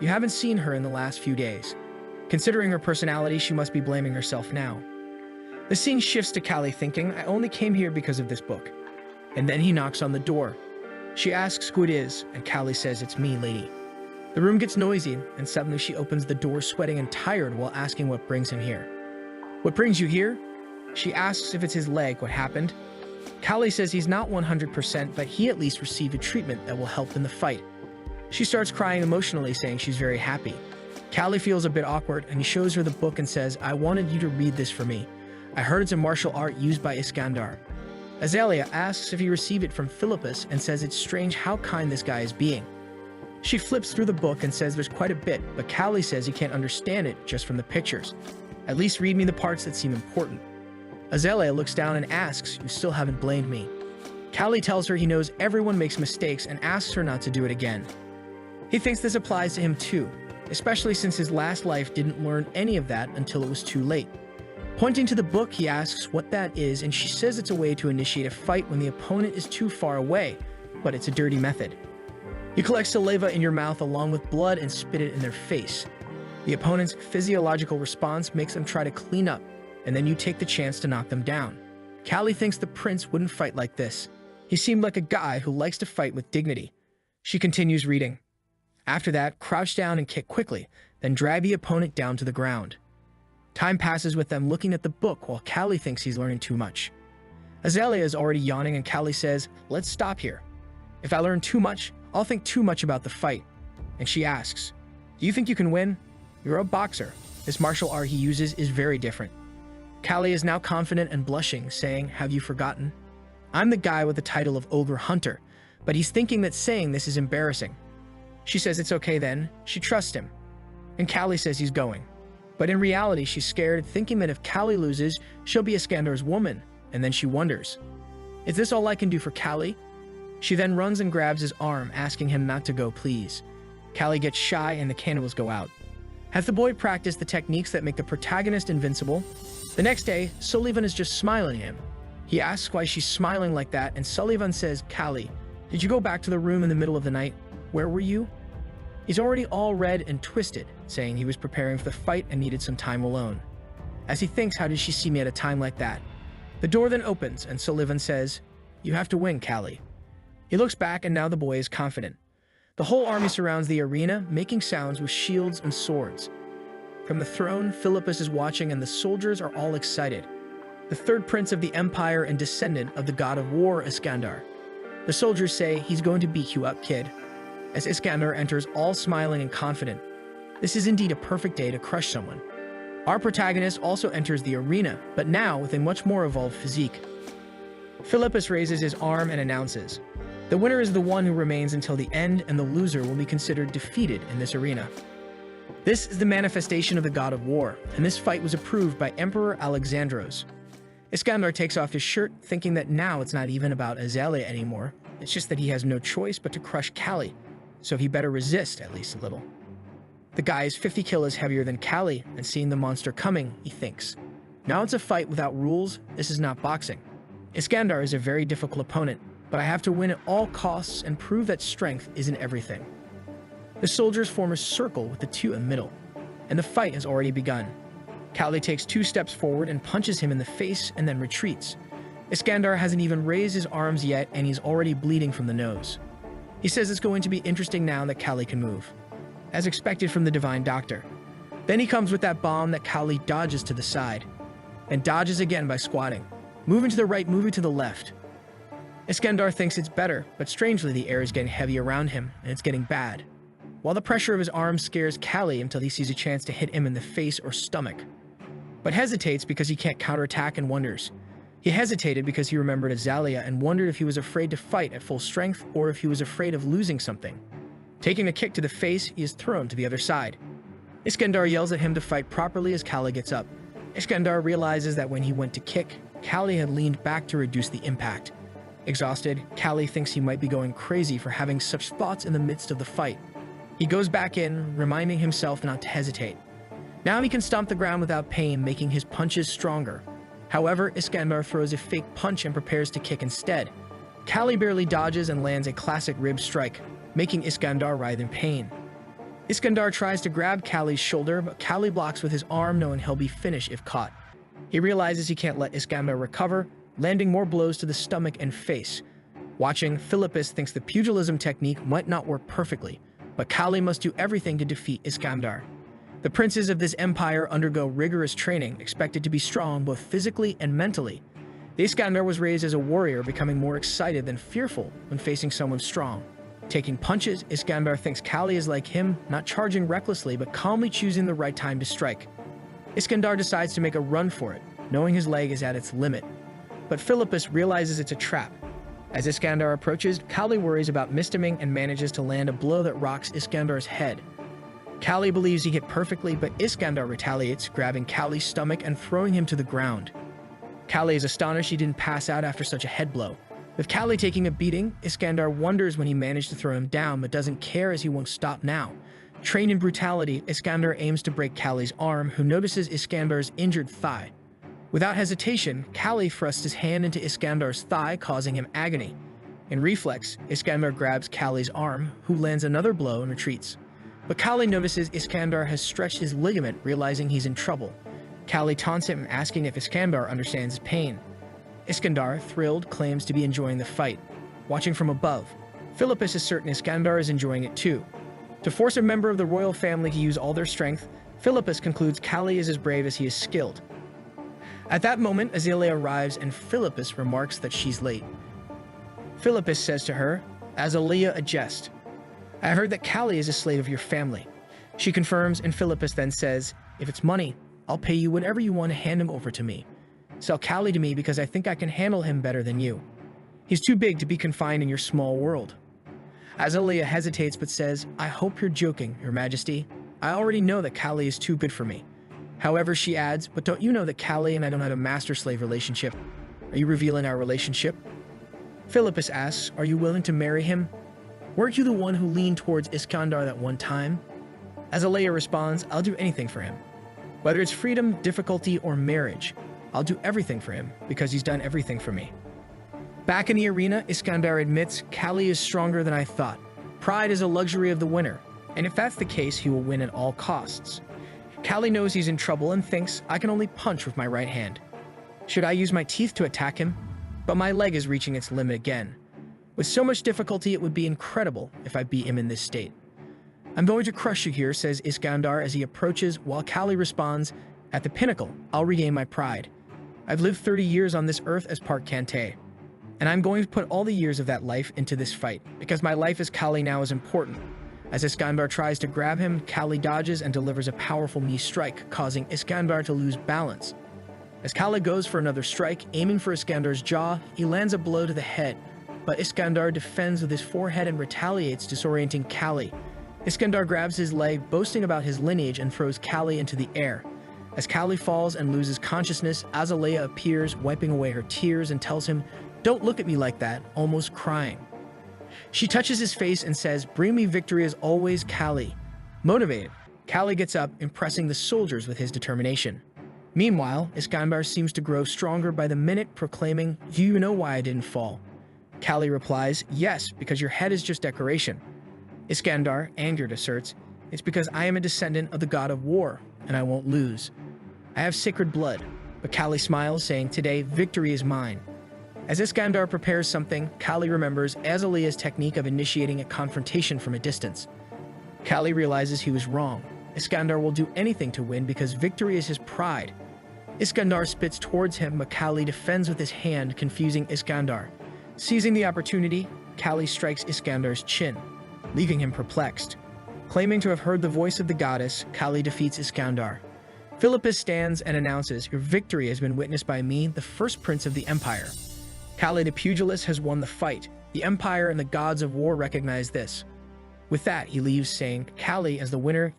You haven't seen her in the last few days. Considering her personality, she must be blaming herself now. The scene shifts to Callie thinking, I only came here because of this book. And then he knocks on the door. She asks who it is, and Callie says, it's me, lady. The room gets noisy, and suddenly she opens the door sweating and tired while asking what brings him here. What brings you here? She asks if it's his leg, what happened. Callie says he's not 100%, but he at least received a treatment that will help in the fight. She starts crying emotionally, saying she's very happy. Callie feels a bit awkward, and he shows her the book and says, I wanted you to read this for me. I heard it's a martial art used by Iskandar. Azalea asks if he received it from Philippus and says it's strange how kind this guy is being. She flips through the book and says there's quite a bit, but Callie says he can't understand it just from the pictures. At least read me the parts that seem important. Azalea looks down and asks, you still haven't blamed me. Callie tells her he knows everyone makes mistakes and asks her not to do it again. He thinks this applies to him too, especially since his last life didn't learn any of that until it was too late. Pointing to the book, he asks what that is, and she says it's a way to initiate a fight when the opponent is too far away, but it's a dirty method. You collect saliva in your mouth along with blood and spit it in their face. The opponent's physiological response makes them try to clean up, and then you take the chance to knock them down. Callie thinks the prince wouldn't fight like this. He seemed like a guy who likes to fight with dignity. She continues reading. After that, crouch down and kick quickly, then drag the opponent down to the ground. Time passes with them looking at the book while Callie thinks he's learning too much. Azalea is already yawning and Kali says, "Let's stop here. If I learn too much, I'll think too much about the fight." And she asks, "Do you think you can win? You're a boxer. This martial art he uses is very different." Kali is now confident and blushing, saying, "Have you forgotten? I'm the guy with the title of Ogre Hunter," but he's thinking that saying this is embarrassing. She says it's okay then, she trusts him. And Kali says he's going. But in reality, she's scared, thinking that if Kali loses, she'll be Iskandar's woman, and then she wonders, is this all I can do for Kali? She then runs and grabs his arm, asking him not to go, please. Kali gets shy and the candles go out. Has the boy practiced the techniques that make the protagonist invincible? The next day, Sullivan is just smiling at him. He asks why she's smiling like that, and Sullivan says, "Kali, did you go back to the room in the middle of the night? Where were you?" He's already all red and twisted, saying he was preparing for the fight and needed some time alone. As he thinks, how did she see me at a time like that? The door then opens, and Sullivan says, "You have to win, Kali." He looks back, and now the boy is confident. The whole army surrounds the arena, making sounds with shields and swords. From the throne, Philippus is watching, and the soldiers are all excited. The third prince of the empire and descendant of the god of war, Iskandar. The soldiers say, "He's going to beat you up, kid." As Iskandar enters, all smiling and confident. This is indeed a perfect day to crush someone. Our protagonist also enters the arena, but now with a much more evolved physique. Philippus raises his arm and announces, "The winner is the one who remains until the end, and the loser will be considered defeated in this arena." This is the manifestation of the god of war, and this fight was approved by Emperor Alexandros. Iskandar takes off his shirt, thinking that now it's not even about Azalea anymore. It's just that he has no choice but to crush Kali, so he better resist at least a little. The guy is 50 kilos heavier than Kali, and seeing the monster coming, he thinks, now it's a fight without rules, this is not boxing. Iskandar is a very difficult opponent, but I have to win at all costs and prove that strength isn't everything. The soldiers form a circle with the two in the middle, and the fight has already begun. Kali takes 2 steps forward and punches him in the face and then retreats. Iskandar hasn't even raised his arms yet, and he's already bleeding from the nose. He says it's going to be interesting now that Kali can move, as expected from the divine doctor. Then he comes with that bomb that Kali dodges to the side, and dodges again by squatting, moving to the right, moving to the left. Iskandar thinks it's better, but strangely the air is getting heavy around him, and it's getting bad. While the pressure of his arms scares Kali until he sees a chance to hit him in the face or stomach, but hesitates because he can't counterattack and wonders. He hesitated because he remembered Azalea and wondered if he was afraid to fight at full strength or if he was afraid of losing something. Taking a kick to the face, he is thrown to the other side. Iskandar yells at him to fight properly as Kali gets up. Iskandar realizes that when he went to kick, Kali had leaned back to reduce the impact. Exhausted, Kali thinks he might be going crazy for having such thoughts in the midst of the fight. He goes back in, reminding himself not to hesitate. Now he can stomp the ground without pain, making his punches stronger. However, Iskandar throws a fake punch and prepares to kick instead. Kali barely dodges and lands a classic rib strike, making Iskandar writhe in pain. Iskandar tries to grab Kali's shoulder, but Kali blocks with his arm, knowing he'll be finished if caught. He realizes he can't let Iskandar recover, landing more blows to the stomach and face. Watching, Philippus thinks the pugilism technique might not work perfectly, but Kali must do everything to defeat Iskandar. The princes of this empire undergo rigorous training, expected to be strong both physically and mentally. The Iskandar was raised as a warrior, becoming more excited than fearful when facing someone strong. Taking punches, Iskandar thinks Kali is like him, not charging recklessly but calmly choosing the right time to strike. Iskandar decides to make a run for it, knowing his leg is at its limit. But Philippus realizes it's a trap. As Iskandar approaches, Kali worries about mistiming and manages to land a blow that rocks Iskandar's head. Kali believes he hit perfectly, but Iskandar retaliates, grabbing Kali's stomach and throwing him to the ground. Kali is astonished he didn't pass out after such a head blow. With Kali taking a beating, Iskandar wonders when he managed to throw him down, but doesn't care as he won't stop now. Trained in brutality, Iskandar aims to break Kali's arm, who notices Iskandar's injured thigh. Without hesitation, Kali thrusts his hand into Iskandar's thigh, causing him agony. In reflex, Iskandar grabs Kali's arm, who lands another blow and retreats. But Kali notices Iskandar has stretched his ligament, realizing he's in trouble. Kali taunts him, asking if Iskandar understands his pain. Iskandar, thrilled, claims to be enjoying the fight. Watching from above, Philippus is certain Iskandar is enjoying it too. To force a member of the royal family to use all their strength, Philippus concludes Kali is as brave as he is skilled. At that moment, Azalea arrives and Philippus remarks that she's late. Philippus says to her, "Azalea, a jest. I heard that Callie is a slave of your family." She confirms, and Philippus then says, "If it's money, I'll pay you whatever you want to hand him over to me. Sell Callie to me because I think I can handle him better than you. He's too big to be confined in your small world." Azalea hesitates but says, "I hope you're joking, Your Majesty. I already know that Callie is too good for me." However, she adds, "But don't you know that Callie and I don't have a master-slave relationship? Are you revealing our relationship?" Philippus asks, "Are you willing to marry him? Weren't you the one who leaned towards Iskandar that one time?" Azalea responds, "I'll do anything for him. Whether it's freedom, difficulty, or marriage, I'll do everything for him because he's done everything for me." Back in the arena, Iskandar admits, "Callie is stronger than I thought. Pride is a luxury of the winner, and if that's the case, he will win at all costs." Callie knows he's in trouble and thinks, "I can only punch with my right hand. Should I use my teeth to attack him? But my leg is reaching its limit again. With so much difficulty, it would be incredible if I beat him in this state." "I'm going to crush you here," says Iskandar as he approaches, while Callie responds, "At the pinnacle, I'll regain my pride. I've lived 30 years on this earth as part Kangtae, and I'm going to put all the years of that life into this fight, because my life as Callie now is important." As Iskandar tries to grab him, Callie dodges and delivers a powerful knee strike, causing Iskandar to lose balance. As Callie goes for another strike, aiming for Iskandar's jaw, he lands a blow to the head, but Iskandar defends with his forehead and retaliates, disorienting Callie. Iskandar grabs his leg, boasting about his lineage, and throws Callie into the air. As Callie falls and loses consciousness, Azalea appears, wiping away her tears, and tells him, "Don't look at me like that," almost crying. She touches his face and says, "Bring me victory as always, Callie." Motivated, Callie gets up, impressing the soldiers with his determination. Meanwhile, Iskandar seems to grow stronger by the minute, proclaiming, "Do you know why I didn't fall?" Callie replies, "Yes, because your head is just decoration." Iskandar, angered, asserts, "It's because I am a descendant of the god of war, and I won't lose. I have sacred blood." But Callie smiles, saying, "Today, victory is mine." As Iskandar prepares something, Callie remembers Azalea's technique of initiating a confrontation from a distance. Callie realizes he was wrong. Iskandar will do anything to win because victory is his pride. Iskandar spits towards him, but Callie defends with his hand, confusing Iskandar. Seizing the opportunity, Callie strikes Iskandar's chin, leaving him perplexed. Claiming to have heard the voice of the goddess, Callie defeats Iskandar. Philippus stands and announces, "Your victory has been witnessed by me, the first prince of the empire." Callie the pugilist has won the fight. The empire and the gods of war recognize this. With that, he leaves, saying, "Callie, as the winner,